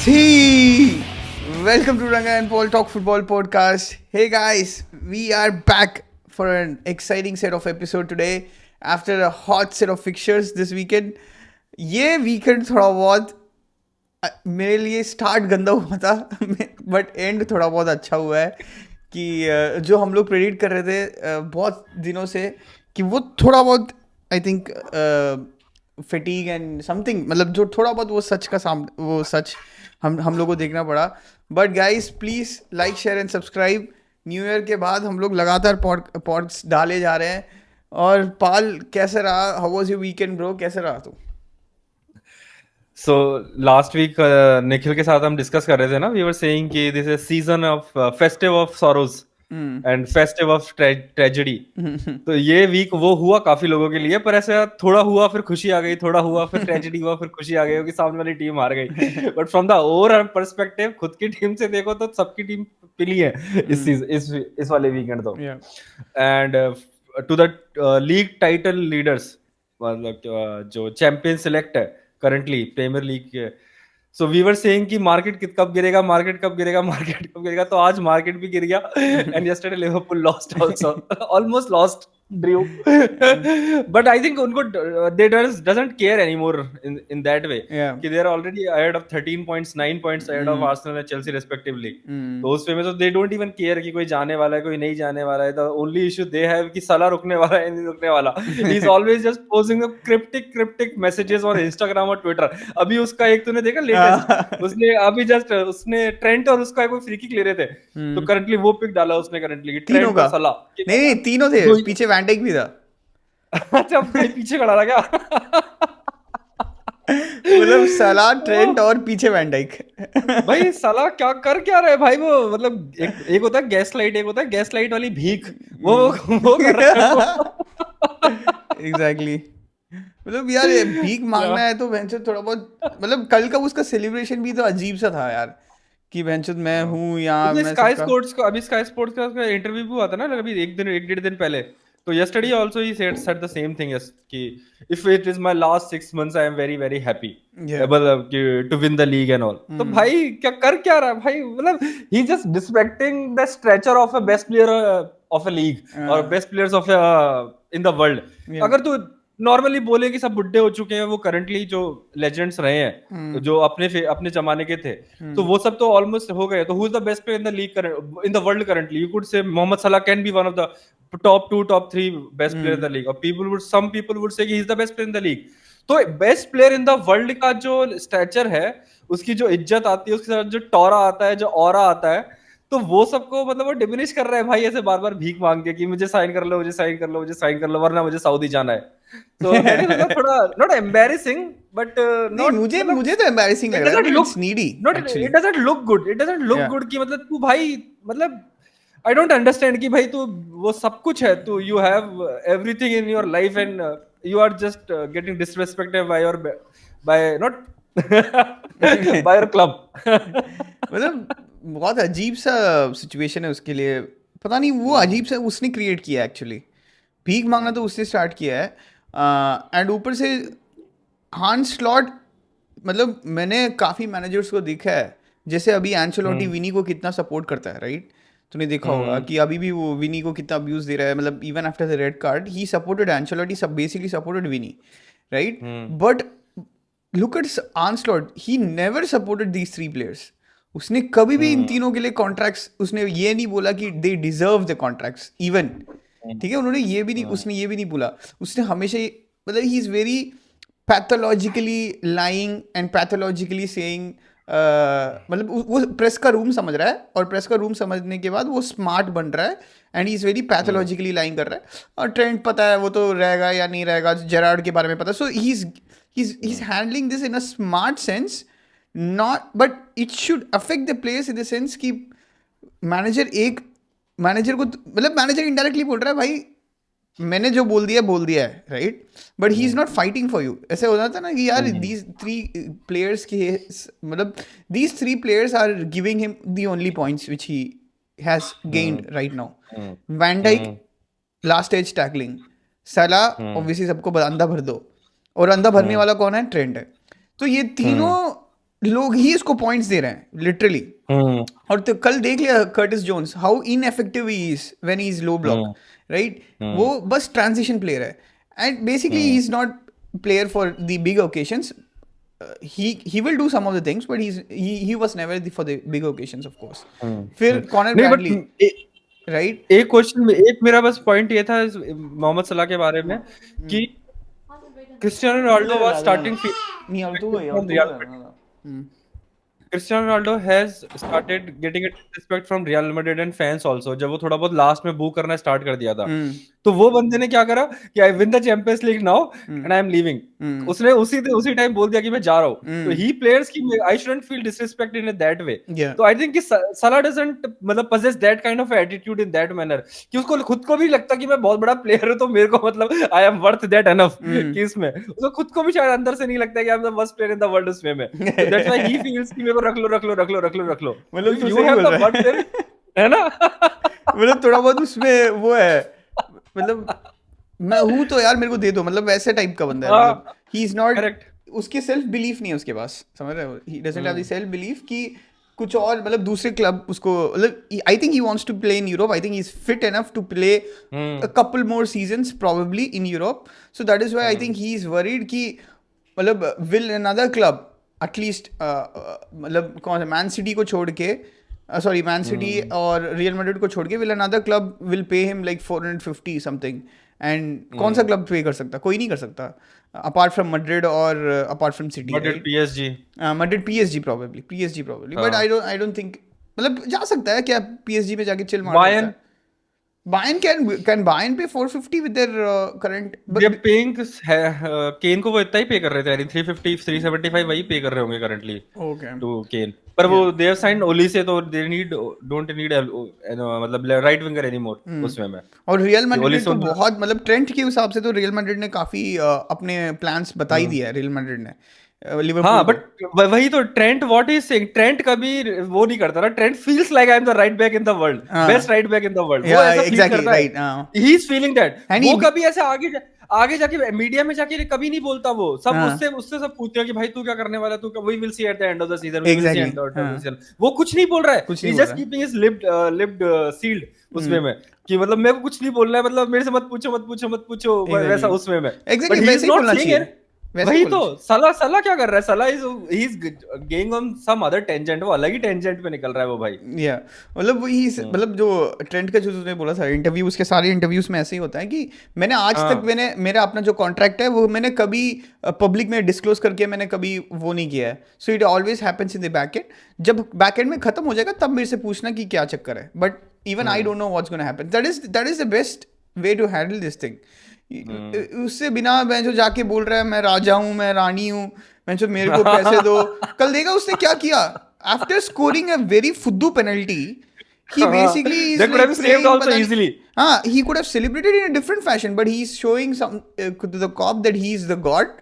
See, welcome to Ranga and Paul Talk Football Podcast. Hey guys, we are back for an exciting set of episode today after a hot set of fixtures this weekend. ये weekend थोड़ा बहुत मेरे लिए start गंदा हुआ था but and थोड़ा बहुत अच्छा हुआ है कि जो हम लोग प्रेडिक्ट कर रहे थे बहुत दिनों से कि वो थोड़ा बहुत I think fatigue and something मतलब जो थोड़ा बहुत वो सच का वो सच हम लोग को देखना पड़ा. But guys please like share and subscribe. New year के बाद हम लोग लगातार पॉड्स डाले जा रहे हैं. और पाल कैसे रहा? How was your weekend bro? कैसे रहा तू? सो लास्ट वीक निखिल के साथ हम डिस्कस कर रहे थे ना, वी वर सेइंग कि this is season of festive of sorrows and festive of tragedy. तो ये वीक वो हुआ काफी लोगों के लिए, पर ऐसा थोड़ा हुआ फिर खुशी आ गई, थोड़ा हुआ फिर ट्रेजेडी हुआ फिर खुशी आ गई क्योंकि सामने वाली टीम हार गई. But from the overall perspective खुद की टीम से देखो तो सबकी टीम पिली है इस वाले वीकेंड तो. And to the league title leaders, मतलब जो चैंपियन सिलेक्ट है करंटली प्रीमियर लीग के, सो वी वर सेइंग कि मार्केट कब गिरेगा, तो आज मार्केट भी गिर गया. And yesterday Liverpool lost also, almost lost drew. But I think उनको they doesn't care anymore in that way कि they are already ahead of 13 points, 9 points ahead of Arsenal and Chelsea respectively. तो उस वे में तो they don't even care कि कोई जाने वाला है कोई नहीं जाने वाला है. The only issue they have कि सला रुकने वाला है नहीं रुकने वाला. He is always just posting the cryptic messages on Instagram और ट्विटर. अभी उसका एक तूने देखा लेटेस्ट, उसने अभी जस्ट उसने ट्रेंट और उसका कोई फ्री किक ले रहे थे, तो करंटली वो पिक डाला उसने करंटली तीनों का सला. नहीं तीनों थे, पीछे वैन डाइक भी था. अच्छा भाई पीछे खड़ा रहा क्या? मतलब सलाह, ट्रेंट और पीछे वैन डाइक. भाई साला क्या रहा है भाई वो, मतलब एक होता है गैस लाइट, एक होता है गैस लाइट वाली भीख, वो कर रहा है वो. एग्जैक्टली. मतलब यार ये भीख मांगना है तो वेंचर थोड़ा बहुत, मतलब कल का उसका सेलिब्रेशन भी तो अजीब सा था यार कि वेंचर मैं हूँ यहाँ मैं स्काई सबका. स्पोर्ट्स का अभी स्काई स्पोर्ट्स का इंटरव्यू भी हुआ था ना अभी एक डेढ़ दिन पहले. तो yesterday also he said the same thing as कि if it is my last 6 months I am very happy. Yeah. मतलब कि to win the league and all. तो भाई क्या रहा है भाई, मतलब he just disrespecting the stature of a best player of a league or best players of in the world. Yeah. अगर तू नॉर्मली बोले कि सब बुड्ढे हो चुके हैं, वो करंटली जो लेजेंड्स रहे हैं जो अपने जमाने के थे, तो वो सब तो ऑलमोस्ट हो गए. तो who is the best player in the league in the world currently? You could say Mohamed Salah can be one of the top 2 top 3 best player in the league, और some people would say he is the best player in the league. तो best player in the world का जो stature है, उसकी जो इज्जत आती है, उसके साथ जो टॉरा आता है, जो ऑरा आता है, तो वो सबको मतलब वो डिमिनिश कर रहा है भाई ऐसे बार भीख मांग के कि मुझे साइन कर लो वरना मुझे सऊदी जाना है. तो थोड़ा नॉट एम्बैरेसिंग बट नॉट, मुझे तो एम्बैरेसिंग लग रहा है. It's needy actually. It doesn't look good कि मतलब तू भाई, मतलब आई डोंट अंडरस्टैंड कि भाई तू वो सब कुछ है, तू you have everything in your life and you are just getting disrespected by not by your club. मतलब बहुत अजीब सा सिचुएशन है उसके लिए. पता नहीं वो अजीब सा उसने क्रिएट किया एक्चुअली. भीख मांगना तो उससे स्टार्ट किया है एंड ऊपर से हांस स्लॉट. मतलब मैंने काफ़ी मैनेजर्स को देखा है, जैसे अभी एंचेलोटी विनी को कितना सपोर्ट करता है, राइट? तूने देखा होगा कि अभी भी वो विनी को कितना अब्यूज दे रहा है. मतलब even after the red card he supported Ancelotti, सब basically supported Vini, right? But look at Arne Slot, he never supported these 3 players. उसने कभी भी इन तीनों के लिए कॉन्ट्रैक्ट्स, उसने ये नहीं बोला कि they deserve the contracts even, ठीक है? उन्होंने ये भी नहीं, उसने ये भी नहीं बोला. उसने हमेशा मतलब he is very pathologically lying and pathologically saying, मतलब वो प्रेस का रूम समझ रहा है और प्रेस का रूम समझने के बाद वो स्मार्ट बन रहा है and he is very pathologically lying कर रहा है. और ट्रेंड पता है वो तो रहेगा या नहीं रहेगा, जेरार्ड के बारे में पता है. सो he's handling this in a smart sense, not but it should affect the players in the sense कि मैनेजर को मतलब मैनेजर इनडायरेक्टली बोल रहा है भाई मैंने जो बोल दिया है, right? But he is not fighting for you. ऐसे हो जाता ना कि यार दीज 3 प्लेयर्स के मतलब these 3 players are giving him the only points which he has gained right now. Van Dijk last as tackling, Salah obviously सबको अंधा भर दो, और अंधा भरने वाला कौन है? ट्रेंट है. तो ये तीनों लोग ही इसको पॉइंट्स दे रहे हैं लिटरली। हम्म और तो कल देख लिया Curtis Jones, how ineffective he is when he is low block, hmm right? वो हम्म बस ट्रांजिशन प्लेयर है, and basically he hmm is not player for the big occasions. He will do some of the things, but he was never for the big occasions, of course. फिर Connor नहीं but Bradley, right? एक question में एक मेरा बस point ये था मोहम्मद सलाह के बारे में कि क्रिस्टियानो रोनाल्डो वाज स्टार्टिंग नहीं और तू from real Madrid. Cristiano Ronaldo has started getting a disrespect from Real Madrid and fans also. जब वो थोड़ा बहुत लास्ट में बू करना स्टार्ट कर दिया था, तो वो बंदे ने क्या करा कि I win the champions league now and I am leaving. उसने उसी टाइम बोल दिया कि मैं जा रहा हूँ. तो ही प्लेयर्स की I shouldn't feel disrespect in that वे. तो आई थिंक कि सलाह डजंट मतलब possess that kind of attitude in that manner कि उसको खुद को भी लगता कि मैं बहुत बड़ा प्लेयर हूँ, तो मेरे को मतलब I am worth that enough कि इसमें उसको खुद को भी शायद अंदर से नहीं लगता कि I am the worst player in the world उसमें में. तो दैट्स व्हाई ही फील्स कि मेरे को रख लो. मतलब तू यू सही हैव बोल द रहा वर्थ है. देयर, है ना? मतलब थोड़ा बहुत उसमें वो है, मतलब मैं हूँ तो यार मेरे को दे दो, मतलब वैसे टाइप का बंदा है. मतलब ही इज नॉट, करेक्ट. उसके सेल्फ बिलीफ नहीं है उसके पास, समझ रहे हो? He doesn't have the self belief कि कुछ और मतलब दूसरे क्लब उसको, मतलब I think he wants to play in Europe. I think he is fit enough to play a couple more seasons probably in Europe. So that is why I think he is worried कि मतलब will another club at least मतलब कौन सा, man city को छोड़ के, sorry man city और Real Madrid को छोड़ के, will another club will pay him like 450 something. And कौन सा क्लब पे कर सकता? कोई नहीं कर सकता अपार्ट फ्रॉम मैड्रिड और apart from city, Madrid PSG. Madrid PSG probably, but I don't think मतलब जा सकता है क्या पीएसजी में जाके चिल मार सकता बायर्न है. Bayern can Bayern pay 450 with their current, they are paying Kane को वो इतना ही पे कर रहे थे यानी 350 375 वही पे कर रहे होंगे करंटली okay. टू केन. पर वो दे हैव साइंड ओली से, तो दे डोंट नीड मतलब राइट विंगर एनीमोर उसमें में. और रियल ओली मैड्रिड तो से बहुत मतलब ट्रेंट के हिसाब से तो रियल मैड्रिड ने काफी अपने प्लान्स बता ही दिया है रियल मैड्रिड ने लिवरपूल हाँ को. बट वही तो Trent what is saying, Trent कभी वो नहीं करता ना. Trent feels like I am the right back in the world, best right back in the world. वो ऐसा फील exactly करता right. है, he is feeling that. And वो he- कभी ऐसे आगे जाके मीडिया में जाके कभी नहीं बोलता. वो सब उससे सब पूछते हैं कि भाई तू क्या करने वाला, तू we will see at the end of the season, we will see at the end of the season. वो कुछ नहीं बोल रहा है, कुछ ही नहीं इज बोल जस्ट रहा है. कीपिंग हिज लिप्ड सील्ड उसमें में कि मतलब मेरे को कुछ नहीं बोलना है, मतलब मेरे से मत पूछो वैसा उसमें में. Exactly, बट ही वैसे इज ही नॉट बोलना सेइंग चाहिए. इट. वैसे ही वही बोलना तो चाहिए. सला क्या कर रहा है. Salah he is going on some other tangent, वो अलग ही टेंजेंट पे निकल रहा है वो भाई. या मतलब वही मतलब जो ट्रेंड का जो तूने बोला था इंटरव्यू, उसके सारे इंटरव्यूज में ऐसे ही होता है कि मैंने आज तक मेरा अपना जो कॉन्ट्रैक्ट है वो मैंने कभी पब्लिक में डिस्क्लोज करके मैंने कभी वो नहीं किया है. So it always happens in the back and. जब बैक एंड में खत्म हो जाएगा तब मेरे से पूछना कि क्या चक्कर है. But even I don't know what's gonna happen. That is the best way to handle this thing. उससे बिना मैं जो जाके बोल रहा है मैं राजा हूँ, मैं रानी हूँ, मैं जो मेरे को पैसे दो. कल देखा उसने क्या किया आफ्टर स्कोरिंग अ वेरी फुद्दू penalty. He basically is That could like have saved playing also पता नहीं- easily. हाँ, he could have celebrated in a different fashion, but he's showing some to the cop that he is the god,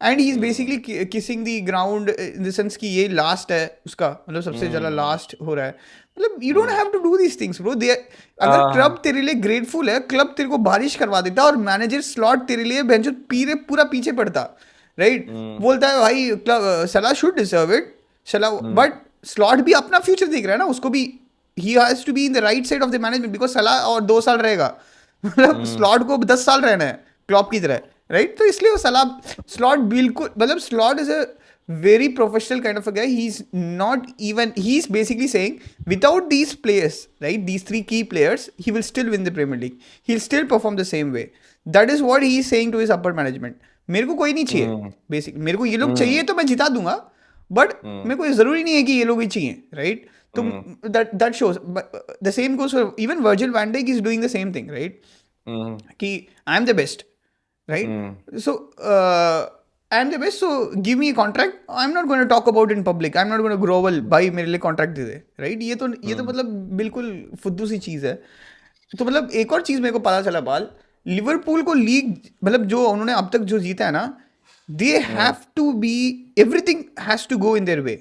and he's basically kissing the ground in the sense कि ये last है उसका, मतलब सबसे ज़्यादा last हो रहा है. मतलब you don't have to do these things, bro. अगर क्लब तेरे लिए ग्रेटफुल है, क्लब तेरे को बारिश करवा देता और मैनेजर स्लॉट तेरे लिए बेंच पूरा पीछे पड़ता, राइट? बोलता है भाई क्लब सलाह शुड डिजर्व इट, सलाह, बट स्लॉट भी अपना फ्यूचर देख रहा है ना, उसको भी he has to be in the right side of the management because सलाह और 2 साल रहेगा, मतलब स्लॉट को 10 साल रहना है क्लॉप की तरह, राइट? तो इसलिए वो सलाह स्लॉट बिल्कुल, मतलब slot is a very professional kind of a guy. He's not even, he's basically saying without these players, right, these 3 key players, he will still win the Premier League, he'll still perform the same way. That is what he is saying to his upper management. मेरे को कोई नहीं चाहिए basic, मेरे को ये लोग चाहिए तो मैं जिता दूंगा, बट मेरे को जरूरी नहीं है कि ये लोग ही चाहिए, राइट? तो that shows. The same goes for even Virgil van Dijk is doing the same thing, right? कि I am the best, right? So I am the best, so give me a contract. I'm not going to talk about it in public. I'm not going to grovel. भाई मेरे लिए contract दे दे, right? ये तो मतलब बिल्कुल फुद्दू सी चीज़ है. तो मतलब एक और चीज़ मेरे को पता चला बाल, लिवरपूल को लीग मतलब जो उन्होंने अब तक जो जीता है ना, they have to be, everything has to go in their way.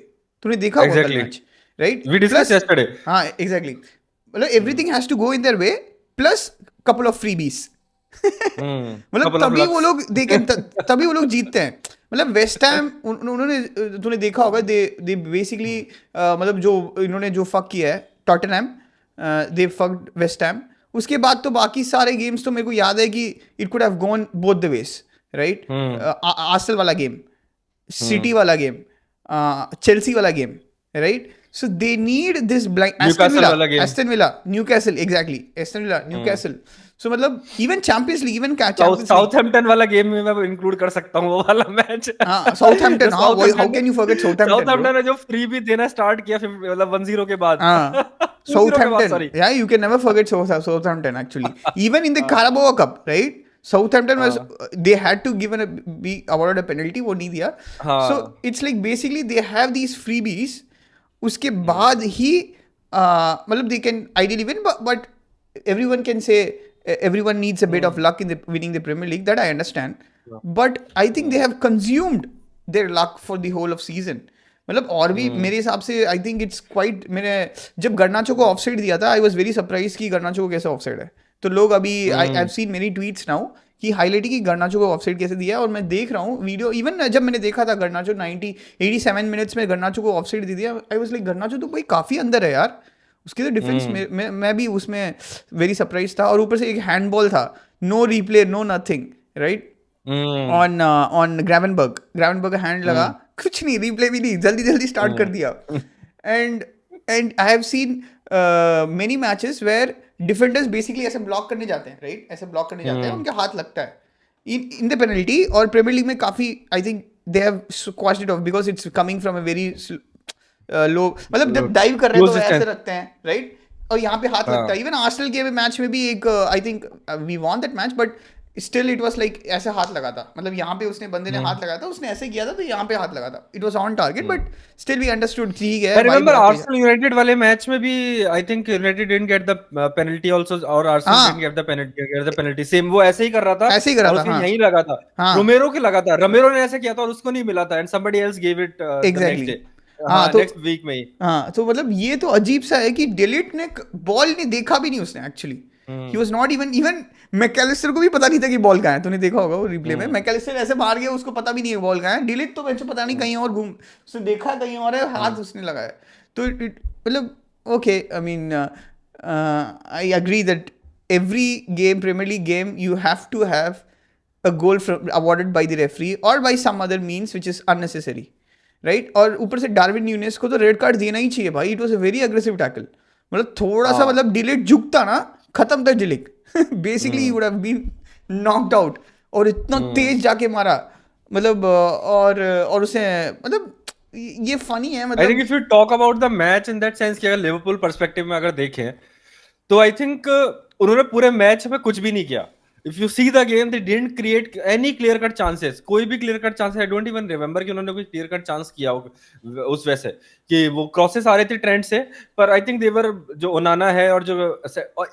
तूने देखा होगा कल match, right? We discussed yesterday. हाँ एग्जैक्टली, मतलब everything has to go in their way plus couple of freebies. मतलब तभी वो लोग देखें तभी वो लोग जीतते हैं. मतलब वेस्ट हैम उन्होंने तूने देखा होगा, दे बेसिकली मतलब जो इन्होंने जो फक किया है टॉटनहम, दे फक्ड वेस्ट हैम। उसके बाद तो बाकी सारे गेम्स तो मेरे को याद है कि it could have gone both the ways, right? Arsenal वाला गेम, सिटी वाला गेम, चेल्सी वाला game, right? So they need this blind Newcastle वाला game, Aston Villa, Newcastle, exactly. Aston Villa, Newcastle. So मतलब even Champions League, even Champions League. Southampton वाला game में मैं include कर सकता हूँ वो वाला मैच। हाँ, Southampton, हाँ, how can you forget Southampton? Southampton ने जो फ्री भी देना स्टार्ट किया मतलब 1-0 के बाद। हाँ, 2-0 के बाद, Southampton. sorry। Yeah, you can never forget Southampton actually. Even in the Carabao Cup, right? Southampton was they had to be awarded a penalty, वो नहीं दिया। So it's like basically they have these freebies, उसके बाद ही मतलब they can ideally win, but everyone can say everyone needs a bit of luck in the winning the Premier League, that I understand, but I think they have consumed their luck for the whole of season। मतलब और भी मेरे हिसाब से आई think it's quite, मैंने जब गर्नाचो को offside दिया था आई वाज वेरी सरप्राइज कि गर्नाचो को कैसे ऑफसाइड है। तो लोग अभी आई have seen many tweets now कि हाईलाइट की गर्नाचो को ऑफसाइड कैसे दिया है, और मैं देख रहा हूँ वीडियो। इवन जब मैंने देखा था गर्नाचो 87 मिनट्स में गर्नाचो को ऑफसाइड दे दिया, आई वाज लाइक गर्नाचो तो भाई काफ़ी अंदर है यार, उसकी तो डिफेंस में मैं भी उसमें वेरी सरप्राइज था। और ऊपर से एक हैंडबॉल था, no replay no nothing, right? On Gravenberch hand लगा, कुछ नहीं, रिप्ले भी नहीं, जल्दी जल्दी स्टार्ट कर दिया। And I have seen many matches where defenders basically ऐसे ब्लॉक करने जाते हैं, राइट? ऐसे ब्लॉक करने जाते हैं, उनके हाथ लगता है इन द पेनल्टी। और प्रीमियर लीग में काफी I think they have squashed it off because it's coming from a very low, मतलब जब डाइव कर रहे हैं तो ऐसे रखते हैं, राइट? और यहाँ पे हाथ लगता है। इवन आर्सेनल के मैच में भी एक I think we won that match, but still it was like ऐसे हाथ लगा था, मतलब यहाँ पे उसने बंदे ने हाथ लगाया था, उसने ऐसे किया था तो यहाँ पे हाथ लगा था, it was on target, but still we understood, ठीक है। I remember Arsenal United वाले मैच में भी I think United didn't get the penalty also, और Arsenal didn't get the penalty, same वो ऐसे ही कर रहा था, ऐसे ही कर रहा और था, उसके हाँ, यहीं लगा था, रोमेरो के लगा था, रोमेरो ने ऐसे किया था और उसको नहीं मिला था, and somebody else gave it the next day, हाँ, नेक्स्ट वीक में ही। हाँ, तो मतलब ये तो अजीब सा है कि डिलीट ने बॉल नहीं देखा भी नहीं उसने actually, he was not even Mac Allister को भी पता नहीं था कि बॉल कहाँ है। तूने देखा होगा वो रिप्ले में, मैकेलिस्टर ऐसे मार गया, उसको पता भी नहीं है बॉल कहाँ है। डिलीट तो वैसे पता नहीं कहीं और घूम, उसने देखा कहीं और है, हाथ उसने लगाया। तो मतलब okay, I mean I agree that every game, premier league game, you have to have a goal awarded by the referee और by some other means which is unnecessary, right? और ऊपर से डार्विन न्यूनेस को तो red card देना ही चाहिए भाई, it was a very aggressive tackle. मतलब थोड़ा सा मतलब डिलीट झुकता ना, खत्म था De Ligt, basically would have been knocked out. और इतना तेज जाके मारा, मतलब और उसे मतलब ये फनी है। मतलब I think if you talk about the match in that sense कि अगर लिवरपूल पर्सपेक्टिव में अगर देखें तो आई थिंक उन्होंने पूरे मैच में कुछ भी नहीं किया। If you see the game, they didn't create any clear cut chances, कोई भी clear cut chances, I don't even remember कि उन्होंने कोई clear cut chance किया हो उस वैसे कि वो क्रॉसेस आ रहे थे ट्रेंड से, पर I think they were, जो ओनाना है और जो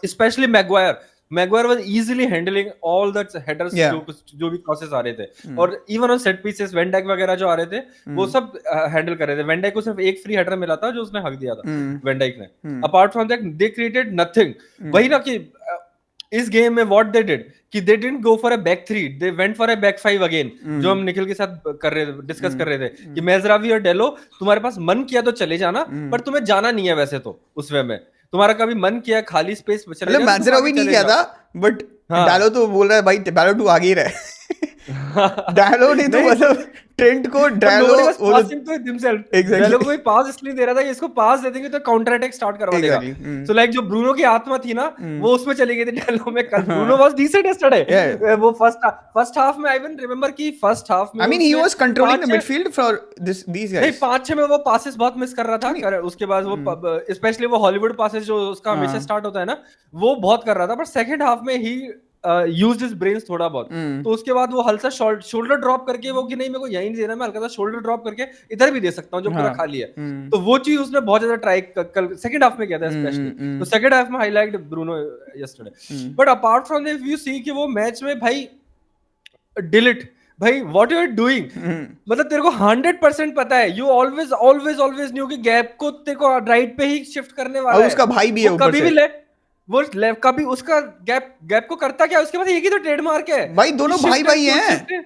especially Maguire was easily handling all the headers, जो भी क्रॉसेस आ रहे थे, और even on set pieces Van Dijk वगैरह जो आ रहे थे वो सब हैंडल कर रहे थे। वैन डाइक को सिर्फ एक फ्री हेडर मिला था जो उसने हक दिया था वैन डाइक ने, apart from that they created nothing. वही ना कि इस गेम में व्हाट दे डिड कि they didn't go for a back 3, they went for a back 5 again, जो हम निखिल के साथ डिस्कस कर रहे थे कि मेजरावी और डेलो, तुम्हारे पास मन किया तो चले जाना, पर तुम्हें जाना नहीं है वैसे तो उस वे में, तुम्हारा कभी मन किया खाली स्पेस में चले जाना। मेजरावी नहीं किया था, बट डालो तो बोल रहा है भाई डालो तू आगे ही रहे। डालो ने तो मतलब ट्रेंट को डालो कोई पास इसलिए दे रहा था कि इसको पास दे देंगे तो काउंटर अटैक स्टार्ट करवा देगा। सो लाइक जो ब्रूनो की आत्मा थी ना वो उसमें चली गई थी डालो में। कल ब्रूनो वाज डिसेंट यस्टरडे, वो फर्स्ट हाफ में आई इवन रिमेंबर कि फर्स्ट हाफ में I mean he was controlling the midfield for these guys. नहीं 5-6 में वो पासेस बहुत मिस कर रहा था, उसके बाद वो स्पेशली वो हॉलीवुड पासेस जो उसका हमेशा स्टार्ट होता है ना वो बहुत कर रहा था, पर सेकंड हाफ में ही यूज्ड हिज ब्रेन्स थोड़ा बहुत। तो उसके बाद वो हल्का शोल्डर ड्रॉप करके वो कि नहीं मेरे को यहीं देना, मैं हल्का सा शोल्डर ड्रॉप करके इधर भी दे सकता हूँ जो पूरा खाली है। तो वो चीज उसने बहुत ज्यादा ट्राई कल सेकंड हाफ में किया था स्पेशली। तो सेकंड हाफ में highlight Bruno yesterday. But apart from this you see कि वो मैच में भाई डिलीट भाई व्हाट यू आर डूइंग, मतलब तेरे को 100% पता है, यू ऑलवेज न्यू कि गैप को तेरे को राइट पे ही शिफ्ट करने वाला है। उसका भाई भी है ऊपर से, वो लेफ्ट का भी उसका गैप को करता क्या, उसके पास एक ही तो ट्रेडमार्क है भाई, दोनों भाई हैं।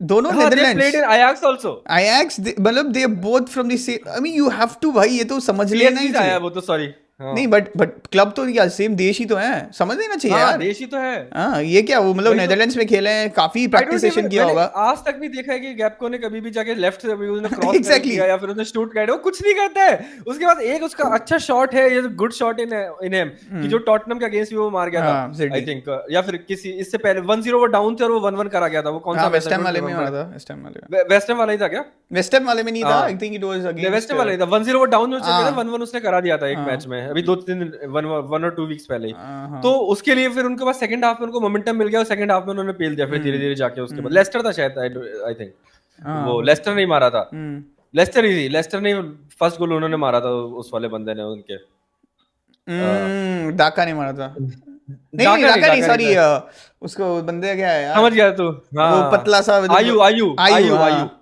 दोनों हाँ, they played Netherlands, in Ajax also. Ajax, मतलब they both from the same, I mean you have to, भाई ये तो समझ लेना PSG ही से आया चाहिए। वो तो, सॉरी। हाँ नहीं बट क्लब तो क्या सेम देश ही तो है, समझ लेना चाहिए हाँ, यार। देश ही तो है। हाँ ये क्या, वो मतलब वही तो। नेदरलैंड्स में खेले हैं, काफी आई प्रैक्टिस डोंट इवन, सेशन किया मैंने होगा। आज तक नहीं देखा है कि गैप्को ने कभी भी जाके लेफ्ट से भी उसने क्रॉस कर एग्जैक्टली। किया या फिर उसने शूट किया, वो कुछ नहीं करता है। उसके बाद एक उसका अच्छा शॉट है, ये good shot in in him, कि जो टॉटनहम के अगेंस्ट भी वो मार गया था, हाँ आई सिटी। थिंक, या फिर किसी इससे पहले 1-0 वो डाउन थे और वो 1-1 करा गया था, वो कौन हाँ सा match, West I Ham don't वाले में रिमेंबर। मारा था, वेस्ट हैम वाले में। वेस्ट हैम वाला ही था क्या? वेस्ट हैम वाले में नहीं था, हाँ, I think it was West against. Ham वाला ही था। 1-0 वो डाउन हो चुके थे, हाँ 1-1 उसने करा दिया था एक मैच हाँ में, अभी 2-3 दिन, 1 or 2 वीक्स पहले ही। हाँ। तो उसके लिए फिर उनके पास सेकंड हाफ में उनको मोमेंटम मिल गया, और सेकंड हाफ में उन्होंने पेल दिया फिर धीरे धीरे जाके। उसके बाद लेस्टर था शायद, आई थिंक हाँ वो हो लेस्टर सकता है। नहीं मारा था, हम्म। लेस्टर ही थी, लेस्टर ने फर्स्ट गोल उन्होंने मारा था, उस वाले बंदे ने उनके। डाका ने मारा था। नहीं नहीं, डाका डाका नहीं, नहीं सॉरी, था, उसको बंदे क्या है यार, समझ गया तू। वो हाँ, पतला सा आयु मतलब, आयु आयु, आयु आयु। हाँ।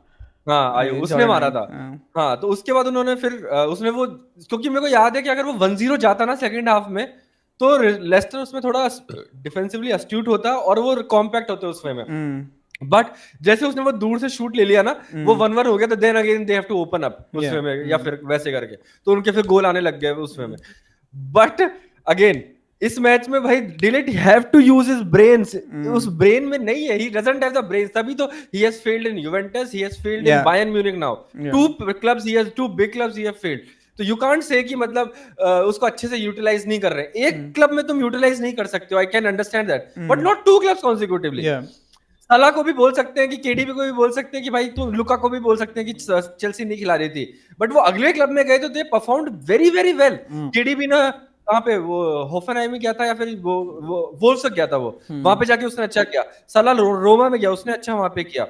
हाँ, आयु उसने जॉर्डन मारा आयु, था। हाँ। हाँ, तो उसके बाद उन्होंने फिर उसने वो, क्योंकि मेरे को याद है कि अगर वो 1-0 जाता ना सेकंड हाफ में, तो लेस्टर उसमें थोड़ा डिफेंसिवली अस्ट्यूट होता और वो कॉम्पैक्ट होते उसमें में। हम्म। बट जैसे उसने वो दूर से शूट ले लिया ना, वो 1-1 हो गया, तो then again they have to open up yeah. उसमें में, या फिर वैसे करके तो उनके फिर गोल आने लग गए उसमें में। बट अगेन इस मैच में भाई De Ligt have to use his brains, उस ब्रेन में नहीं है, he doesn't have the brains, तभी तो he has failed in Juventus, he has failed in yeah Bayern Munich now, yeah. Two clubs he has, two big clubs he have failed. तो you can't say कि मतलब उसको अच्छे से utilise नहीं कर रहे। एक क्लब में तुम यूटिलाइज नहीं कर सकते हो, I can understand that, but not two clubs consecutively. या। साला को भी बोल सकते हैं कि केडीबी को भी बोल सकते हैं कि भाई, तू लुका को भी बोल सकते हैं कि चेल्सी नहीं खिला रही थी, बट वो अगले क्लब में गए तो they performed very very well. KDB ना कहाँ पे, वो होफनहाइम में गया था या फिर वो वोल्फ्सबर्ग गया था, वो वहां पे जाके उसने अच्छा किया। साला रोमा में गया, उसने अच्छा वहां पे किया।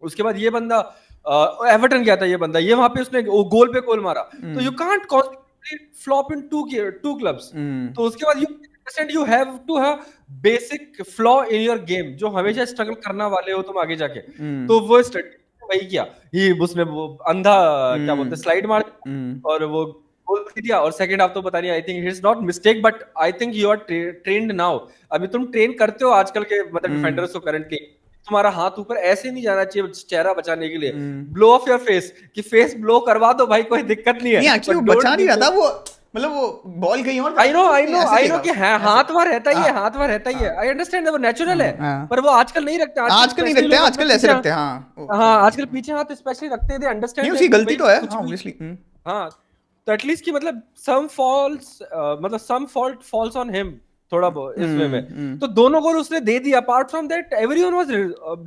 उसके बाद ये बंदा एवर्टन गया था, ये बंदा ये वहां पे उसने गोल पे गोल मारा। तो you can't flop in two clubs. तो उसके बाद you have to have basic flaw in your game, जो हमेशा स्ट्रगल करना वाले हो तुम आगे जाके। तो वो स्टडी वही किया ही, उसने वो अंधा क्या बोलते स्लाइड मार और वो गोल दे दिया। और सेकंड हाफ तो पता नहीं, I think it's not mistake, but I think you are trained now. अभी तुम ट्रेन करते हो आजकल के मतलब डिफेंडर्स को करंटली, तुम्हारा हाथ ऊपर ऐसे नहीं जाना चाहिए चेहरा बचाने के लिए। ब्लो ऑफ योर फेस, कि फेस ब्लो करवा दो भाई, कोई दिक्कत नहीं नहीं है, एक्चुअली बट वो डोंट बचा नहीं गिव रहा था, योर। वो मतलब वो बॉल कहीं और आई नो आई नो ऐसे आई नो फेंका कि उसने, ऐसे। हाथ वहां रहता ही है, हाँ हाथ वहां रहता ही है, हाँ आई अंडरस्टैंड, वो नेचुरल है। हाँ। पर वो आजकल नहीं रखते, आजकल आजकल नहीं स्पेशली रखते हैं, लोग अपने आजकल ऐसे पीछे। रखते हैं, हाँ। हाँ, आजकल पीछे हाथ स्पेशली रखते हैं, दे नहीं अंडरस्टैंड उसकी दैट कि गलती भाई तो है, कुछ हाँ भी। ऑब्वियसली। हाँ, तो एटलीस्ट कि मतलब सम फॉल्स, मतलब सम फॉल्ट फॉल्स ऑन हिम थोड़ा बहुत इस वे में। तो दोनों गोल उसने दे दिया। Apart from that everyone was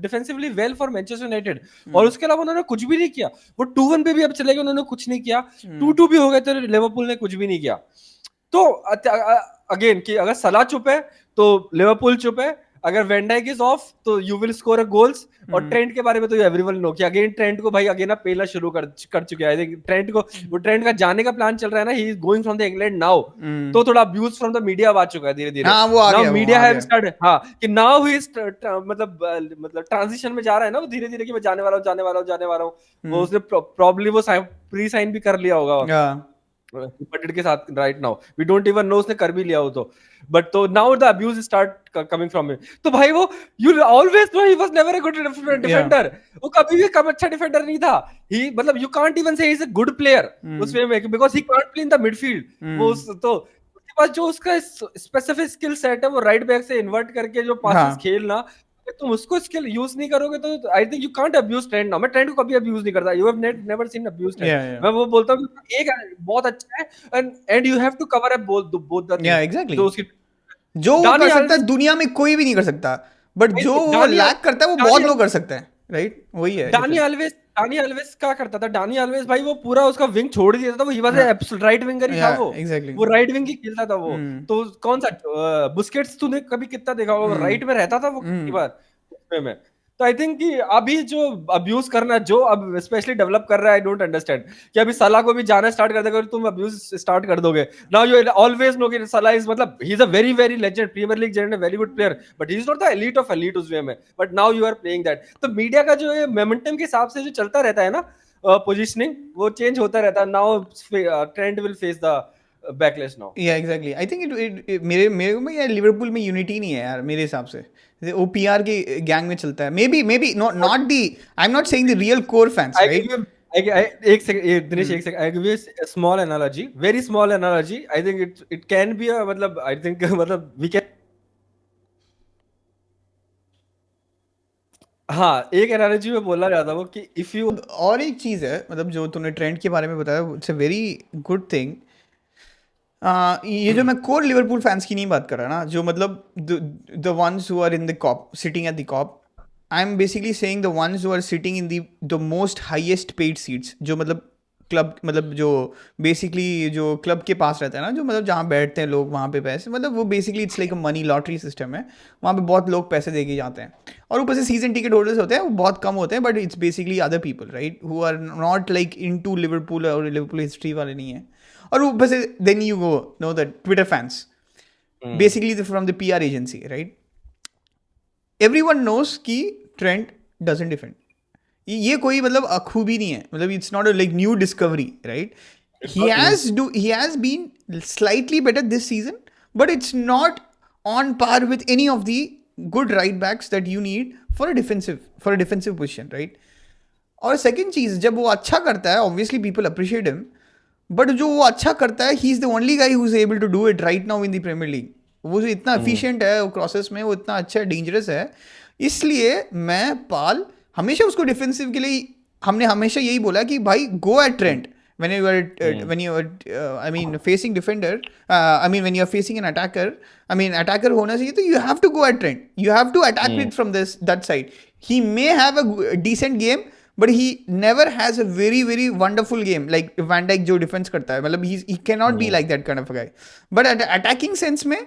defensively well for Manchester United, और उसके अलावा उन्होंने कुछ भी नहीं किया। वो 2-1 पे भी अब चले गए, उन्होंने कुछ नहीं किया। 2-2 भी हो गए तो लिवरपूल ने कुछ भी नहीं किया। तो अगेन कि अगर सलाह चुप है तो लिवरपूल चुप है, अगर वैन डाइक इज ऑफ तो you will score a goals. और ट्रेंट के बारे में तो एवरीवन नो कि अगेन ट्रेंट को भाई अगेन पेला शुरू कर चुके हैं। आई थिंक ट्रेंट को, वो ट्रेंट का जाने का प्लान चल रहा है ना, he is going from the England now. तो थोड़ा अब्यूज फ्रॉम द मीडिया आ चुका है धीरे धीरे। हाँ वो आ नाउ गया, वो मीडिया आ हैव गया। स्टार्ट, हाँ, कि नाउ ही मतलब ट्रांजिशन में जा रहा है ना वो धीरे धीरे, कि मैं जाने वाला हूँ जाने वाला हूँ जाने वाला हूँ। वो उसने प्रॉब्ली वो प्री साइन भी कर लिया होगा हाँ यूनाइटेड के साथ right now, we don't even know उसने कर भी लिया हो तो। बट तो now the abuse start coming from him. तो भाई वो, you always know he was never a good yeah. Defender. वो कभी भी कम अच्छा डिफेंडर नहीं था। ही मतलब यू कांट इवन से ही इज अ गुड प्लेयर उस वे में, because he can't play in the midfield. वो तो उसके पास जो उसका स्पेसिफिक स्किल सेट है, वो राइट बैक से इन्वर्ट करके जो पासेस हाँ खेलना, अगर तुम उसको स्किल यूज नहीं करोगे तो आई think you can't abuse trend now. मैं ट्रेंड को कभी अब्यूज नहीं करता, you have never seen abuse trend. या मैं वो बोलता हूँ कि एक बहुत अच्छा है, and you have to cover up both the yeah things. Exactly. जो उसकी जो वो कर डानी सकता है alves, दुनिया में कोई भी नहीं कर सकता, बट जो वो डानी लैक करता है वो बहुत लोग कर सकते हैं, राइट, वही है Dani difference. alves Dani alves क्या करता था? डानी alves भाई वो पूरा उसका विंग छोड़ ही देता था, वो ही वाज हाँ राइट विंगर ही था या वो। एग्जैक्टली। वो राइट विंग ही खेलता था वो। तो कौन सा बुस्केट्स तूने कभी कितना देखा होगा, वो राइट में रहता था वो कितनी बार उसमें में। तो आई थिंक कि अभी जो अब्यूज करना, जो अब स्पेशली डेवलप कर रहा है, आई डोंट अंडरस्टैंड कि अभी सलाह को भी जाना स्टार्ट कर देगा, तुम अब्यूज स्टार्ट कर दोगे। नाउ यू ऑलवेज नो कि सलाह इज मतलब he is a very very legend, premier league legend, very good player, but he is not the elite of elite उस वे में। But now you are playing that. तो media का जो momentum के हिसाब से जो चलता रहता है ना, पोजीशनिंग वो चेंज होता रहता है। Now trend will face the backlash now. या एग्जैक्टली आई थिंक मेरे को में यार लिवरपूल में यूनिटी नहीं है यार मेरे हिसाब से वो पीआर के गैंग में चलता है may be not the I am not saying the real core fans I right give you एक सेकंड दिनेश एक second I give you a small analogy, very small analogy. I think it can be a मतलब I think मतलब we can हाँ एक analogy में बोलना चाहता हूँ कि इफ यू और एक चीज़ है मतलब जो तूने ट्रेंड के बारे में बताया it's a very good thing ये जो मैं कोर लिवरपूल फैंस की नहीं बात कर रहा ना जो मतलब the ones who are in the Kop sitting at the Kop I am basically saying the ones who are sitting in the most highest paid seats जो मतलब क्लब मतलब जो बेसिकली जो क्लब के पास रहता है ना जो मतलब जहाँ बैठते हैं लोग वहाँ पे पैसे मतलब वो basically it's like a money lottery system है वहाँ पे बहुत लोग पैसे दे के जाते हैं और ऊपर से सीजन टिकट होल्डर्स होते हैं वो बहुत कम होते हैं but it's basically other people right who are not like into Liverpool और लिवरपूल हिस्ट्री वाले नहीं है और ऊपर से then you go know the Twitter fans basically from the PR agency right everyone knows कि ट्रेंड डजंट डिफेंड ये कोई मतलब खूबी नहीं है मतलब it's not like new discovery right he has been slightly better this season but it's not on par with any of the good right backs that you need for a defensive position right और second चीज जब वो अच्छा करता है obviously people appreciate him but जो वो अच्छा करता है he is the only guy who is able to do it right now in the premier league वो जो इतना एफिशिएंट है वो क्रॉसेस में वो इतना अच्छा डेंजरस है इसलिए मैं पाल हमेशा उसको डिफेंसिव के लिए हमने हमेशा यही बोला कि भाई go at trend when you are I mean facing defender I mean when you are facing an attacker I mean attacker होना चाहिए तो you have to go at trend you have to attack it from that side he may have a decent game but he never has a very wonderful game like Van Dijk जो defense करता है मतलब he cannot be like that kind of a guy but at attacking sense में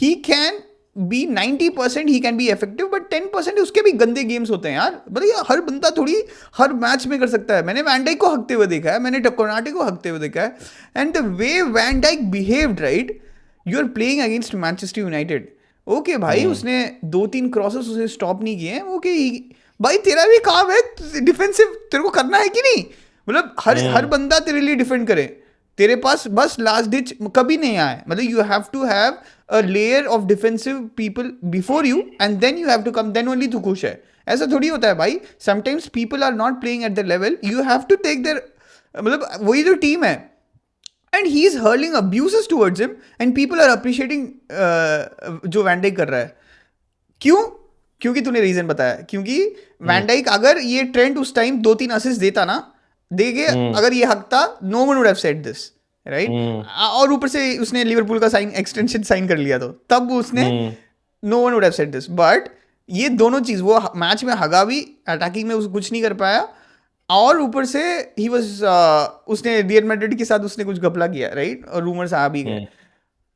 he can be 90% he can be effective but 10% उसके भी गंदे games होते हैं यार मतलब ये हर बंदा थोड़ी हर मैच में कर सकता है मैंने वैन डाइक को हकते हुए देखा है मैंने कोनाटे को हकते हुए देखा है and the way Van Dijk behaved right you are playing against Manchester United okay भाई उसने 2-3 क्रॉसेस उसे स्टॉप नहीं किए ओके भाई तेरा भी काम है डिफेंसिव तेरे को करना है कि नहीं मतलब हर बंदा तेरे लिए डिफेंड करे तेरे पास बस लास्ट डिच कभी नहीं आए मतलब you have to have a layer of defensive people before you and then you have to come then only तू खुश है ऐसा थोड़ी होता है भाई sometimes people are not playing at the level you have to take there मतलब वही जो टीम है and he is hurling abuses towards him and people are appreciating जो वैन डाइक कर रहा है क्यों क्योंकि तूने रीजन बताया क्योंकि वैन डाइक अगर ये ट्रेंड उस टाइम 2-3 असिस्ट देता ना देखे अगर ये हकता no one would have said this right और ऊपर से उसने लिवरपूल का साइन एक्सटेंशन साइन कर लिया तो तब उसने no one would have said this but ये दोनों चीज वो मैच में हगा भी अटैकिंग में उसको कुछ नहीं कर पाया और ऊपर से ही वाज उसने रियल मैड्रिड के साथ उसने कुछ घपला किया राइट और रूमर्स आ भी गए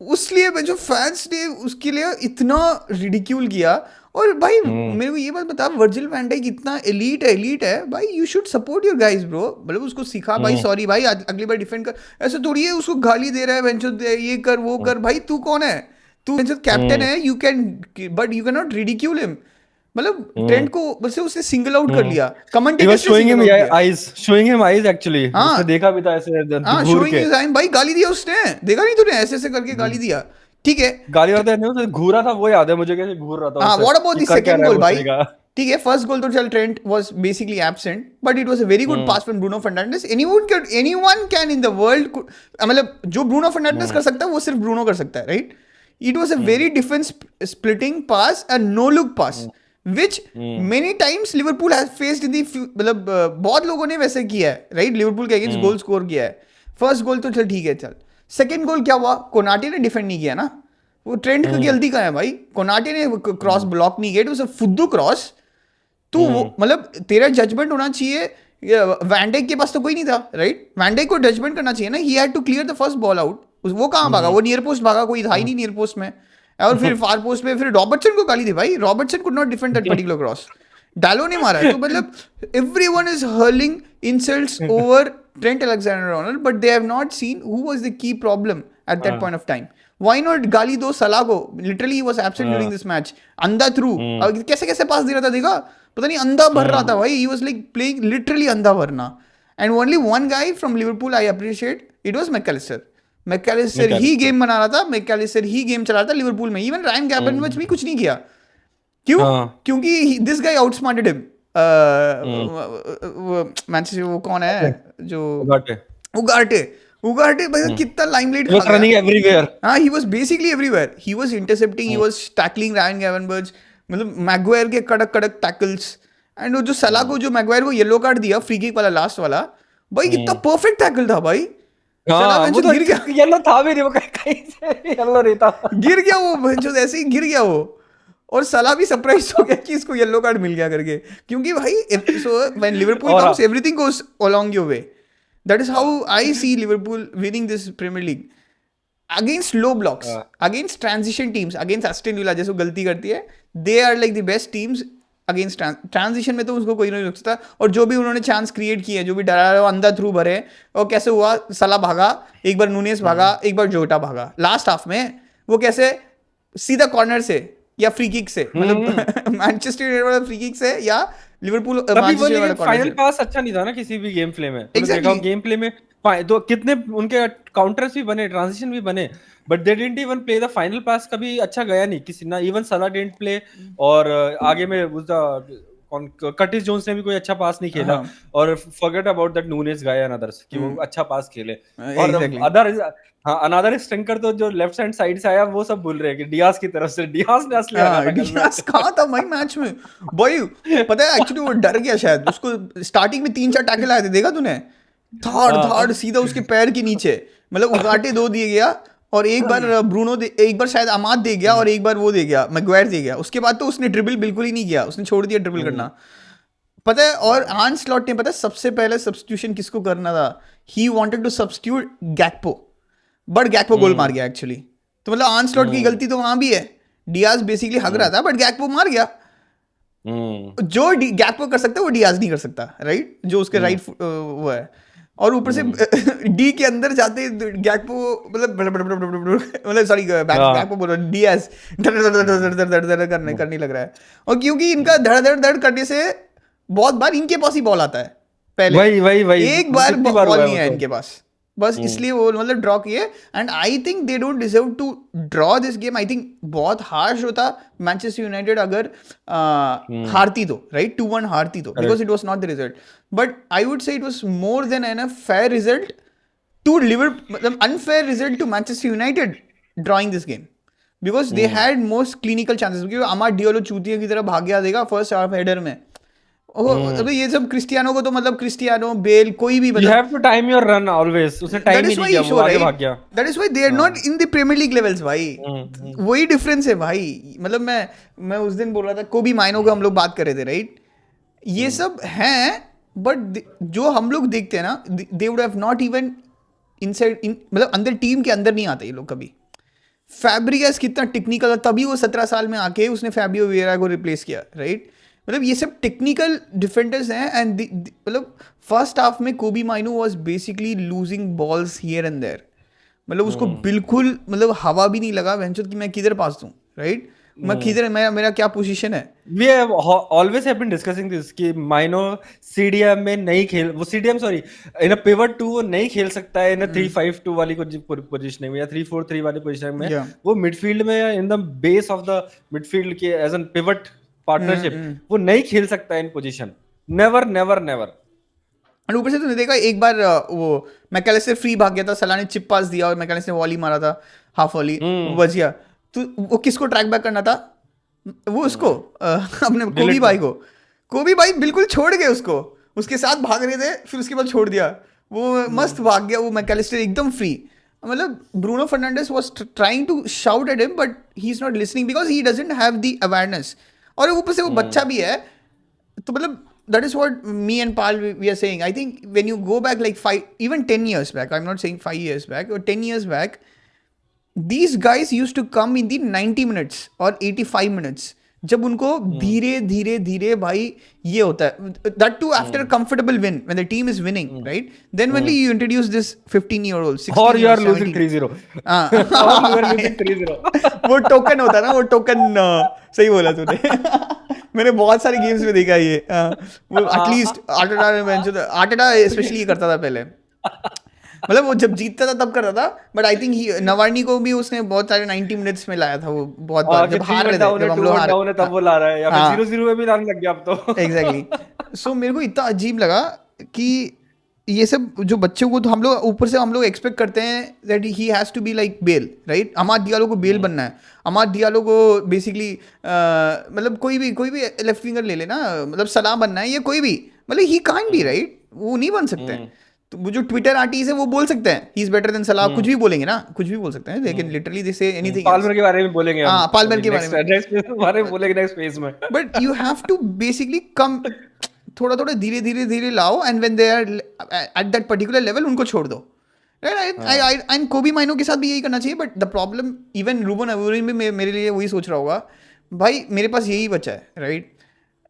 उसलिए जो फैंस ने उसके लिए इतना रिडिक्यूल किया और भाई मेरे को ये बात बता वर्जिल वैन डाइक इतना एलीट है भाई you should support your guys bro मतलब उसको सिखा भाई सॉरी भाई अगली बार डिफेंड कर ऐसा थोड़ी है उसको गाली दे रहा है बेंचो ये कर वो कर भाई तू कौन है तू कैप्टन है you can but you can not ridicule him मतलब ट्रेंड को बस उसने सिंगल आउट कर लिया commentator showing him eyes actually उसने देखा भी था ऐसे घूर के भाई गाली दिया उसने देखा नहीं तूने ऐसे करके गाली दिया ठीक है गाली होता है उसने घूरा था वो याद है मुझे कैसे घूर रहा था हां what about the second goal भाई ठीक है फर्स्ट गोल तो चल Trent was basically absent but it was a very good pass from Bruno Fernandes anyone can in the world मतलब जो ब्रूनो फर्नांडिस कर सकता है वो सिर्फ ब्रूनो कर सकता है right it was a very defence splitting pass and no look pass which many times Liverpool has faced in the मतलब बहुत लोगों ने वैसे किया है राइट लिवरपूल के अगेंस्ट गोल स्कोर किया है फर्स्ट गोल तो चल ठीक है चल सेकंड गोल क्या हुआ कोनाटे ने डिफेंड नहीं किया ना वो ट्रेंड की गलती का है भाई कोनाटे ने क्रॉस ब्लॉक नहीं किया इट वाज अ फुद्दू क्रॉस तो मतलब तेरा जजमेंट होना चाहिए वैन डाइक के पास तो कोई नहीं था राइट वैन डाइक को जजमेंट करना चाहिए ना he had to clear the first ball out वो कहाँ भागा वो नियर पोस्ट भागा कोई था ही नहीं नियर पोस्ट में और फिर फार पोस्ट में फिर रॉबर्टसन को गाली दी भाई Robertson could not defend that particular cross डालो ने मारा तो मतलब everyone is hurling insults over Trent Alexander-Arnold but they have not seen who was the key problem at that point of time why not गाली दो सलाह को literally he was absent during this match अंधा through कैसे कैसे पास दे रहा था देखा पता नहीं अंधा भर रहा था भाई he was like playing literally अंधा भरना and only one guy from Liverpool I appreciate it was McAllister McAllister he game बना रहा था, मैकैलिस्टर ही गेम चला रहा था लिवरपूल में। इवन रायन गैबनबच भी कुछ नहीं किया। क्यों? हाँ क्योंकि this guy outsmarted him. Manchester, वो कौन है जो उगाटे उगार्टे, उगार्टे भाई कितना लाइमलाइट he खा was गया। running everywhere हाँ, he was basically everywhere. He was intercepting, he was tackling Ryan Gravenberch, मतलब मैगवायर के कड़क कड़क टैकल्स। एंड वो जो सलाह को, जो मैगवायर को येलो कार्ड दिया फ्री किक वाला लास्ट वाला, भाई कितना परफेक्ट टैकल था भाई। सलाह हाँ वो बेंचो तो गिर गया, येलो था भी नहीं, वो कहीं से येलो नहीं था गिर गया वो बेंचो, ऐसे ही गिर गया वो। और सलाह भी सरप्राइज हो गया कि इसको येलो कार्ड मिल गया करके, क्योंकि भाई सो व्हेन लिवरपूल और comes everything goes along your way. That is how I see Liverpool winning this premier league against low blocks, against transition teams, against Aston Villa जैसे गलती करती है, they are like the best teams against transition में। तो उसको कोई नहीं रोक सकता। और जो भी उन्होंने चांस क्रिएट किए, जो भी डरा रहे अंदर थ्रू भरे, और कैसे हुआ, सला भागा एक बार, नूनेस भागा एक बार, जोटा भागा लास्ट हाफ में, वो कैसे सीधा कॉर्नर से या फ्री किक से, मतलब मैनचेस्टर यूनाइटेड वाला फ्री किक से या लिवरपूल तभी वो, मैनचेस्टर वाला लेकिन कॉर्नर फाइनल से। पास अच्छा नहीं था ना किसी भी गेम प्ले में। तुमने Exactly. देखा गेम प्ले में तो कितने उनके काउंटर्स भी बने, ट्रांजिशन भी बने, but they didn't even play the final pass. कभी अच्छा गया नहीं किसी ना, इवन सला डिडंट प्ले। और आगे में कौन, कर्टिस जोन्स ने भी कोई अच्छा पास नहीं खेला। हाँ, और forget about that Nunez guy and others कि वो अच्छा पास खेले। और एग्जैक्टली। अदर हाँ अनदर स्ट्राइकर तो जो लेफ्ट हैंड साइड से आया, वो सब भूल रहे हैं कि डियाज की तरफ से, डियाज ने असली लगा था कल डियास मैच कहाँ था भाई मैच में भाई? पता है एक्चुअली वो डर गया शायद, उसको स्टार्टिंग में 3-4 टैकल आए थे, देखा तूने? धाड़ धाड़ सीधा उसके पैर के नीचे, मतलब उगाटे 2 दिए गया, और एक बार ब्रूनो एक बार शायद अमाद दे गया, और एक बार वो दे गया, मैगवायर दे गया। उसके बाद तो उसने ड्रिबल बिल्कुल ही नहीं किया, उसने छोड़ दिया ड्रिबल करना। पता है, और आर्न स्लॉट ने पता है सबसे पहले सब्स्टिट्यूशन किसको करना था? He wanted to substitute Gakpo, but Gakpo goal मार गया एक्चुअली। तो मतलब आर्न स्लॉट की गलती तो वहां भी है। डियाज बेसिकली हग रहा था, बट गैक्पो मार गया। जो गैक्पो कर सकता है वो डियाज नहीं कर सकता, राइट? जो उसके राइट वो है। और ऊपर से डी के अंदर जाते गैक्पो, मतलब सॉरी गैक्पो बोल रहा, डियाज धड़ करने लग रहा है। और क्योंकि इनका धड़ करने से बहुत बार इनके पास ही बॉल आता है पहले, वही एक बार कितनी बार बॉल हुआ है नहीं वो है तो। इनके पास, बस इसलिए वो मतलब ड्रॉ किए। And I think they don't deserve to draw this game. I think बहुत हार्श होता मैनचेस्टर यूनाइटेड अगर हारती तो, राइट, 2-1 हारती तो, because it was not the result. But I would say it was more than an a fair result to मतलब unfair result to Manchester United drawing this game, because they had most clinical chances. क्योंकि Amad डियोलो चूतिया की तरह भाग गया देगा first half header में। अबे ये सब क्रिस्टियानो को तो, मतलब क्रिस्टियानो, बेल, कोई भी, You मतलब have to time your run always. उसने दैट टाइम ही इज नहीं व्हाई किया, इशू, वो आगे राइट? भाग गया। That is why they are not in the premier league levels भाई। वही डिफरेंस है भाई। मतलब मैं उस दिन बोल रहा था, कोबी माइनो को हम लोग बात कर रहे थे, राइट? ये सब हैं, बट जो हम लोग देखते हैं ना, they would have not even inside, मतलब अंदर टीम के अंदर नहीं आते ये लोग कभी। फैब्रिगस कितना टेक्निकल था, तभी वो 17 साल में आके उसने फैबियो विएरा को रिप्लेस किया, राइट? मतलब ये सब टेक्निकल डिफेंडर्स हैं। एंड मतलब फर्स्ट हाफ में Kobbie Mainoo was basically losing balls here and there. मतलब उसको बिल्कुल, मतलब हवा भी नहीं लगा वेंचर कि मैं किधर पास दूं, राइट? मैं किधर, मेरा क्या पोजीशन है। We have always have been discussing this कि माइनो CDM में नहीं खेल, वो CDM sorry in a pivot 2 वो नहीं खेल सकता है, इन अ 3-5-2 वाली पोजीशन में या 3-4-3 वाली पोजीशन में। Yeah. वो मिडफील्ड में, in the base of the midfield के एज एन पिवट पार्टनरशिप वो नहीं खेल सकता है इन पोजीशन। Never never never. और ऊपर से तूने देखा एक बार वो मैकैलिस्टर फ्री भाग गया था, सलाह ने चिप पास दिया और मैकैलिस्टर ने वॉली मारा था, हाफ वॉली, वो बच गया। तो वो किसको ट्रैक बैक करना था? वो उसको अपने कोबी भाई को। कोबी भाई बिल्कुल छोड़ गए उसको, उसके साथ भाग रहे थे, फिर उसके बाद छोड़ दिया। वो मस्त भाग गया वो मैकैलिस्टर एकदम फ्री। मतलब Bruno Fernandes was trying to shout at him, but he is not listening because he doesn't have the awareness. और ऊपर से वो बच्चा भी है, तो मतलब that is what me and Pal we are saying. I think when you go back like 5, even 10 years back, I'm not saying 5 years back, or 10 years back, these guys used to come in the 90 minutes or 85 minutes, जब उनको धीरे धीरे धीरे भाई ये होता है, that too after a comfortable win when the team is winning, right? Then only you introduce this 15-year-old, 16 और you are 17. losing 3-0 हाँ और you are losing 3-0 वो टोकन होता है ना, वो टोकन, सही बोला तूने। मैंने बहुत सारे गेम्स में देखा ये। वो एटलीस्ट आर्टेटा स्पेशली ये करता था पहले। मतलब वो जब जीतता था तब करता था, बट आई थिंक नवार्नी को भी उसने बहुत सारे 90 मिनट्स में लाया था वो बहुत बार, कि जब 3 हार 1 रहे थे, डाउन है, जब हम 2 लोग 1 डाउन है, तब वो ला रहा है, या फिर हाँ 0-0 में भी लाने लग गया अब तो। एग्जैक्टली। सो मेरे को इतना अजीब लगा कि ये सब जो बच्चों को, तो हम लोग ऊपर से हम लोग एक्सपेक्ट करते हैं that he has to be like Bale, right? Amad Diallo को बेल बनना है। अमाद डियालो को बेसिकली मतलब कोई भी लेफ्ट विंगर ले लेना, मतलब सलाह बनना है या कोई भी, मतलब ही कांट बी, राइट? वो नहीं बन सकते हैं। तो वो जो ट्विटर आर्टिस्ट है वो बोल सकते हैं ही इज बेटर देन सलाह, कुछ भी बोलेंगे ना, कुछ भी बोल सकते हैं, लेकिन literally they say anything else. Palmer के बारे में बोलेंगे हम हाँ पाल्मर अभी, के बारे नेक्स्ट में। नेक्स्ट फेज के बारे में बोलेंगे नेक्स्ट फेज में। But you have to basically come, थोड़ा थोड़ा धीरे धीरे धीरे लाओ, and when they are at that particular level उनको छोड़ दो, राइट? एंड कोबी माइनो के साथ भी यही करना चाहिए, but the problem even Ruben Amorim भी मेरे लिए वही सोच रहा होगा, भाई मेरे पास यही बचा है, right?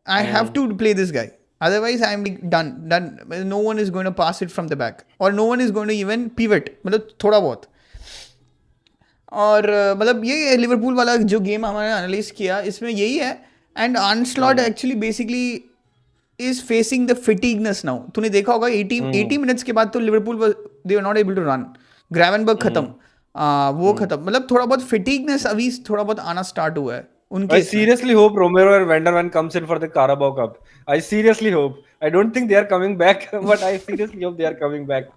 I have to play this guy, otherwise I am like done. No one is going to pass it from the back, or no one is going to even pivot, मतलब थोड़ा बहुत। और मतलब ये लिवरपूल वाला जो game हमारे analyse किया, इसमें यही है। And Arne Slot actually basically is facing the fatigueness now. तूने देखा होगा 80 मिनट्स के बाद तो Liverpool they are not able to run, Gravenberch खत्म, वो खत्म, मतलब थोड़ा बहुत फिटीगनेस अभी थोड़ा बहुत आना स्टार्ट हुआ है उनके I इसमें। seriously hope Romero and Vanderman comes in for the Carabao Cup. I seriously hope. I don't think they are coming back, but I seriously hope they are coming back.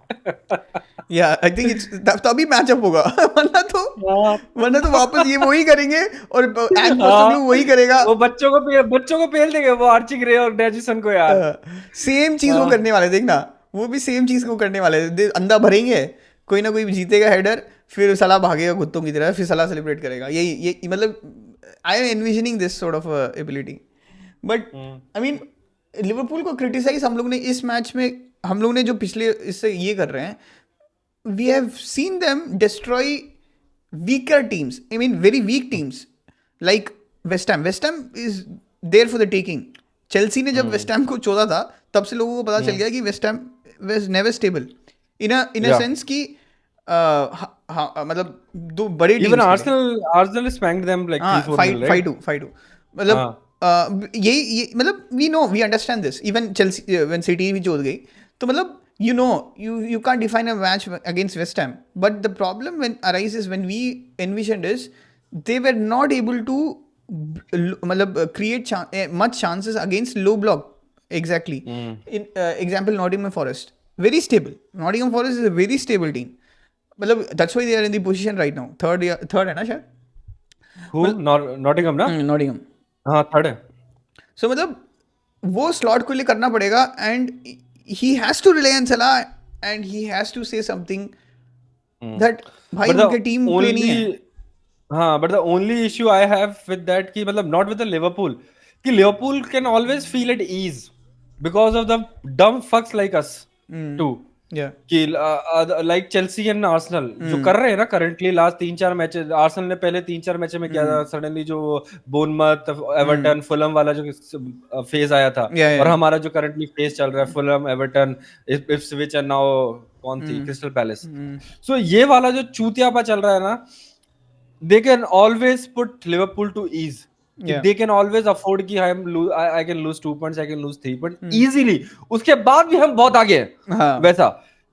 या आई think it's तभी matchup होगा वरना तो वापस ये वही करेंगे और एंड पॉसिबली वही करेगा। वो बच्चों को पेल देंगे वो आर्ची ग्रे और डेजिसन को यार। सेम चीज वो करने वाले, देखना वो भी सेम चीज को करने वाले, अंधा भरेंगे, कोई ना कोई जीतेगा हेडर, फिर सलाह भागेगा कुत्तों की तरह, फिर सलाह सेलिब्रेट करेगा। यही मतलब I am envisioning this sort of ability. But I mean Liverpool को क्रिटिसाइज हम लोग ने इस मैच में, हम लोग ने जो पिछले इससे ये कर रहे हैं, we have seen them destroy weaker teams. I mean, very weak teams like West Ham. West Ham is there for the taking. Chelsea ने जब वेस्ट हैम को चौथा था, तब से लोगों को पता चल गया कि West Ham was never stable in a sense कि मतलब दो बड़े teams. Even Arsenal spanked them like 3-4 nil, right? 5-2 मतलब ये मतलब we understand this. Even Chelsea when City भी चोट गई, तो मतलब you can't define a match against West Ham. But the problem when arises when we envisioned is they were not able to create much chances against low block. Exactly. In example, Nottingham Forest, very stable. Nottingham Forest is a very stable team. That's why they are in the position right now. Third है ना शायद? Who? Nottingham ना? Nottingham. हाँ third है. So मतलब वो slot को लिए करना पड़ेगा, and he has to rely on Salah, and he has to say something that भाई उनके टीम प्ले नहीं है। हाँ, but the only issue I have with that कि मतलब not with the Liverpool, कि Liverpool can always feel at ease because of the dumb fucks like us too. Yeah. कि like Chelsea and Arsenal जो कर रहे हैं ना currently last 3-4 matches, Arsenal ने पहले 3-4 मैचेस में किया था, सडनली जो बोर्नमथ, एवर्टन, फुलहम वाला जो फेज आया था, और हमारा जो करंटली फेज चल रहा है Fulham, Everton, Ipswich and now कौन थी, क्रिस्टल पैलेस। सो ये वाला जो चूतियापा चल रहा है ना, they can always put Liverpool to ease. Yeah. They can always afford कि I can lose 2 points, I can lose 3 points easily. उसके बाद भी हम बहुत आगे हैं वैसा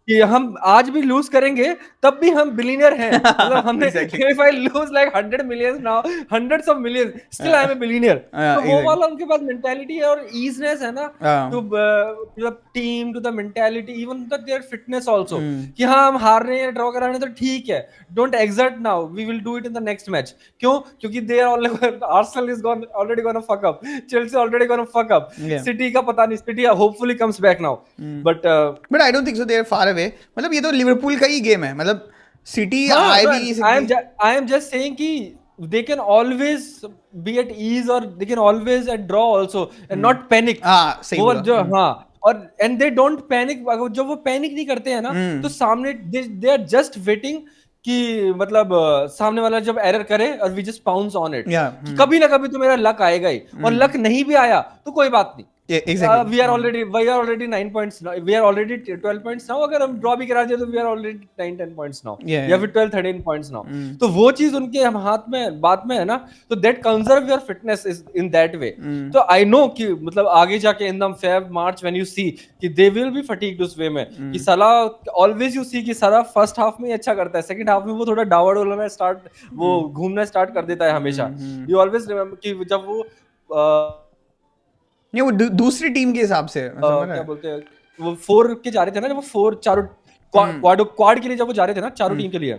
कि हम आज भी लूज करेंगे तब भी हम बिलियनर हैं। मतलब हमने if I lose like 100 millions now, hundreds of millions, still I am a billionaire. तो वो वाला उनके पास मेंटालिटी है और ईजनेस है ना, to the team, to the mentality, even their fitness also, कि हाँ हम हार रहे हैं, ड्रॉ करा रहे हैं तो ठीक है, don't exert now, we will do it in the next match. क्यों? क्योंकि they are Arsenal is already gonna fuck up, Chelsea already gonna fuck up, City का पता नहीं, City hopefully comes back now, but I don't think so, they are far away. मतलब ये तो Liverpool का ही game है, मतलब सिटी आए भी नहीं सकती। I am just saying कि they can always be at ease, or they can always at draw also and not panic. सही बोला। जो और and they don't panic, जब वो पैनिक नहीं करते हैं ना, तो सामने they are just waiting कि मतलब सामने वाला जब एरर करे और we just pounce on it, कि कभी ना कभी तो मेरा लक आएगा ही, और लक नहीं भी आया तो कोई बात नहीं, exactly. we are already 9 points now. We are already 12 points now. अगर हम draw भी करा दिया तो we are already 9-10 points now. Yeah, या yeah. फिर 12-13 points now. तो वो चीज उनके हम हाथ में बात में है ना, तो that conserve your fitness is in that way. तो I know कि मतलब आगे जाके in the Feb March when you see कि they will be fatigued उस way में कि साला always you see कि साला first half में ही अच्छा करता है, second half में वो थोड़ा डावाडोल start वो घूमना start कर देता है हमेशा. You always remember कि जब वो नहीं, वो दूसरी टीम के हिसाब से समझ रहा क्या है? बोलते हैं वो 4 के जा रहे थे ना, जब वो 4 चारों क्वाड के लिए जब वो जा रहे थे ना, चारों टीम के लिए,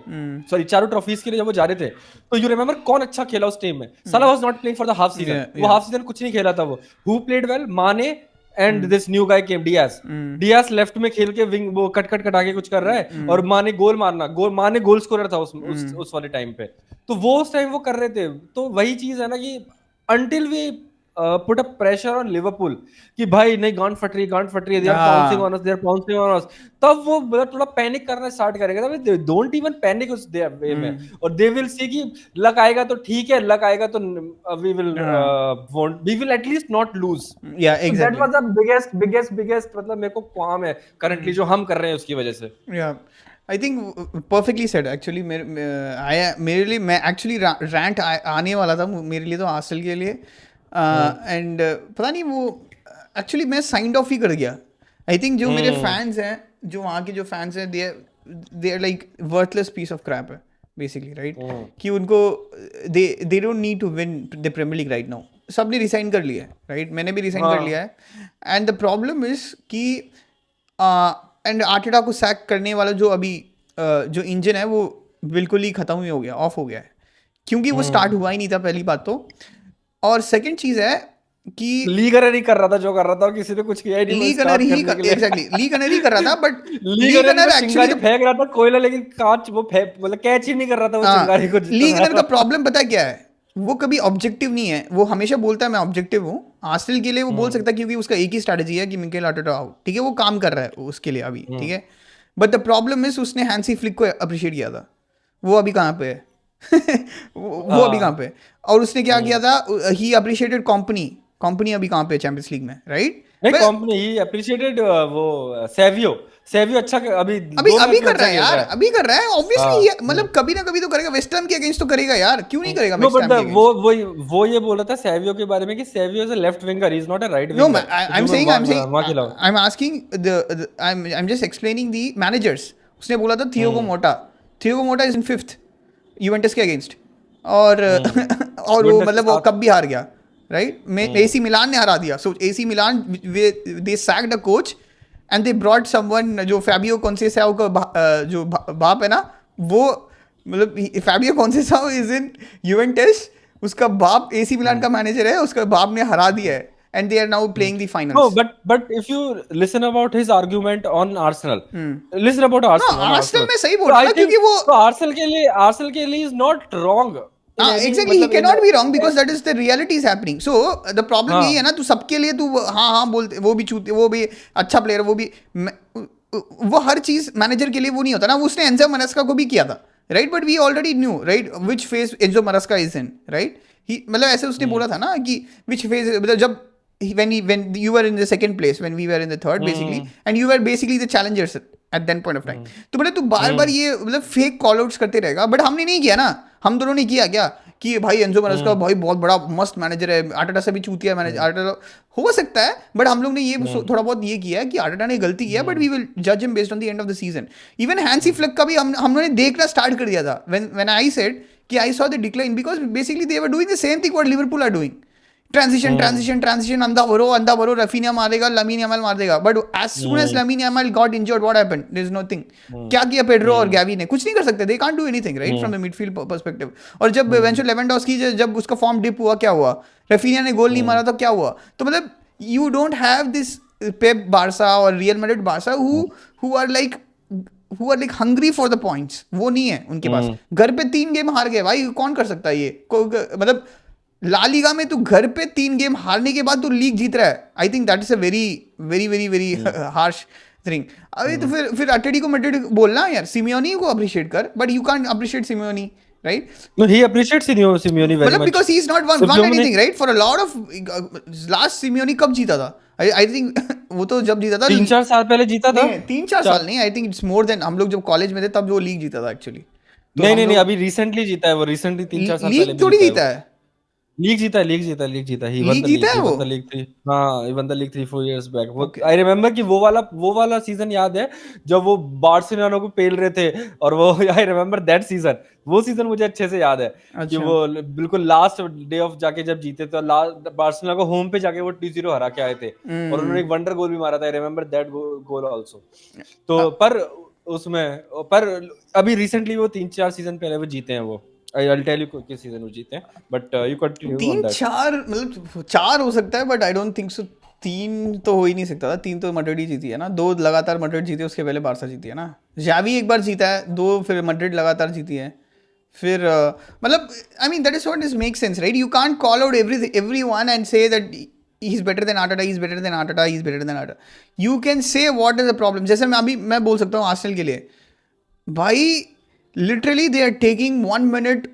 सॉरी चारों ट्रॉफीज के लिए जब वो जा रहे थे, तो यू रिमेंबर कौन अच्छा खेला उस टीम में? साला was not playing for the half season. वो हाफ सीजन कुछ नहीं खेला था. वो who played well? Mane and this new guy came, Diaz left में खेल के विंग वो कट के कुछ कर रहा है, और माने माने गोल स्कोरर था उस वाले टाइम पे. तो वो उस टाइम वो कर रहे थे. तो वही चीज है ना कि until we put a pressure on Liverpool कि भाई नहीं गांड फट रही है, they are pouncing on us, तब वो मतलब थोड़ा पैनिक करना स्टार्ट करेगा. they don't even panic उस वे में, और they will see कि लक आएगा तो ठीक है, लक आएगा तो we will at least not lose. Yeah, exactly. So that was the biggest मतलब मेरे को क्वाम है currently जो हम कर रहे हैं उसकी वजह से. Yeah. I think perfectly said actually. मेरे लिए मैं actually rant आने वाला था मेरे लिए तो आर्सेनल के लिए, एंड पता नहीं वो एक्चुअली मैं साइंड ऑफ ही कर गया. आई थिंक जो मेरे फैंस हैं, जो वहाँ के जो फैंस हैं, they are like worthless piece of crap है बेसिकली, राइट? कि उनको they don't need to win the premier league right now. सब ने रिसाइन कर लिया है, राइट? मैंने भी रिसाइन कर लिया है. एंड द प्रॉब्लम इज कि एंड आर्टेटा को सैक करने वाला जो अभी जो इंजन है वो बिल्कुल ही खत्म ही हो गया, ऑफ हो गया है, क्योंकि वो स्टार्ट हुआ ही नहीं था, पहली बात तो. और सेकंड चीज है कि लीग रनर ही कर रहा था जो कर रहा था, किसी ने कुछ किया ही नहीं. लीग रनर ही एग्जैक्टली लीग रनर ही कर रहा था, बट लीग रनर एक्चुअली फेंक रहा था कोयला, लेकिन कांच वो मतलब कैच ही नहीं कर रहा था वो चिंगारी को. लीग रनर का प्रॉब्लम पता क्या है? वो कभी ऑब्जेक्टिव नहीं है. वो हमेशा बोलता है मैं ऑब्जेक्टिव हूँ. आर्सेनल के लिए वो बोल सकता है क्योंकि उसका एक ही स्ट्रैटेजी है कि मिकेल आर्टेटा आउट, ठीक है, वो काम कर रहा है उसके लिए अभी, ठीक है. बट द प्रॉब्लम इज उसने हैंसी फ्लिक को अप्रिशिएट किया था. वो अभी कहाँ पे है? वो अभी कहाँ पे? और उसने क्या किया था? ही अप्रिशिएटेड कंपनी अभी कहाँ पे? चैंपियंस लीग में, राइट? नहीं, कंपनी ही अप्रिशिएटेड वो सेवियो अच्छा अभी कर रहा है यार, अभी कर रहा है ऑब्वियसली. मतलब कभी ना कभी तो करेगा. वेस्ट हैम के अगेंस्ट तो करेगा यार, क्यों नहीं करेगा? नो बट वो ये बोल रहा था सेवियो के बारे में कि Savio is a left winger, he is not a right winger. No, I am asking I am just explaining the managers. उसने बोला था Thiago Motta is in 5th Juventus के अगेंस्ट, और वो मतलब वो कब भी हार गया, राइट? AC मिलान ने हरा दिया. सो AC Milan they sacked a coach and they brought someone जो फैबियो कॉन्सेसाओ का जो बाप है ना, वो मतलब फैबियो कॉन्सेसाओ इज इन यूवेंटस, उसका बाप AC मिलान का मैनेजर है, उसका बाप ने हरा दिया है. And they are now playing the finals. No, but if you listen about his argument on Arsenal, listen about Arsenal. No, Arsenal में सही बोल रहा है क्योंकि वो तो Arsenal के लिए is not wrong. Exactly, he cannot be wrong because that is the reality is happening. So the problem यही है ना, तू सबके लिए तू हाँ बोलते, वो भी चूते, वो भी अच्छा प्लेयर, वो भी वो हर चीज मैनेजर के लिए वो नहीं होता ना. वो उसने एंजो मरस्का को भी किया था, right? But we already knew, right, which phase Enzo Maresca is in, right? मतलब ऐसे उसने बोला था ना कि विच फेज, मतलब जब when you were in the second place, when we were in the third basically, and you were basically the challengers at that point of time. तो मतलब तू बार ये मतलब फेक कॉल आउट्स करते रहेगा. बट हमने नहीं किया ना, हम दोनों ने किया क्या कि भाई एंजो मरस्का भाई बहुत बड़ा मस्त मैनेजर है, आर्टेटा से भी चूतिया मैनेजर आर्टेटा हो सकता है. बट हम लोग ने ये थोड़ा बहुत ये किया कि आर्टेटा ने गलती किया, बट वी विल जज him based on the end of the season. Even Hansi flick का भी हमने देखना स्टार्ट कर दिया था when I said कि I saw the decline because basically they were doing the same thing what Liverpool are doing. Transition अंधा भरो रफीनिया मारेगा, लमीन यामाल मार देगा. But as soon as Lamine Yamal got injured, what happened? There is nothing. क्या किया Pedro और गैवी ने? कुछ नहीं कर सकते. दे can't do anything, right, from the midfield perspective. और जब इवेंचुअली लेवेंडोव्स्की जब उसका फॉर्म डिप हुआ, क्या हुआ? रफीनिया ने गोल नहीं मारा तो क्या हुआ? तो मतलब you don't have this Pep Barca और Real Madrid Barca who are like hungry for the points. वो नहीं है उनके पास. घर पे 3 गेम हार गए भाई, कौन कर सकता है ये? मतलब ला लीगा में तू घर पे 3 गेम हारने के बाद तू लीग जीत रहा है. I think that is a very very very very harsh thing. अभी तो फिर एटलेटिको मैड्रिड बोलना यार, सिमियोनी को अप्रिशिएट कर, but you can't appreciate Simeone, right? No, he appreciates Simeone very much. Because he's not won anything, right? For a lot of last Simeone कब जीता था? आई थिंक वो तो जब जीता था 3-4 साल पहले जीता था। नहीं 3-4 साल नहीं, I think it's more than, हम लोग जब कॉलेज में थे तब वो लीग जीता था एक्चुअली। तो नहीं हम नहीं नहीं, लोग अभी रिसेंटली जीता है वो, रिसेंटली 3-4 साल पहले लीग भी थोड़ी जीता है जीता वो। है, लीग जीता, ही वन लीग द जीता लीग, है ही वो। वन द लीग 3, हाँ, he won the league 3-4 years back. वो ओके आई रिमेम्बर कि वो वाला सीजन याद है जब वो बार्सिलोना को पेल रहे थे, और वो आई रिमेम्बर दैट सीजन। वो सीजन मुझे अच्छे से याद है कि अच्छा। वो बिल्कुल लास्ट डे ऑफ जाके जब जीते, तो लास्ट बार्सिलोना को होम पे जाके वो 2-0 हरा के आए थे, और उन्होंने एक वंडर गोल भी मारा था, I remember that goal also. तो उसमें पर अभी रिसेंटली वो 3-4 सीजन पहले वो जीते हैं वो। I'll tell you किस सीजन वो जीते हैं, बट you continue on तीन that. चार मतलब 4 हो सकता है, but I don't think so. 3 तो हो ही नहीं सकता था, 3 तो मैड्रिड ही जीती है ना, 2 लगातार मैड्रिड जीती है, उसके पहले बारसा जीती है ना। जावी एक बार जीता है, 2 फिर मैड्रिड लगातार जीती है। फिर मतलब I mean that is what is make sense right, you can't call out everyone and say that he is better than Arteta, he is better than Arteta, he is better than Arteta. You can say what is the problem, जैसे मैं बोल सकता हूँ Arsenal के लिए, भाई literally they are taking 1 minute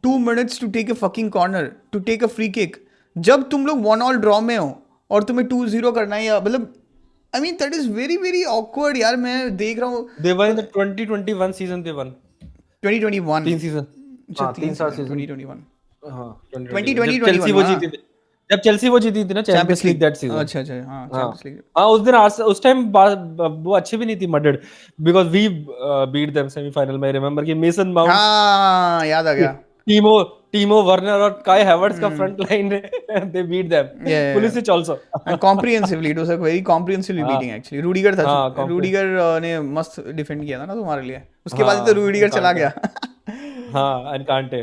2 minutes to take a fucking corner, to take a free kick, जब तुम लोग 1-all ड्रॉ में हो और तुम्हें 2-0 करना है, या मतलब I mean that is very very awkward यार। मैं देख रहा हूँ They won in the 2021 season, they won 2021, 3 season, अच्छा हाँ 3 3 साल सीजन सीजन, 2021, हाँ 2021 2020 जब चेल्सी 21 वो हाँ, जीती थी, जब चेल्सी वो जीती थी ना champions champions league league, that season. अच्छा अच्छा हाँ हाँ चैंपियंस लीग। हाँ, उस टाइम वो अच्छी भी नहीं थी Madrid, because we beat them semifinal में। रिमेम्बर कि मेसन माउंट, हाँ याद आ गया। टीमो टीमो वर्नर और काई हैवर्ट्स का front line they beat them, Pulisic also. And comprehensively, it was a very comprehensively हाँ बीटिंग एक्चुअली। रूडिगर था, हाँ रूडिगर ने मस्त डिफेंड किया था ना तुम्हारे लिए, उसके बाद ही तो हाँ रूडिगर चला एनकांटे, गया। हाँ एनकांटे।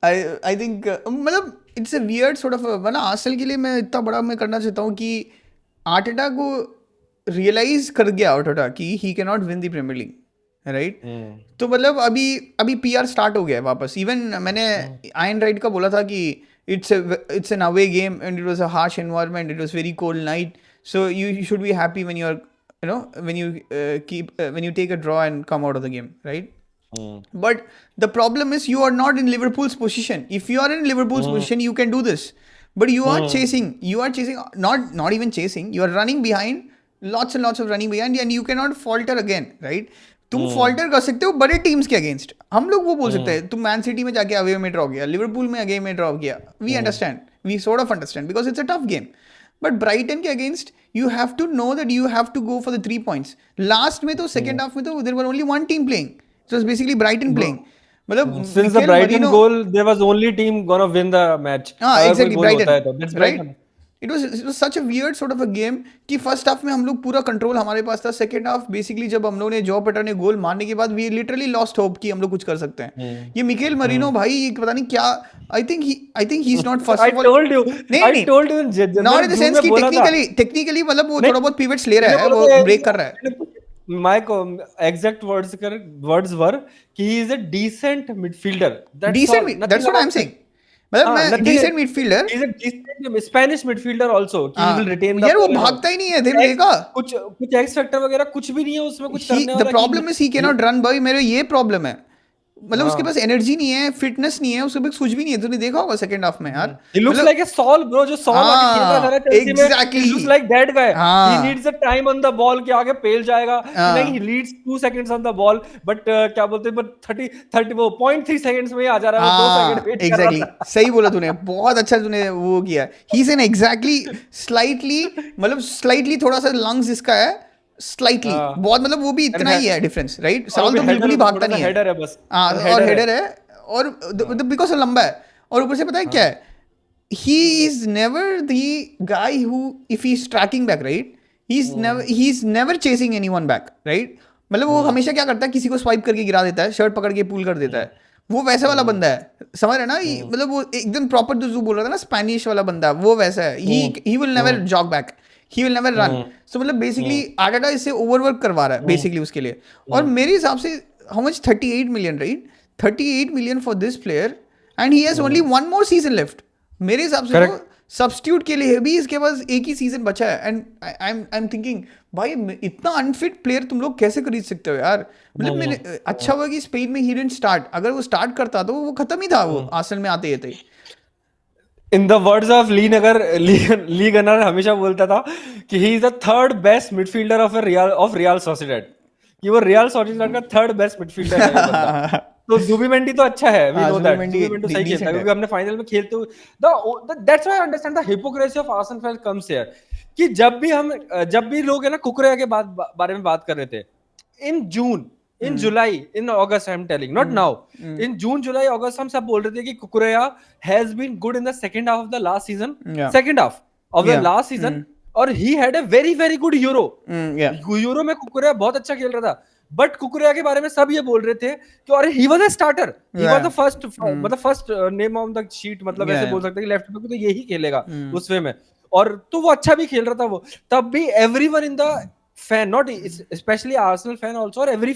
आई आई थिंक मतलब it's a weird sort of, वरना आर्सेनल के लिए मैं इतना बड़ा मैं करना चाहता हूँ कि आर्टेटा को रियलाइज कर गया आर्टेटा कि he can not win the premier league, right. तो मतलब अभी अभी पीआर स्टार्ट हो गया है वापस। इवन मैंने आयन राइट का बोला था कि it's an away game and it was a harsh environment, it was very cold night, so you should be happy when you are you know when you take a draw and come out of the game, right? But the problem is you are not in Liverpool's position. If you are in Liverpool's position, you can do this. But you are chasing, not even chasing, you are running behind, lots and lots of running behind, and you cannot falter again, right? तुम falter कर सकते हो बड़े teams के against, हम लोग वो बोल सकते हैं तुम मैन सिटी में जाके अवे में ड्रॉ किया, लिवरपूल में अगे में ड्रॉ किया, we understand, we sort of understand because it's a tough game. But Brighton के against you have to know that you have to go for the 3 points। Last में तो second half में तो there were only one team playing, it was basically Brighton playing. मतलब Since the Mikel Brighton Merino, goal, there was only team gonna win the match. हाँ अगर कोई exactly गोल होता Brighton, है तो that's right. Brighton. It was such a weird sort of a game कि first half में हम लोग पूरा कंट्रोल हमारे पास था, सेकंड हाफ बेसिकली जब हम लोग ने जॉ पेटर ने गोल मारने के बाद वी लिटरली लॉस्ट होप कि हम लोग कुछ कर सकते हैं। ये मिकेल मरीनो भाई ये पता नहीं क्या, आई think he is not first I of all, told you, नहीं I नहीं, told you, नॉट मैंने इन द जून सेंस में कि बोला था। टेक्निकली मतलब वो नहीं, थोड़ा बहुत पिवट्स ले मैंने रहा है, बोला वो था, ब्रेक कर रहा है। my exact words were कि he is a decent midfielder. That's all. Decent, that's Nothing what I am about saying, it. मतलब हाँ, मैं nothing. Decent midfielder. He is a decent Spanish midfielder also. कि he will retain the यार वो ball and all. भागता ही नहीं है कुछ देमले का, कुछ एक्स फैक्टर वगैरह कुछ भी नहीं है उसमें, कुछ ही करने द वाला कि problem is he can not run भाई, मेरे ये प्रॉब्लम है। मतलब उसके पास हाँ। एनर्जी नहीं है, फिटनेस नहीं है, उसके पास कुछ भी नहीं है। तूने देखा होगा सेकंड हाफ में यार, He looks मतलब like a Saul, bro. जो Saul आके खेल रहा था ना चेल्सी में, he exactly looks like that guy. He हाँ needs a time on the ball कि आगे पेल जाएगा कि नहीं, he हाँ leads 2 seconds on the ball, but क्या बोलते हैं, but 30 वो 0.3 seconds में ही आ जा रहा है, वो 2 सेकंड हाँ वेट कर रहा एग्जैक्टली था। सही बोला तूने, बहुत अच्छा तूने वो किया। He is an exactly slightly, मतलब स्लाइटली थोड़ा सा लंग्स इसका है, स्लाइटली हाँ, बहुत, मतलब वो भी and इतना ही है डिफरेंस, राइट। और वो सवाल भी तो बिल्कुल हेडर, ही थोड़ा भागता सा नहीं है। हेडर है बस, हाँ और और हेडर है। हेडर है, और हाँ बिकॉज लंबा है, और ऊपर से पता है क्या हाँ है, he is never the guy who, if he's tracking back, right, he's never chasing anyone back, right। मतलब वो हमेशा क्या करता है, किसी को स्वाइप करके गिरा देता है, शर्ट पकड़ के पुल कर देता है, वो वैसे वाला बंदा है, समझ रहे ना मतलब वो एकदम प्रॉपर जो बोल रहा था ना स्पेनिश वाला बंदा, वो वैसा है। He will never jog back, he will never run. So मतलब बेसिकली आर्टेटा इससे ओवरवर्क करवा रहा है बेसिकली उसके लिए। और मेरे हिसाब से how much 38 million, right, 38 million for this player, and he has only 1 more season left। मेरे हिसाब से तो करेक्ट। सब्स्टिट्यूट के लिए भी इसके पास एक ही सीजन बचा है, एंड आई एम थिंकिंग भाई इतना अनफिट प्लेयर तुम लोग कैसे खरीद सकते हो यार। मतलब मैंने अच्छा हुआ कि स्पेन में ही डिडंट स्टार्ट, अगर वो स्टार्ट करता तो वो खत्म ही था वो आर्सेनल में आते ही थे। In the words of Lee Gunner हमेशा बोलता था कि he is the third best midfielder of Real Sociedad, कि वो रियल सोसिएडेड का थर्ड बेस्ट मिडफील्डर है ये बंदा। तो जुबिमेंडी तो अच्छा है, वी हाँ नो दैट जुबिमेंडी जुबिमेंडी सही खेलता है, डिसेंट है। क्योंकि हमने फाइनल में खेलते हुए that's why I understand the hypocrisy of Arsenal fans comes here, कि जब भी लोग है ना कुकुरेया के बारे में बात कर रहे थे in June, in July, in August, I am telling not now, in June July August हम सब बोल रहे थे कि Cucurella has been good in the second half of the last season, Yeah. Second half of the Yeah. Last season, और he had a very very good Euro. Yeah. Euro में Cucurella बहुत अच्छा खेल रहा था, बट कुकुरेया के बारे में सब ये बोल रहे थे कि अरे he was a starter, he was the first, मतलब first name on the sheet, मतलब ऐसे Yeah. बोल सकते हैं कि लेफ्ट बैक तो यही खेलेगा उस वे में, और तो वो अच्छा भी खेल रहा था वो, तब भी everyone in the fan, not specially Arsenal fan also, और every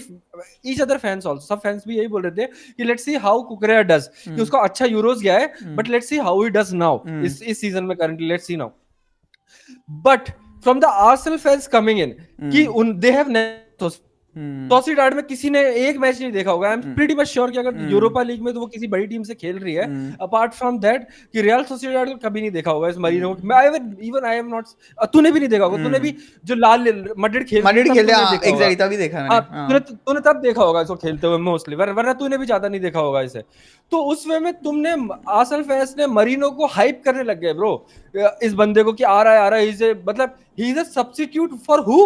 each other fans also, सब फैंस भी यही बोल रहे थे कि let's see how Cucurella does, कि उसका अच्छा यूरोस गया है, but let's see how he does now इस सीजन में currently, let's see now. But from the Arsenal fans coming in, कि उन दे हैव सोसिएडाड में किसी ने एक मैच नहीं देखा होगा, I am pretty much sure कि अगर यूरोपा लीग में तो वो किसी बड़ी टीम से खेल रही है, अपार्ट फ्रॉम दैट कि रियल सोसिएडाड को कभी नहीं देखा होगा इस मरीनो को, इवन आई एम नॉट, तूने भी नहीं देखा होगा, तूने भी जो लाल मड्रिड मैड्रिड तब खेलते तूने हैं देखा होगा, एग्जैक्टली तभी देखा मैंने। तूने तब देखा होगा इसको खेलते हुए मोस्टली, वरना तूने भी ज्यादा नहीं देखा होगा इसे। तो उस वे में तुमने आर्सेनल फैंस ने मरीनो को हाइप करने लग गए ब्रो, इस बंदे को कि आ रहा है, मतलब he is a substitute for who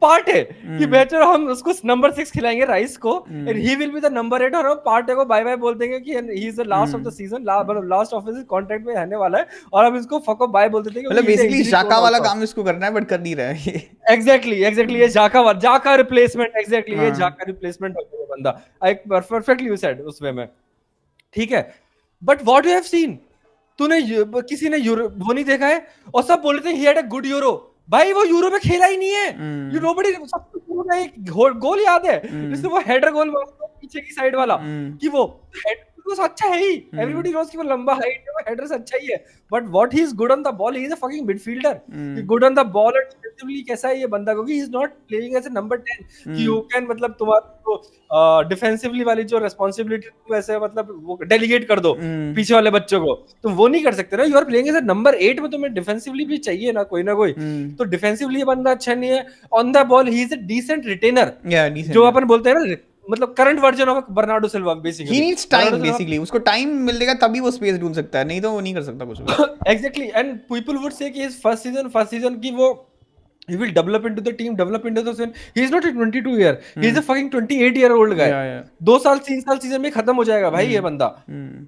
part है, कि बेहतर हम उसको नंबर 6 खिलाएंगे राइस को, and he will be the number 8, और हम पार्टे को बाय बाय बोल देंगे कि he is the last of the season, मतलब लास्ट ऑफ हिज कॉन्ट्रैक्ट में रहने वाला है, और हम इसको फको बाय बोल देते हैं मतलब कि बेसिकली जाका वाला काम इसको करना है बट कर नहीं रहा है ये। एग्जैक्टली ये जाका रिप्लेसमेंट, एग्जैक्टली ये जाका रिप्लेसमेंट हो गया ये बंदा, आई परफेक्टली यू सेड उस वे में, ठीक है। But what you have seen, किसी ने वो नहीं देखा है, और सब बोल रहे थे ही हैड अ गुड यूरो, भाई वो यूरो में खेला ही नहीं है, यू नोबडी, सबको एक गोल याद है जिसने वो हेडर गोल मारा पीछे की साइड वाला, कि वो हेड तो अच्छा है ही, एवरीबॉडी नोस कि वो लंबा हाइट है, वो हेडर से अच्छा ही है, but what he is good on the ball, he is a fucking midfielder, he good on the ball, और डिफेंसिवली कैसा है ये बंदा, क्योंकि he is not playing as a number 10 कि यू कैन, मतलब तुम्हारा डिफेंसिवली वाली जो रिस्पांसिबिलिटी वैसे मतलब वो डेलीगेट कर दो पीछे वाले बच्चों को, तुम वो नहीं कर सकते ना, you are playing as a number 8 में तुम्हें डिफेंसिवली भी चाहिए ना कोई, तो डिफेंसिवली बंदा अच्छा नहीं है, on the ball he is a decent retainer, जो अपन बोलते हैं ना, मतलब current version of Bernardo Silva he basically, needs time, basically उसको टाइम मिलेगा तभी वो स्पेस ढूंढ सकता है, नहीं तो वो नहीं कर सकता कुछ भी। Exactly, and people would say कि इज फर्स्ट सीजन की वो he will develop into the team, develop into the scene. He is not a 22 year, he is a fucking 28-year-old guy. Yeah. 2 साल 3 साल सीजन में खत्म हो जाएगा भाई ये बंदा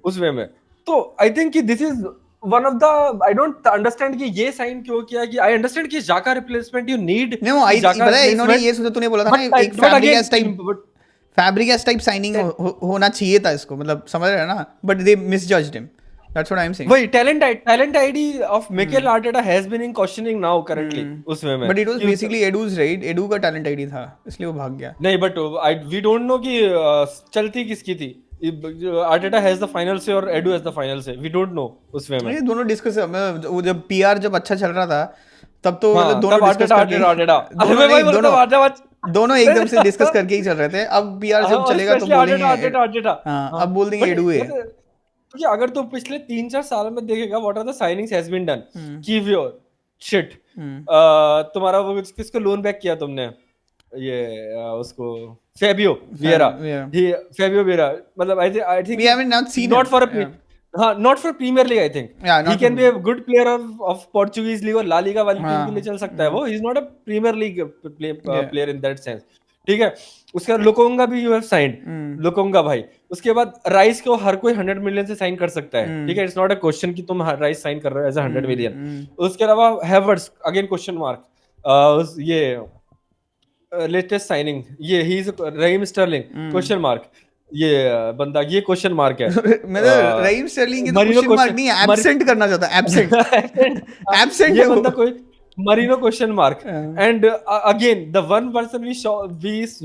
उस वे में। तो आई थिंक कि this is one of the, I don't understand कि ये साइन क्यों किया, कि आई अंडरस्टैंड कि जाका रिप्लेसमेंट यू नीड, नो आई पता है इन्होंने ये सोचा, तूने बोला था ना एक फैब्रिगैस टाइप साइनिंग होना चाहिए था इसको, मतलब समझ रहे हैं ना, but they misjudged him, that's what I am saying. वही talent ID of Mikel Arteta has been in questioning now currently उस वे में, but it was basically Edu's right, Edu का टैलेंट आईडी था इसलिए वो भाग गया। नहीं बट वी डोंट नो कि चलती किसकी थी, आर्टेटा हैज द फाइनल से और एडू हैज द फाइनल से, वी डोंट नो उस वे में। ये दोनों डिस्कस, वो जब पीआर जब अच्छा चल रहा था तब तो मतलब दोनों डिस्कस करके दोनों एकदम से डिस्कस करके ही चल रहे थे, अब पीआर जब चलेगा तो बोलेंगे, हाँ अब बोल देंगे एडू है। क्योंकि अगर तुम पिछले 3-4 साल में देखेगा what are the signings has been done, Kiwior shit, तुम्हारा वो किसको लोन बैक किया तुमने, ये उसको फेबियो विएरा, मतलब I think we haven't not seen not for not for premier league, I think he can be a good player of Portuguese league और La Liga वाली टीम के लिए चल सकता है वो, he is not a premier league player in that sense, ठीक है। उसके बाद लोकोंगा भी यू हैव साइंड, लोकोंगा भाई, उसके बाद राइस को हर कोई 100 मिलियन से साइन कर सकता है, ठीक है, इट्स नॉट अ क्वेश्चन कि तुम राइस साइन कर रहे हो एज अ 100 मिलियन। उसके अलावा हैवर्ट्स अगेन क्वेश्चन मार्क, ये लेटेस्ट साइनिंग ये he is Raheem Sterling question mark, ये बंदा ये क्वेश्चन मार्क है। मतलब रहीम स्टर्लिंग की तो क्वेश्चन मार्क नहीं, एब्सेंट करना चाहता है, एब्सेंट ये है बंदा वो। कोई Merino question mark, and again the one person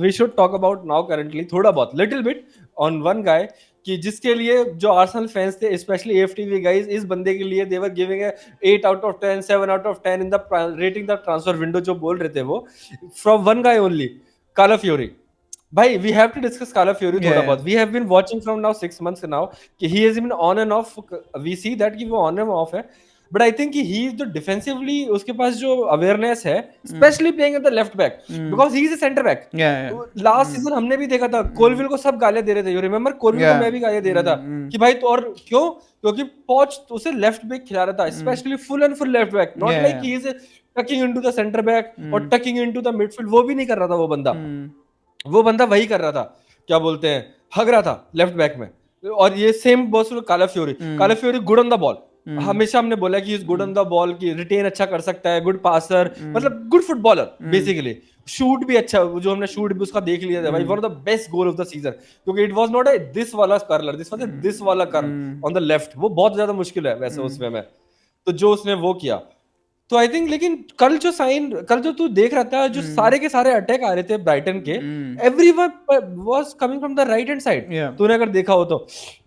we should talk about now currently थोड़ा बहुत little bit on one guy, कि जिसके लिए जो आर्सेनल फैंस थे स्पेशली एएफटीवी गाइस, इस बंदे के लिए they were giving 8 out of 10 7 out of 10 in the rating the transfer window, जो बोल रहे थे वो from one guy only, Calafiori, भाई we have to discuss Calafiori Yeah, थोड़ा yeah. बहुत. We have been watching from now 6 months now कि he has been on and off. We see that कि वो on and off है. But I think कि he is जो defensively उसके पास जो awareness है, especially playing at the left back, because he is a center back. Yeah, yeah. Last season हमने भी देखा था, कोलविल को सब गालियां दे रहे थे. You remember? कोलविल को Yeah. मैं भी गालियां दे रहा था कि भाई तो, और क्यों? क्योंकि पॉच उसे लेफ्ट बैक खिला रहा था, specially full and full left back, not Yeah, like yeah. He is talking into the centre back और टकिंग इनटू द मिडफील्ड. वो भी नहीं कर रहा था वो बंदा वही कर रहा था, क्या बोलते हैं, हग रहा था लेफ्ट बैक में. और ये same boss Calafiori good on the ball. हमेशा हमने बोला कि is good on the ball, की रिटेन अच्छा कर सकता है, गुड पासर, मतलब गुड फुटबॉलर बेसिकली. शूट भी अच्छा, जो हमने शूट भी उसका देख लिया था भाई, one of the best goal of the season, क्योंकि इट वाज नॉट दिस वाला कर्लर, दिस वाज दिस वाला कर्ल ऑन द लेफ्ट. वो बहुत ज्यादा मुश्किल है वैसे उसमें में, तो जो उसने वो किया. तो आई थिंक, लेकिन कल जो तू देख रहा था, जो सारे के सारे अटैक आ रहे थे ब्राइटन के, everyone was coming from the right hand side. तूने अगर देखा हो तो,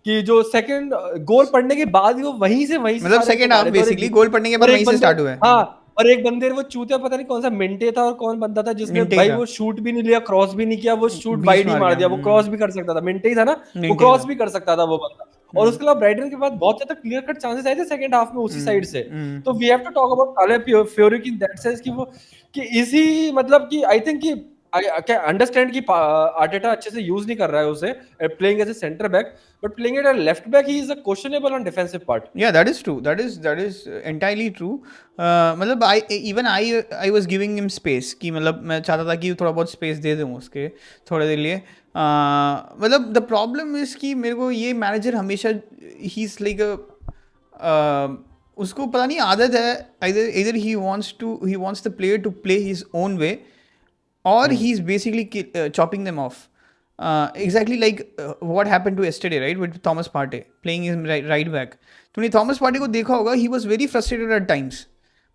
कि जो सेकंड गोल पड़ने के बाद वो वहीं से मतलब सेकंड हाफ बेसिकली गोल पड़ने के बाद वहीं से स्टार्ट हुआ है. हाँ, और एक बंदे वो चूतिया, पता नहीं कौन सा मिंटे था और कौन बंदा था, जिसने भाई वो शूट भी नहीं लिया, क्रॉस भी नहीं किया, वो शूट वाइड ही मार दिया. वो क्रॉस भी कर सकता था, मिंटे ही था ना, वो क्रॉस भी कर सकता था वो बंदा. और उसके अलावा ब्राइटन के बाद बहुत ज्यादा क्लियर कट चांसेस आए थे सेकंड हाफ में उसी साइड से. तो we have to talk about Calafiori की दैट सेंस कि वो कि इसी मतलब कि आई थिंक कि आई कैन अंडरस्टैंड कि आर्टेटा अच्छे से यूज नहीं कर रहा है उसे playing as a centre back, but playing it at left back, he is a questionable on defensive part. Yeah, that is true. That is entirely true. मतलब I was giving him space कि मतलब मैं चाहता था कि थोड़ा बहुत space दे दूँ उसके थोड़े देर लिए. मतलब the problem is कि मेरे को ये मैनेजर हमेशा he's like a उसको पता नहीं आदत है, either he wants the player to play his own way, or he's basically chopping them off. Exactly like what happened to yesterday, right, with Thomas Partey playing his right back. तूने Thomas party को देखा होगा, he was very frustrated at times.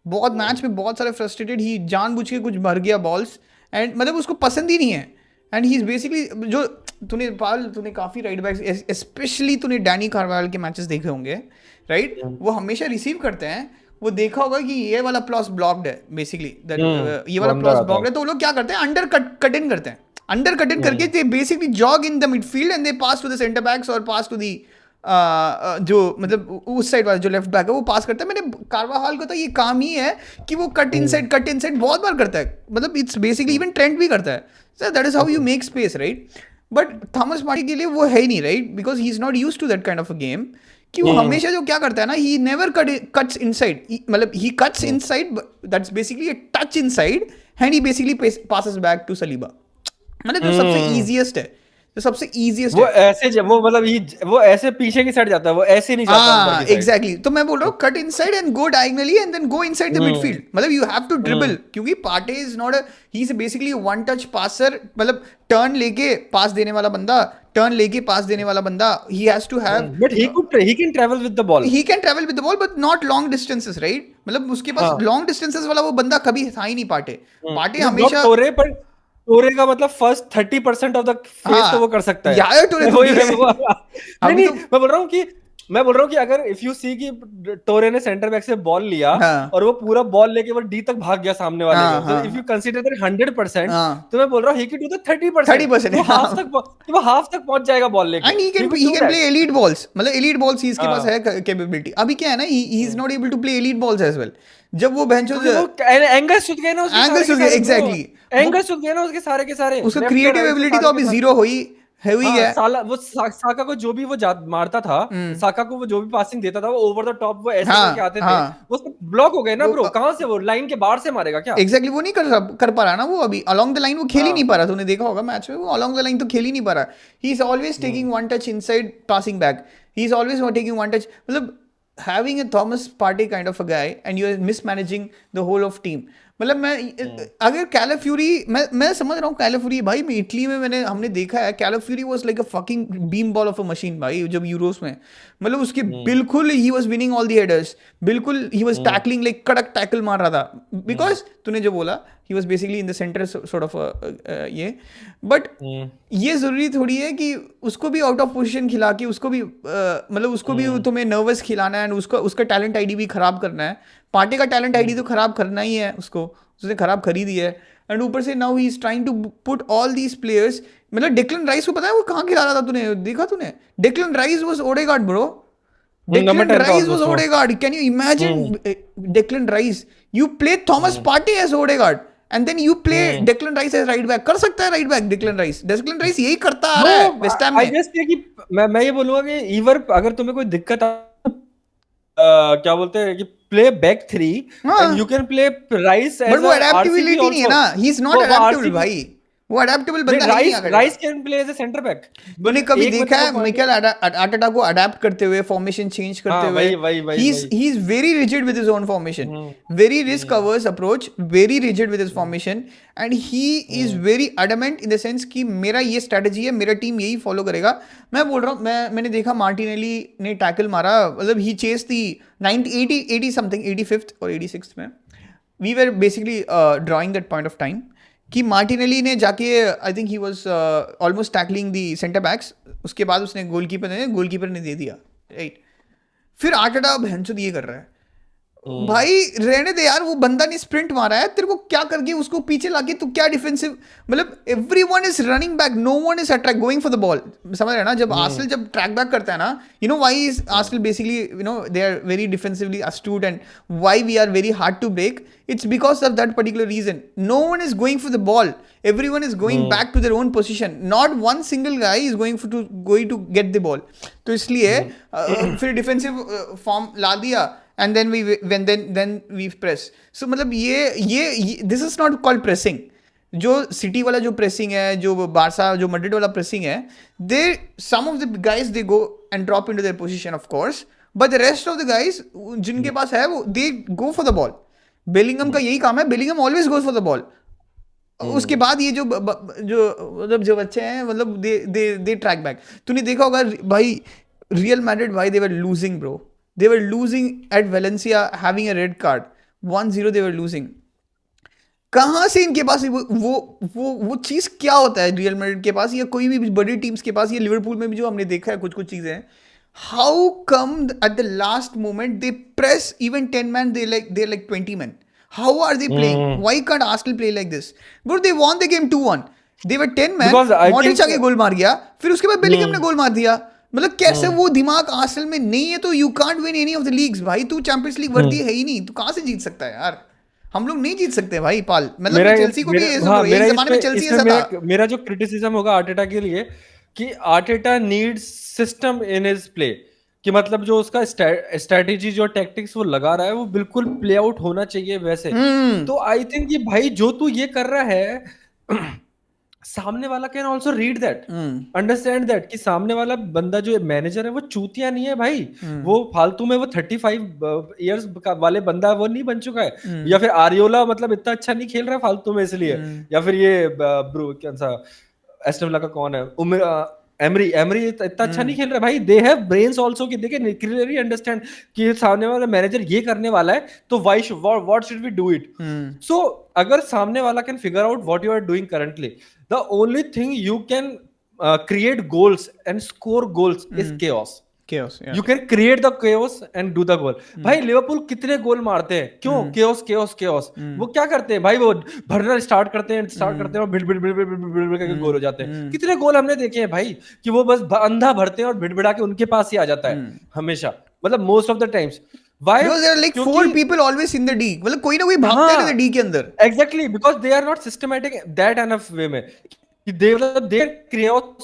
बहुत match में बहुत सारे frustrated, ही जानबूझ के कुछ भर गया बॉल्स, एंड मतलब उसको पसंद ही नहीं है. एंड ही इज बेसिकली जो तूने काफ़ी राइट बैक्स, स्पेशली तूने डैनी कार्वाल के मैचेस देखे होंगे, राइट? वो हमेशा रिसीव करते हैं. वो देखा होगा कि ये वाला प्लस ब्लॉक्ड है बेसिकली, ये वाला प्लस ब्लॉक्ड है, तो वो लोग क्या करते हैं, अंडर कट इन करते हैं. अंडर कट इन करके they basically jog in the midfield and they pass to the centre backs और पास टू दी जो मतलब उस साइड वाला जो लेफ्ट बैक है वो पास करता है. मैंने कार्वाहाल को तो ये काम ही है कि वो कट इनसाइड बहुत बार करता है. मतलब इट्स बेसिकली इवन ट्रेंड भी करता है. So that is how you make space, right? But Thomas Partey के लिए वो है ही नहीं, right? Because he is not used to that kind of a game. कि वो हमेशा जो क्या करता है ना, ही नेवर कट्स इनसाइड, मतलब he cuts inside, that's basically a touch inside and he basically passes back to Saliba. मतलब जो सबसे इजीएस्ट है, जो सबसे इजीएस्ट वो ऐसे वो मतलब वो ऐसे पीछे की साइड जाता है, वो ऐसे नहीं जाता अंदर की साइड. एग्जैक्टली. तो मैं बोल रहा हूँ cut inside and go diagonally and then go inside the midfield. मतलब यू हैव टू ड्रिबल, क्योंकि Partey is not he is basically one touch passer. मतलब टर्न लेके पास देने वाला बंदा, he has to have, but he can travel with the ball, but not long distances, right? मतलब उसके पास long distances वाला वो बंदा कभी था ही नहीं. पार्टे हमेशा टोरे का मतलब फर्स्ट 30% ऑफ द फेस तो वो कर सकता है. यार टोरे नहीं, मैं बोल रहा हूँ कि अगर इफ यू सी कि टोरे ने सेंटर बैक से बॉल लिया और वो पूरा बॉल लेके वो डी तक भाग गया सामने वाले को, तो इफ यू कंसीडर दैट 100%, तो मैं बोल रहा हूँ ही कैन डू द 30%. वो हाफ तक पहुंच जाएगा बॉल लेके. And he can play elite balls. मतलब एलीट बॉल्स इसके पास है कैपेबिलिटी. अभी क्या है ना, he is not able to play elite balls as well. जब वो बेंचो एंगल सुध गए ना उसके सारे के सारे, उसका क्रिएटिव एबिलिटी तो अभी जीरो है ही गया. वो साका को जो भी वो मारता था, साका को वो जो भी पासिंग देता था, वो ओवर द टॉप वो ऐसे करके आते थे, वो ब्लॉक हो गए ना ब्रो. कहां से वो लाइन के बाहर से मारेगा क्या? एग्जैक्टली वो नहीं कर पा रहा ना. वो अभी अलोंग द लाइन वो खेल ही नहीं पा रहा. तूने देखा होगा मैच में, वो अलोंग द लाइन तो खेल ही नहीं पा रहा. He is always taking one touch inside, passing back. He is always taking one touch. मतलब having a Thomas Partey kind of a guy and you are mismanaging the whole of team. मतलब मैं अगर कैलाफ्यूरी, मैं समझ रहा हूँ कैलाफ्यूरी भाई, मैं इटली में हमने देखा है, Calafiori was like a fucking beam ball of a machine भाई. जब यूरोस में मतलब उसके बिल्कुल ही was winning all the headers, बिल्कुल ही वाज टैकलिंग लाइक कड़क टैकल मार रहा था. बिकॉज तूने जो बोला he was basically in the centre sort of ये. बट ये जरूरी थोड़ी है कि उसको भी आउट ऑफ पोजीशन खिला के उसको भी मतलब उसको भी तुम्हें नर्वस खिलाना है, उसका टैलेंट आईडी भी खराब करना है. पार्टी का टैलेंट आईडी तो खराब करना ही है उसको, उसने खराब खरीद ही है। एंड ऊपर से now he is trying to put all these players, मतलब डेक्लन राइस को पता है वो कहाँ खिला रहा था, तूने देखा तूने? Declan rice was Odegaard bro, number Declan 10 था Rice was ऑलमोस्ट वो। Odegaard. Can you imagine Declan Rice? You play Thomas Partey as Odegaard and then you play Declan Rice as right back. कर सकता है right back Declan Rice. Declan Rice यही करता आ रहा है West Ham आई में। Guess कि मैं ये बोलूंगा कि ईवर अगर तुम्हें कोई दिक्कत क्या बोलते हैं कि play back 3 and you can play Rice but as वो अ आरसीबी अडेप्टेबिलिटी नहीं है आल्सो। ना, ही इज नॉट अडेप्टेबल भाई, वो अडेप्टेबल बंदा है नहीं। Rice can play as a centre back. तूने कभी देखा है मिकेल आर्टेटा को अडैप्ट करते हुए, फॉर्मेशन चेंज करते हुए? He is very rigid with his own formation, very risk covers approach, very rigid with his formation, and he is very adamant in the sense कि मेरा ये स्ट्रेटजी है, मेरा टीम यही फॉलो करेगा। मैं बोल रहा हूँ, मैंने देखा मार्टिनेली ने टैकल मारा, मतलब ही चेस दी 80 समथिंग 85th और 86th में, we were basically drawing that point of time कि मार्टिनेली ने जाके I think he was almost tackling the centre backs, उसके बाद उसने गोलकीपर ने दे दिया, राइट? फिर आर्टेटा भैंसो ये कर रहा है, भाई रहने दे यार, वो बंदा ने स्प्रिंट मारा है, तेरे को क्या करके उसको पीछे लाके तू क्या डिफेंसिव, मतलब everyone is running back, no one is attract going for the ball, समझ रहे हैं ना? जब आर्सेनल जब ट्रैक बैक करता है ना, you know why is Arsenal basically, you know they are very defensively astute and why we are very hard to break, it's because of that particular reason. No one is going for the ball, everyone is going back to their own position, not one single guy is going to get the ball. तो इसलिए फिर defensive form ला दिया and then we press. So मतलब ये this is not called pressing. जो city वाला जो pressing है, जो बारसा जो मैड्रिड वाला प्रेसिंग है, दे some of the guys they go and drop into their position of course, but the rest of the guys जिनके पास है वो they go for the ball. Bellingham का यही काम है, Bellingham always goes for the ball. उसके बाद ये जो मतलब जो बच्चे हैं, मतलब दे ट्रैक बैक। तूने देखा होगा भाई, रियल मैड्रिड भाई they were losing bro, they were losing at Valencia having a red card 1-0 they were losing. कहाँ से इनके पास वो चीज़ क्या होता है रियल मैड्रिड के पास, या कोई भी बड़ी टीम्स के पास, ये लिवरपूल में भी जो हमने देखा है कुछ चीज़ें, how come at the last moment they press even 10 man, they're like 20 men? How are they playing? Why can't Arsenal play like this? Bro, they won the game 2-1, they were 10 man, Modric आके गोल मार गया, फिर उसके बाद Bellingham ने गोल मार दिया। मतलब कैसे वो दिमाग आर्सेनल में नहीं है, तो you can't win any of the leagues भाई। तू चैंपियंस लीग वर्दी है ही नहीं, तू कहाँ से जीत सकता है यार? हम लोग नहीं जीत सकते भाई पाल, मतलब चेल्सी को भी एक जमाने में चेल्सी ऐसा था। मेरा जो क्रिटिसिज्म होगा आर्टेटा के लिए कि Arteta needs system in his play, कि मतलब जो उसका स्ट्रेटेजी जो टैक्टिक्स वो लगा रहा है वो बिल्कुल प्ले आउट होना चाहिए वैसे। तो आई थिंक कि भाई जो तू ये कर रहा है सामने वाला can also read that, understand that कि सामने वाला बंदा जो मैनेजर है वो चूतिया नहीं है भाई, वो फालतू में वो 35 इयर्स वाले बंदा वो नहीं बन चुका है, या फिर आरियोला मतलब इतना अच्छा नहीं खेल रहा है फालतू में इसलिए, या फिर ये ब्रो कौन सा एस्टन विला का कौन है एमरी इतना अच्छा नहीं खेल रहा भाई। दे हैव ब्रेन्स आल्सो कि देखे क्लियरली अंडरस्टैंड कि सामने वाला मैनेजर ये करने वाला है, तो what should we do it? So अगर सामने वाला can figure out what you are doing currently, the only thing you can create goals and score goals is chaos. You can create the chaos and do the goal. भाई Liverpool कितने गोल मारते हैं, क्यों? chaos. वो क्या करते हैं भाई, वो भरना स्टार्ट करते हैं और भिड़ करके गोल हो जाते हैं। कितने गोल हमने देखे हैं भाई कि वो बस अंधा भरते हैं और भिड़ के उनके पास ही आ जाता है हमेशा, मतलब most of the times. Why? Because there are like 4 people always in the D, मतलब कोई ना कोई भागते रहते हैं D के अंदर। Exactly, because they are not systematic that enough way में कि they create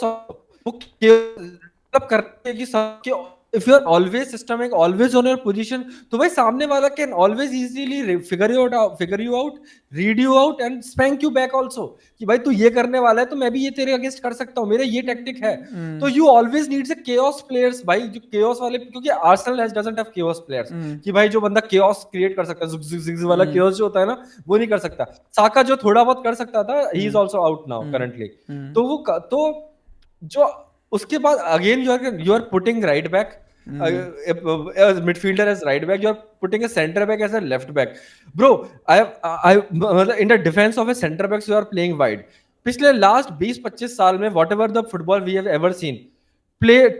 वो करते हैं कि सबके, if you are always systemic, always on your position, तो भाई सामने वाला can always easily figure you out, read you out and spank you back also कि भाई तू ये करने वाला है तो मैं भी ये तेरे अगेंस्ट कर सकता हूँ, मेरा ये टैक्टिक है। तो you always need a chaos players भाई, जो chaos वाले, क्योंकि Arsenal doesn't have chaos players कि भाई जो बंदा chaos create कर सकता है, zig वाला chaos जो होता है ना वो नहीं कर सकता। साका जो थोड़ा बहुत कर सकता था, he is also out now currently। तो वो तो जो उसके बाद again you are putting right back as midfielder as right back, you are putting a center back as a left back, bro. I in the defense of a center back you are playing wide. पिछले last 20-25 साल में whatever the football we have ever seen,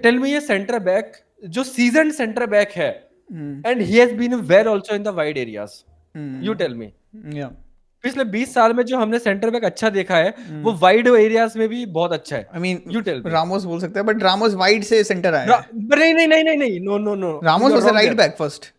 tell me a center back जो seasoned center back है and he has been well also in the wide areas. You tell me. Yeah. पिछले 20 साल में जो हमने सेंटर बैक अच्छा देखा है वो वाइड एरियाज में भी बहुत अच्छा है. I mean, You tell me. Ramos बोल सकते हैं, बट रामोस वाइड से सेंटर आया है. नहीं नहीं नहीं नहीं नहीं, no no no, Ramos was right back first.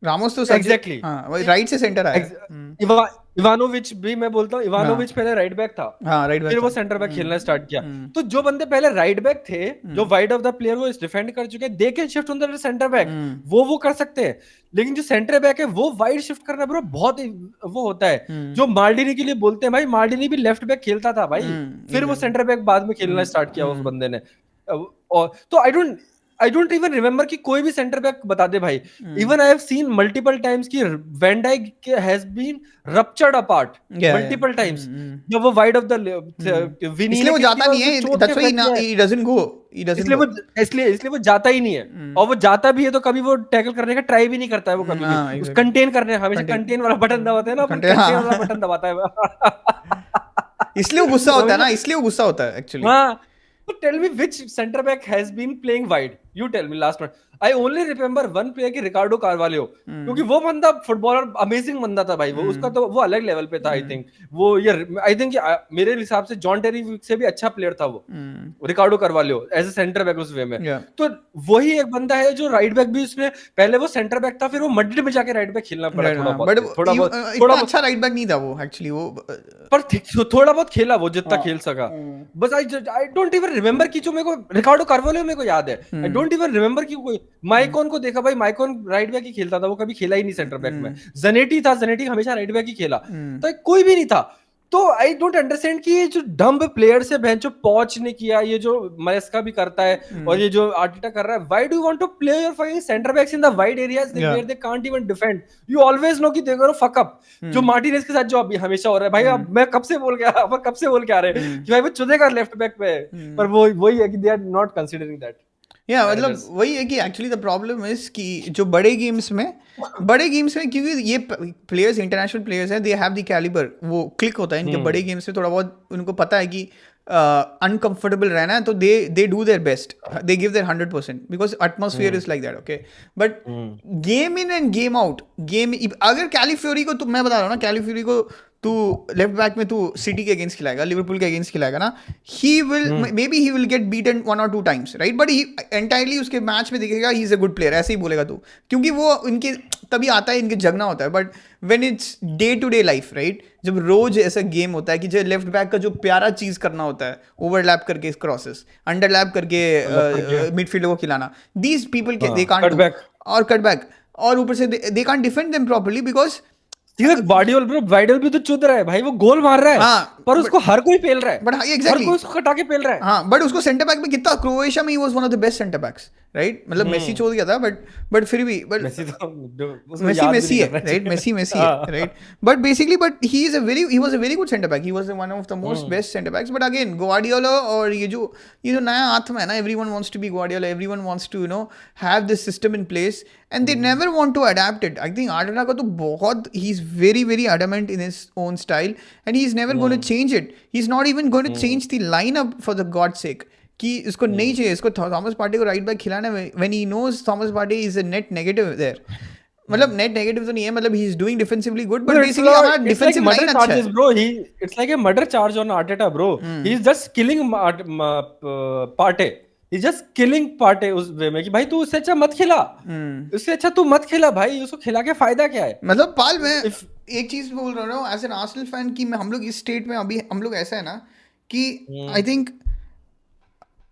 Ramos तो Exactly. हाँ, वही राइट से सेंटर आया. इवानोविच भी मैं बोलता हूँ, इवानोविच पहले राइट बैक था, हाँ, राइट बैक फिर वो सेंटर बैक खेलना स्टार्ट किया. तो जो बंदे पहले राइट बैक थे, जो वाइड ऑफ द प्लेयर वो डिफेंड कर चुके हैं, they can shift on the centre back, वो कर सकते हैं. लेकिन जो सेंटर बैक है वो वाइड शिफ्ट करना ब्रो बहुत वो होता है. जो मार्डिनी के लिए बोलते हैं भाई, मार्डिनी भी लेफ्ट बैक खेलता था भाई, फिर वो सेंटर बैक बाद में खेलना स्टार्ट किया उस बंदे ने. और तो आई डोंट इवन रिमेम्बर कि कोई भी सेंटर बैक बता दे भाई. Even I have seen multiple times कि Van Dijk has been ruptured apart multiple times. जब वो वाइड ऑफ द विनी, इसलिए वो जाता नहीं है. That's why he doesn't go. इसलिए वो जाता ही नहीं है. और वो जाता भी है तो कभी वो टैकल करने का ट्राई भी नहीं करता है. वो कभी भी उस कंटेन करने, हमेशा कंटेन वाला बटन दबाते हैं ना, कंटेन वाला बटन दबाता है. इसलिए वो गुस्सा होता है ना, इसलिए वो गुस्सा होता है एक्चुअली. हाँ. So tell me which center back has been playing wide? You tell me last one. I only remember one player की रिकार्डो कार्वालियो, क्योंकि वो बंदा फुटबॉलर अमेजिंग बंदा था भाई. वो उसका तो वो अलग लेवल पे था. आई थिंक वो ये आई थिंक मेरे हिसाब से जॉन टेरी से भी अच्छा प्लेयर था वो Ricardo Carvalho as a centre back उस वे में. तो वही एक बंदा है जो राइट बैक भी, उसने पहले वो सेंटर बैक था, फिर वो मड्रिड में जाके राइट बैक खेलना पड़ा थोड़ा बहुत अच्छा राइट बैक नहीं था वो एक्चुअली. वो पर थोड़ा बहुत खेला वो जितना खेल सका. बस आई डोंट इवन रिमेम्बर कि जो मेरे को रिकार्डो कार्वालियो मेरे को याद है. आई डोंट इवन रिमेम्बर कि कोई माइकॉन को देखा भाई, माइकॉन राइट बैक ही खेलता था, वो कभी खेला ही नहीं सेंटर बैक में. जनेटी था, जनेटी हमेशा राइट बैक ही खेला. तो कोई भी नहीं था. तो आई डोंट अंडरस्टैंड कि ये जो डम्ब प्लेयर्स है जो पॉच ने किया, ये जो मरेस्का भी करता है और ये जो आर्टेटा कर रहा है, why do you want to play your fine centre backs in the wide areas where they can't even defend. You always know कि दे गोना फक अप. जो मार्टिनेज के साथ जो अभी हमेशा हो रहा है भाई. अब मैं कब से बोल के आ रहे हैं कि भाई वो चुदेगा लेफ्ट बैक पे, पर वो वही है कि they are not considering that. या मतलब वही है कि एक्चुअली द प्रॉब्लम इज कि जो बड़े गेम्स में क्योंकि ये प्लेयर्स इंटरनेशनल प्लेयर्स हैं, दे हैव द कैलिबर. वो क्लिक होता है इनके बड़े गेम्स में. थोड़ा बहुत उनको पता है कि अनकंफर्टेबल रहना है, तो they do their best, they give their 100% because atmosphere is like that. Okay, but game in end game out, अगर कैलिफ्योरी को, तो मैं बता रहा हूँ ना, कैलिफ्योरी को तू लेफ्ट बैक में तू सिटी के अगेंस्ट खिलाएगा, लिवरपूल के अगेंस्ट खिलाएगा ना, he will may be he will get beaten 1 or 2 times, right. But he entirely उसके मैच में दिखेगा ही इज अ गुड प्लेयर, ऐसे ही बोलेगा तू, क्योंकि वो इनके तभी आता है, इनके जगना होता है. But when it's day to day life, right, जब रोज ऐसा गेम होता है कि जो लेफ्ट बैक का जो प्यारा चीज करना होता है, ओवरलैप करके क्रॉसेस, अंडरलैप करके मिडफील्डर को खिलाना, these people they can't do, और कट बैक, और ऊपर से they can't defend them properly because वाइडल भी तो चुद रहा है भाई, वो गोल मार रहा है. हाँ, पर उसको हर कोई पेल रहा है. बट एग्जैक्टली, हर कोई उसको कटा के पेल रहा है. हाँ, बट उसको सेंटर बैक में कितना, क्रोएशिया में ही was one of the best centre backs, right. मतलब मेसी छोड़ गया था, बट फिर भी, बट मेसी है, राइट. मेसी है, right. But basically, but he was a very good centre back. He was one of the most best centre backs. But again Guardiola और ये जो नया आत्मा है ना, everyone wants to be Guardiola, everyone wants to have this system in place, and they never want to adapt it. I think Arteta का तो बहुत, he's very very adamant in his own style, and he's never going to change it. He's not even going to change the lineup for the God's sake. कि इसको नहीं चाहिए, इसको Thomas party को right back खिलाना है, when he knows Thomas Partey is a net negative there. मतलब net negative तो नहीं है, मतलब he is doing defensively good, but basically हमारा defensive line अच्छा है. Bro, it's like a murder charge on Arteta, bro. He is just killing Partey. He's just killing Partey उस वे में कि भाई तू उससे अच्छा मत खिला, उससे अच्छा तू मत खिला भाई, उसको खिला के फायदा क्या है. मतलब पाल, मैं एक चीज बोल रहा हूँ एज एन आर्सेनल फैन कि हम लोग इस स्टेट में अभी हम लोग ऐसा है ना कि आई थिंक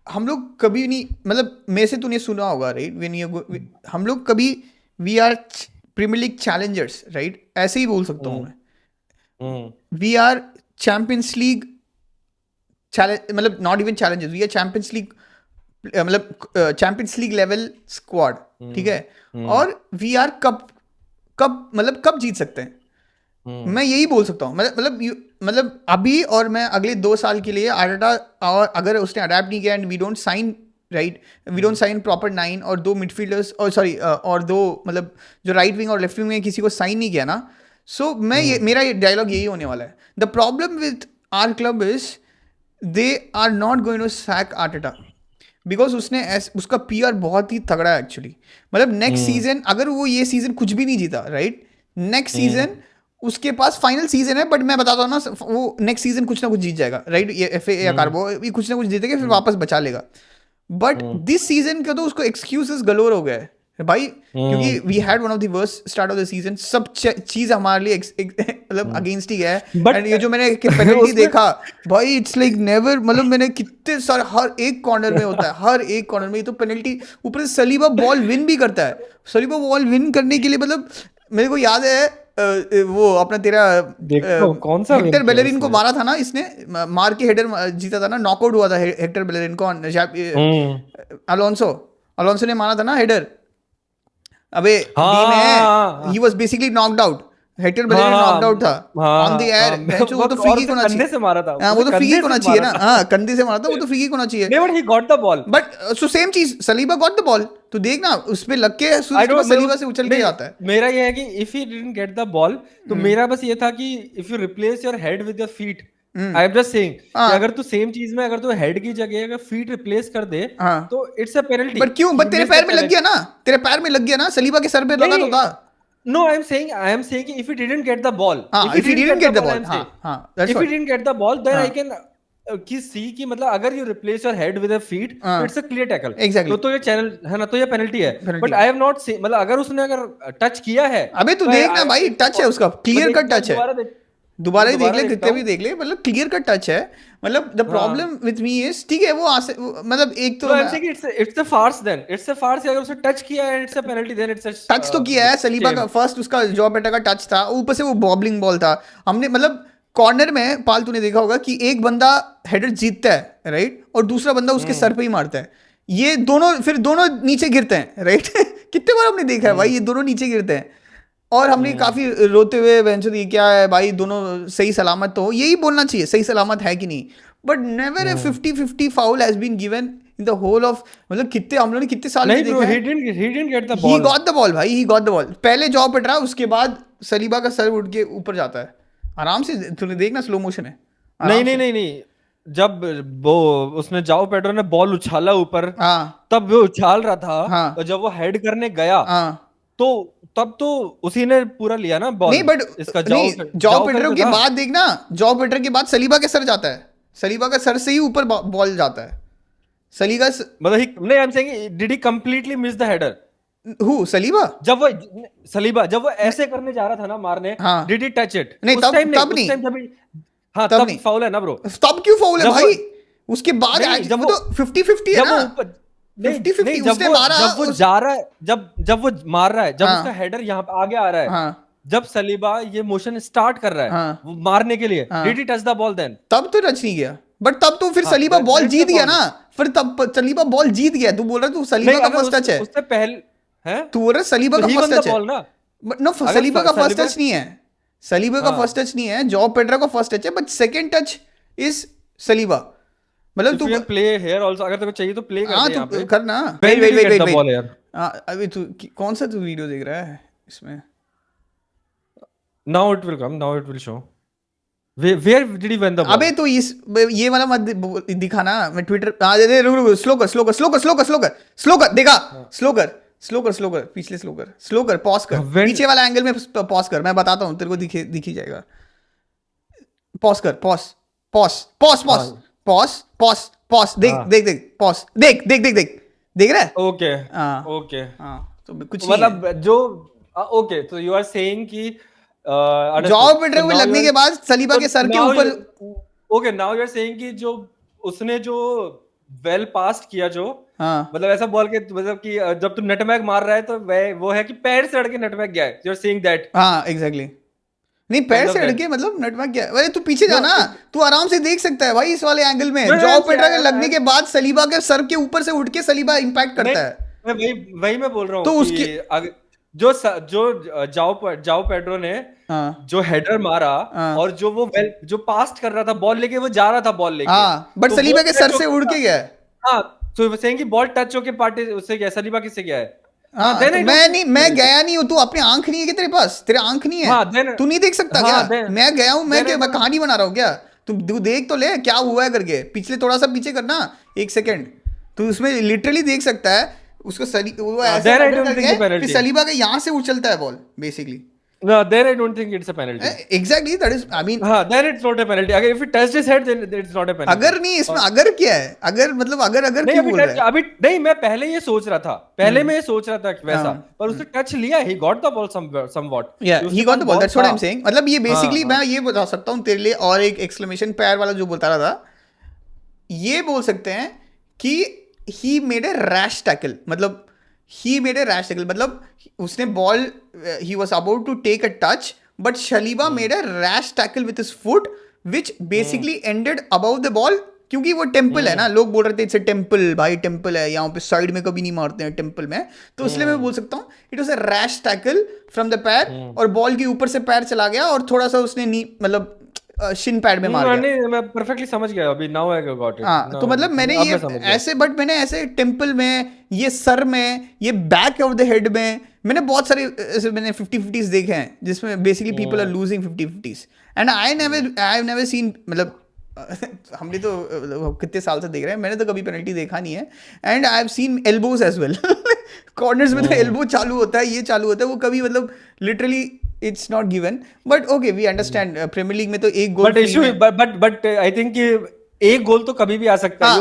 हम लोग कभी नहीं, मतलब मेरे से तूने सुना होगा, राइट, हम लोग कभी we are Premier League challengers, right, ऐसे ही बोल सकता हूँ मैं. वी आर चैंपियंस लीग मतलब not even challengers, we are Champions League, मतलब चैंपियंस लीग लेवल स्क्वाड, ठीक है. और वी आर कब जीत सकते हैं, मैं यही बोल सकता हूँ. मतलब अभी और मैं अगले 2 साल के लिए आर्टेटा, और अगर उसने अडेप्ट नहीं किया and we don't sign, right, we don't sign proper 9 और 2 मिडफील्डर्स, और सॉरी और 2 मतलब जो राइट विंग और लेफ्ट विंग में किसी को साइन नहीं किया ना, सो मेरा ये डायलॉग यही होने वाला है. The problem with our club is they are not going to sack Arteta because उसका पीआर बहुत ही तगड़ा है एक्चुअली. मतलब नेक्स्ट सीजन अगर वो ये सीजन कुछ भी नहीं जीता राइट, नेक्स्ट सीजन उसके पास फाइनल सीजन है, बट मैं बताता हूँ ना वो नेक्स्ट सीजन कुछ ना कुछ जीत जाएगा राइट, ये एफए या कार्बो ये कुछ ना कुछ जीतेगा फिर वापस बचा लेगा. बट दिस सीजन का तो उसको एक्सक्यूजेस गलोर हो गए भाई, क्योंकि we had one of the worst start of the season. सब चीज हमारे लिए मतलब अगेंस्ट ही है. एंड ये जो मैंने पेनल्टी देखा भाई, इट्स लाइक नेवर, मतलब मैंने कितने सारे हर एक कॉर्नर में होता है, हर एक कॉर्नर में ये तो पेनल्टी. ऊपर से सलीबा बॉल विन भी करता है. सलीबा बॉल विन करने के लिए मतलब मेरे को याद है वो अपना तेरा देखो कौन सा हेक्टर बेलेरिन को मारा था ना इसने, मार के हेडर जीता था ना, नॉकआउट हुआ था हेक्टर बेलेरिन को. अलोंसो ने मारा था ना हेडर. अबे डी में ही was basically knocked out. Hector Bellerin knocked out था ऑन द एयर. वो तो फ्री किक होना चाहिए, कंधे से मारा था. वो तो फ्री किक होना चाहिए ना. हाँ कंधे से मारा था, वो तो फ्री किक होना चाहिए. नहीं, but he got the ball. But so same चीज, सलीबा गॉट द बॉल. तो देखना उस पे लग के सलीबा से उछल के जाता है. मेरा ये है कि if he didn't get the ball, तो मेरा बस ये था कि if you replace your head with your feet, I am just saying कि अगर तू सेम चीज में अगर तू हेड की जगह अगर फीट रिप्लेस कर दे तो इट्स अ पेनल्टी. बट क्यों? बट तेरे पैर में लग गया ना, तेरे पैर में लग गया ना, सलीबा के सर पे लगा तो था. No, I am saying if he didn't get the ball, if he didn't get the ball, if he didn't get the ball, then I can see कि मतलब अगर you replace your head with a feet, it's a clear tackle. Exactly. तो ये channel है ना, तो ये penalty है. But I have not seen, मतलब अगर उसने अगर टच किया है, अबे तू देख ना भाई, टच है उसका, क्लियर कट टच है. दोबारा ही देख ले, कितने भी देख ले, मतलब क्लियर कट टच है. मतलब the problem with me is, ठीक है वो मतलब एक तो it's a farce. Then it's a farce. अगर उसने टच किया है it's a penalty. Then it's a touch तो किया है. सलीबा का फर्स्ट उसका जॉ पेटा का टच था, ऊपर से वो बॉबलिंग बॉल था. हमने मतलब कॉर्नर में पाल तूने देखा होगा कि एक बंदा हेडर जीतता है राइट, और दूसरा बंदा उसके सर पे ही मारता है. ये दोनों फिर दोनों नीचे गिरते हैं राइट. कितने बार हमने देखा है भाई, ये दोनों नीचे गिरते हैं. और हमने काफी रोते हुए बेंचो दी क्या है भाई, दोनों सही सलामत तो यही बोलना चाहिए, सही सलामत है कि नहीं. But never a 50-50 foul has been given in the whole of, मतलब कितने हम लोगों ने कितने साल में देखा है. he didn't get the he ball. Got the ball भाई, ही गॉट द बॉल. पहले जॉ पटरा, उसके बाद सलीबा का सर उठ के ऊपर जाता है आराम से. तूने देखना स्लो मोशन है. नहीं, जब वो उसने जाओ पेड्रो ने बॉल उछाला ऊपर, तब वो उछाल रहा था, और जब वो हेड करने गया तो तब तो उसी ने पूरा लिया ना बॉल. नहीं बट इसका जॉ पेड्रो के बाद देखना, जॉ पेड्रो के बाद सलीबा के सर जाता है. सलीबा का सर से ही ऊपर बॉल जाता है. सलीबा मतलब नहीं, आई am saying did he completely miss the header? Who Saliba? जब वो ऐसे करने जा रहा था ना मारने, डिड ही टच इट? नहीं तब नहीं. हाँ तब फाउल है ना ब्रो. तब क्यों फाउल है भाई? उसके बाद जब वो 50-50 है ना, 50-50 उसने मारा. जब वो जा रहा है, जब वो मार रहा है, जब उसका हेडर यहाँ पे आगे आ रहा है, जब सलीबा ये मोशन स्टार्ट कर रहा है वो मारने के लिए, did he touch the ball then? तब तो टच नहीं किया. बट तब तो फिर सलीबा बॉल जीत गया ना. फिर तब सलीबा बॉल जीत गया. तू बोल रहा तू सलीबा का फर्स्ट टच है. उससे पहले है, तू बोल रहा सलीबा का फर्स्ट टच है ना. नो, सलीबा का फर्स्ट टच नहीं है. सलीबा का फर्स्ट टच नहीं है, जॉ पेड्रा का फर्स्ट टच है. But second touch is Saliba. मतलब तू प्ले हियर आल्सो, अगर तेरे को चाहिए तो प्ले कर दे. यहां पे करना. वेट अभी तू कौन सा तू वीडियो देख रहा है इसमें? Now it will come, now it will show. Where did he win the ball? अबे तो ये वाला मत दिखाना. मैं ट्विटर रुक स्लो कर देखा. स्लो कर पिछले स्लो कर पॉज कर. पीछे वाला एंगल में पॉज कर, मैं बताता हूँ तेरे को दिख ही जाएगा. पॉज कर. पॉज देख पॉज देख रहा है. ओके तो कुछ मतलब जो ओके, तो यू आर सेइंग कि जॉ पेड्रो को लगने के बाद सलीबा के सर के ऊपर. Okay, now you are saying कि जो उसने जो वेल पास किया, जो मतलब ऐसा बॉल के मतलब कि जब तू नटमैग मार रहा है तो वो है कि पैर से अड़के नटमैग गया है. You are saying that? हाँ एग्जैक्टली. नहीं पैर से अड़के मतलब नटमैग गया. अरे तू पीछे जाना, तू आराम से देख सकता है भाई इस वाले एंगल में. जॉ पेड्रो के लगने के बाद सलीबा के सर के ऊपर से उठ के सलीबा इंपैक्ट करता है. वही मैं बोल रहा हूँ. तो उसकी जो जाओ पेड्रो ने जो हेडर मारा, और जो वो जो पास कर रहा था बॉल लेके, वो जा रहा था बॉल लेके, बट सलीबा के सर से उड़ के गया. तो वो सेइंग कि बॉल टच होके पार्टी उससे गया, सलीबा किससे गया है? मैं गया नहीं हूँ. तू अपनी आंख नहीं है कि तेरे पास? तेरे आंख नहीं है, तू नहीं देख सकता क्या? मैं गया हूँ. मैं कहानी बना रहा हूँ क्या? तू देख तो ले क्या हुआ है करके. पिछले थोड़ा सा पीछे करना 1 सेकेंड. तो उसमें लिटरली देख सकता है उसको वो ऐसे There I header don't करके think the फिर penalty. सलीबा के यहाँ से उछलता है ball basically. No, there I don't think it's a penalty. Exactly that is I mean. हाँ, then it's not a penalty. अगर if it touched his head, then it's not a penalty. अगर नहीं इसमें अगर क्या है, अगर मतलब अगर नहीं क्यों बोल रहा है? अभी नहीं, मैं पहले ये सोच रहा था, पहले मैं ये सोच रहा था कि वैसा, पर उसने टच लिया, he got the ball somewhat. Yeah, he got the ball. That's what I'm saying. मतलब ये बेसिकली हाँ. मैं ये बता सकता हूँ तेरे लिए, और एक एक्सक्लेमेशन पैर वाला जो बोलता रहा था, ये बोल सकते हैं कि he made a rash tackle. मतलब he made a rash tackle. मतलब उसने ball, he was about to take a touch, but Saliba made a rash tackle with his foot, which basically ended above the ball. क्योंकि वो temple है ना, लोग बोल रहे थे इट्स टेम्पल, भाई टेम्पल है, यहाँ पे साइड में कभी नहीं मारते हैं टेम्पल में, तो इसलिए मैं बोल सकता हूँ it was a rash tackle from the पैर, और बॉल के ऊपर से पैर चला गया और थोड़ा सा उसने नी मतलब शिन पैड में मार गया. नहीं, मैं परफेक्टली समझ गया अभी, नाउ आई गॉट इट. हाँ, तो मतलब मैंने ये ऐसे, बट मैंने ऐसे टेम्पल में, ये सर में, ये बैक ऑफ द हेड में, मैंने बहुत सारे ऐसे मैंने 50-50s देखे हैं जिसमें basically people are losing 50-50s, and I never seen, मतलब हमने तो कितने साल से देख रहे हैं, मैंने तो कभी पेनल्टी देखा नहीं है, and I have seen elbows as well. Corners में तो एल्बो चालू होता है, ये चालू होता है, वो कभी मतलब literally it's not given, but okay we understand. Premier league में तो एक goal, but issue, but I think एक गोल तो कभी भी आ सकता है.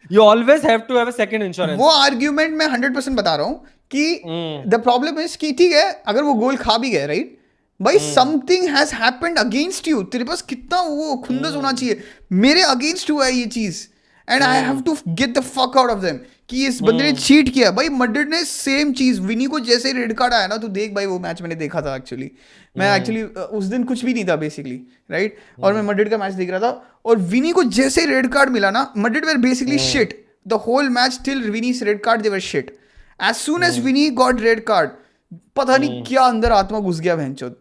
You always have to have a second insurance. वो आर्ग्यूमेंट मैं 100% बता रहा हूँ कि द प्रॉब्लम इज कि ठीक है अगर वो गोल खा भी गए, राइट भाई, something has happened against you, तेरे पास कितना वो खुंदस होना चाहिए, मेरे अगेंस्ट हुआ है ये चीज, and I have to get the fuck out of them कि इस बंदे ने चीट किया. भाई मैड्रिड ने सेम चीज, विनी को जैसे रेड कार्ड आया ना, तो देख भाई वो मैच मैंने देखा था एक्चुअली, मैं एक्चुअली उस दिन कुछ भी नहीं था बेसिकली, राइट, और मैं मैड्रिड का मैच देख रहा था, और विनी को जैसे रेड कार्ड मिला ना, Madrid were basically shit the whole match till Vini's red card, they were shit. As soon as Vini got red card, पता नहीं क्या अंदर आत्मा घुस गया भैंचोद.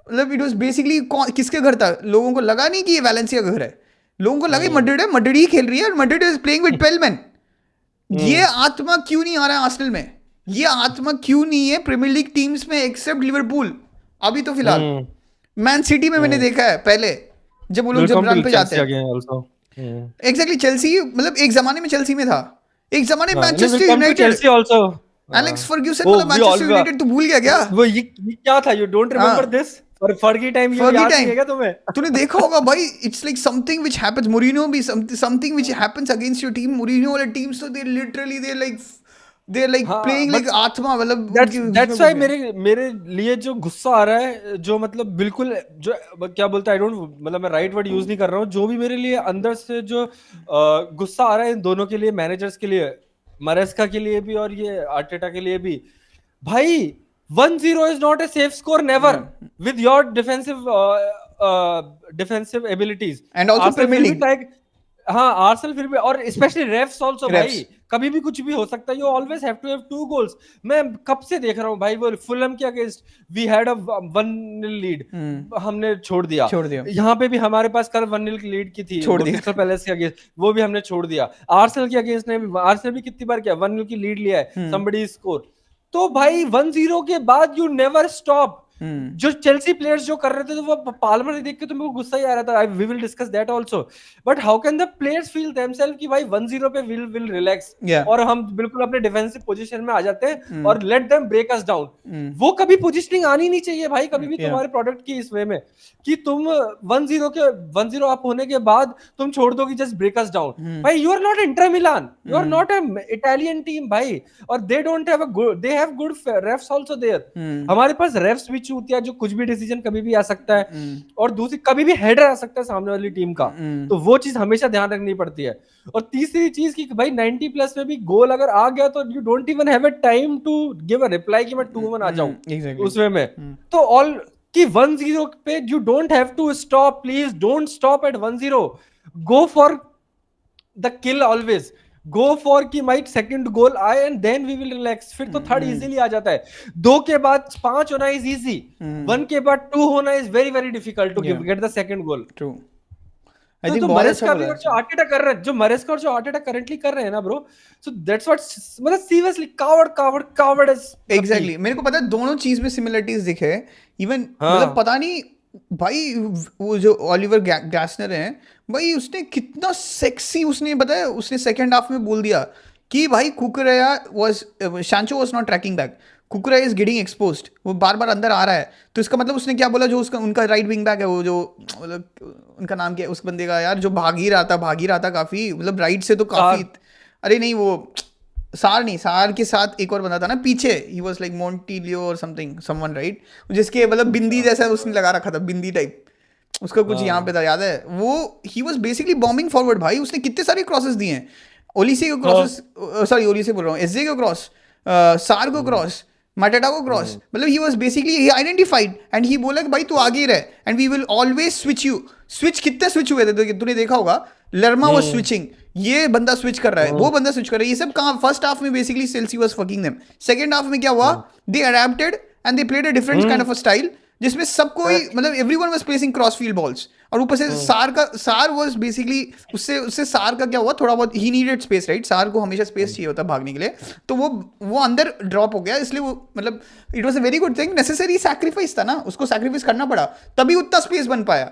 मतलब इट वाज बेसिकली किसके घर था, लोगों को लगा नहीं कि ये वैलेंसिया का घर है, लोगों को लगा मैड्रिड है, मैड्रिड ही खेल रही है, और Madrid is playing with 12 men. ये आत्मा क्यों नहीं आ रहा है आर्सेनल में, ये आत्मा क्यों नहीं है प्रीमियर लीग टीम्स में एक्सेप्ट लिवरपूल अभी तो फिलहाल. मैन सिटी में मैंने देखा है पहले, जब वो लोग जब रन पे जाते हैं. एग्जैक्टली, चेल्सी, मतलब एक जमाने में चेल्सी में था, एक जमाने में मैनचेस्टर यूनाइटेड, एलेक्स फर्ग्यूसन, मतलब मैनचेस्टर यूनाइटेड तो भूल गया क्या? वो ये क्या था, यू डोंट रिमेंबर दिस? और फर्गी टाइम ये याद नहीं है क्या तुम्हें? तूने देखा होगा भाई, it's like something which happens. Mourinho भी something which happens against your team. Mourinho वाले टीम्स तो they literally they like playing like आत्मा, मतलब दैट्स व्हाई मेरे लिए जो गुस्सा आ रहा है, जो मतलब बिल्कुल जो क्या बोलता है, आई डोंट, मतलब मैं राइट वर्ड यूज नहीं कर रहा हूँ, जो भी मेरे लिए अंदर से जो गुस्सा आ रहा है इन दोनों के लिए, मैनेजर्स के लिए, मरेस्का के लिए भी और ये आर्टेटा के लिए भी, भाई 1-0 is not a safe score, never, with your defensive abilities, and also Premier League. हाँ, आर्सेनल फिर भी, और स्पेशली रेफ्स आल्सो, भाई कभी भी कुछ भी हो सकता है, you always have to have 2 goals. मैं कब से देख रहा हूँ भाई, वो फुलहम के against we had a 1-0 lead, हमने छोड़ दिया. यहाँ पे भी हमारे पास कल 1-0 की लीड की थी क्रिस्टल पैलेस के अगेंस्ट, वो भी हमने छोड़ दिया. आर्सेनल के अगेंस्ट ने भी, आर्सेनल भी कितनी बार किया 1-0 की लीड लिया है, somebody स्कोर. तो भाई 1-0 के बाद यू नेवर स्टॉप. जो चेल्सी प्लेयर्स जो कर रहे थे, तो वो पाल्मर देख के तो मेरे को गुस्सा ही आ रहा था. We will discuss that also, but how can the players feel themselves कि भाई 1-0 पे विल रिलैक्स, और हम बिल्कुल अपने डिफेंसिव पोजीशन में आ जाते हैं और let them break us down. वो कभी पोजीशनिंग आनी नहीं चाहिए भाई, कभी भी तुम्हारे प्रोडक्ट की इस वे में कि तुम 1-0 अप होने के बाद तुम छोड़ दो कि जस्ट ब्रेक अस डाउन. भाई you are not Inter Milan, you are not a Italian team भाई, और they don't have a good, they have good refs also there. हमारे पास रेफ्स भी चूतिया, जो कुछ भी डिसीजन कभी भी आ सकता है, और दूसरी कभी भी हेडर आ सकता है सामने वाली टीम का, तो वो चीज हमेशा ध्यान रखनी पड़ती है. और तीसरी चीज कि भाई 90 प्लस में भी गोल अगर आ गया तो you don't even have a time to give a reply कि मैं 2-1 आ जाऊं उस वे में. तो ऑल कि 1-0 पे you don't have to stop, please don't stop at 1-0, go for the kill always, go for कि माइट सेकंड गोल आए and then we will relax. फिर तो थर्ड इजीली आ जाता है. 2 के बाद 5 होना इज इजी, 1 के बाद 2 होना is very very difficult to get the second goal. True. I think Maresca भी, जो आर्टेटा कर रहे हैं, जो मरेस्का और जो आर्टेटा करंटली कर रहे हैं ना ब्रो, सो दैट्स व्हाट, मतलब सीरियसली कावर्ड इज. एग्जैक्टली, मेरे को पता है दोनों चीज में सिमिलरिटीज दिखे इवन, मतलब पता नहीं भाई वो जो ओलिवर ग्लासनर है भाई, उसने कितना सेक्सी, उसने बताया, उसने सेकंड हाफ में बोल दिया कि भाई Cucurella was Sancho was not tracking back, Cucurella is getting exposed, वो बार बार अंदर आ रहा है। तो इसका मतलब उसने क्या बोला, जो उसका उनका राइट विंग बैक है, वो जो मतलब उनका नाम क्या है उस बंदे का यार, जो भाग ही रहा था काफी, मतलब राइट से तो काफी, अरे नहीं वो सार नहीं, सार के साथ एक और बंदा था ना पीछे, ही वाज लाइक मोंटिलियो और समथिंग, समवन राइट, जिसके मतलब बिंदी जैसा उसने लगा रखा था, बिंदी टाइप उसका कुछ यहाँ पे था, याद है वो, ही वाज बेसिकली बॉम्बिंग फॉरवर्ड भाई, उसने कितने सारे क्रॉसेस दिए हैं, ओलिसे को क्रॉसेस, सॉरी ओलिसे बोल रहा हूँ, एसजे को क्रॉस, सार को क्रॉस, माटेटा को क्रॉस, मतलब he was basically he identified and he बोला कि भाई तू आगे रह and we will always switch you. Switch कितने स्विच हुए थे तो तूने देखा होगा, लर्मा वाज स्विचिंग, ये बंदा स्विच कर रहा है, वो बंदा स्विच कर रहा है, ये सब कहाँ फर्स्ट हाफ में basically Chelsea was fucking them. Second half में क्या हुआ, they adapted and they played a different kind of a style, जिसमें सबको ही मतलब everyone was placing cross field balls, और ऊपर से सार वाज बेसिकली, उससे उससे सार का क्या हुआ, थोड़ा बहुत ही नीडेड स्पेस राइट, सार को हमेशा स्पेस चाहिए होता है भागने के लिए, तो वो अंदर ड्रॉप हो गया, इसलिए वो मतलब it was a very good thing, necessary sacrifice था ना, उसको सैक्रिफाइस करना पड़ा तभी उतना स्पेस बन पाया।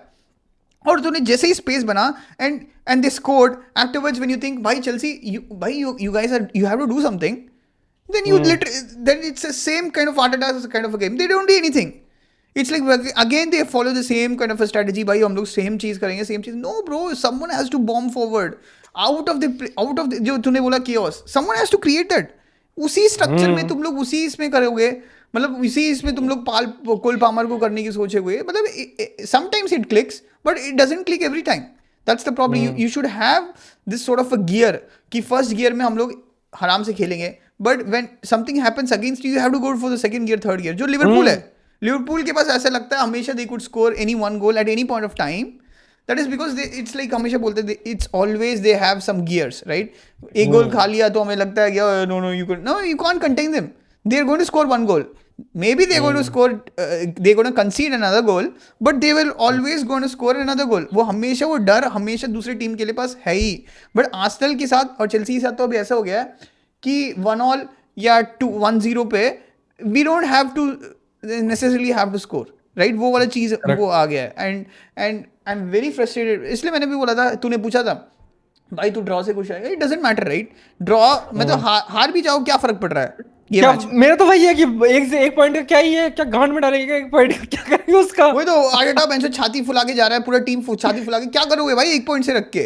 और तूने जैसे ही स्पेस बना and they scored afterwards, when you think भाई Chelsea you guys are, you have to do something, then you then it's the same kind of Arteta kind of a game, they don't do anything, it's like again they follow the same kind of a strategy, भाई हम लोग same चीज करेंगे, same चीज, no bro, someone has to bomb forward out of the जो तूने बोला chaos, someone has to create that, उसी स्ट्रक्चर में तुम लोग उसी इसमें करोगे, मतलब इसी इसमें तुम लोग कोल पामर को करने की सोचोगे, मतलब sometimes it clicks but it doesn't click every time, that's the problem, you should have this sort of a gear कि फर्स्ट गियर में हम लोग आराम से खेलेंगे, but when something happens against you have to go for the second gear, third gear, जो Liverpool है, Liverpool के पास ऐसा लगता है हमेशा they could score any one goal at any point of time, that is because it's like हमेशा बोलते हैं it's always they have some gears right, एक गोल खा लिया तो हमें लगता है कि no you can't contain them, they are going to score one goal, maybe they're going to score they're going to concede another goal, but they will always going to score another goal, वो हमेशा वो डर हमेशा दूसरे team के लिए पास है ही, but Arsenal के साथ और चेल्सी के साथ तो अभी ऐसा हो गया है कि 1-1 या 1-0 पे we don't have to necessarily have to score right, वो वाला चीज वो आ गया है, and I am very frustrated, इसलिए मैंने भी बोला था, तूने पूछा था भाई तू ड्रॉ से खुश है, it doesn't matter right, draw मतलब हार भी जाओ क्या फर्क पड़ रहा है, ये क्या मैच मेरा तो भाई है कि एक से एक पॉइंट का क्या ही है, क्या गांड में डालेंगे एक पॉइंट का, क्या करेंगे उसका, वही तो आर्टेटा बेंच से छाती फुला के जा रहा है, पूरा टीम छाती फुला के, क्या करोगे भाई एक पॉइंट से रख के,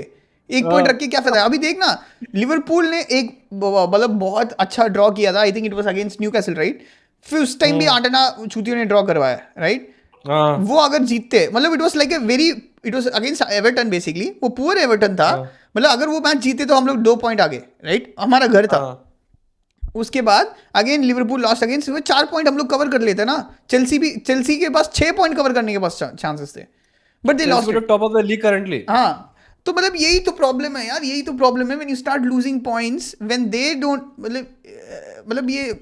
एक पॉइंट रख के क्या फायदा है, अभी देखना लिवरपूल ने एक मतलब बहुत अच्छा ड्रॉ किया था, आई think it was against Newcastle right, फिर उस टाइम भी आर्टेटा चूतियों ने ड्रॉ करवाया राइट, वो अगर जीतते मतलब it was like a very, it was against Everton basically, वो पुअर एवर्टन था, मतलब अगर वो मैच जीते तो हम लोग 2 पॉइंट आगे राइट, हमारा घर था, उसके बाद अगेन लिवरपूल लॉस्ट अगेंस्ट, वो 4 पॉइंट हम लोग कवर कर लेते ना, चेल्सी के पास 6 पॉइंट कवर करने के पास चांसेस थे, but they lost top of the league currently. हाँ, तो मतलब यही तो प्रॉब्लम है यार, यही तो प्रॉब्लम है when you start losing points when they don't, मतलब ये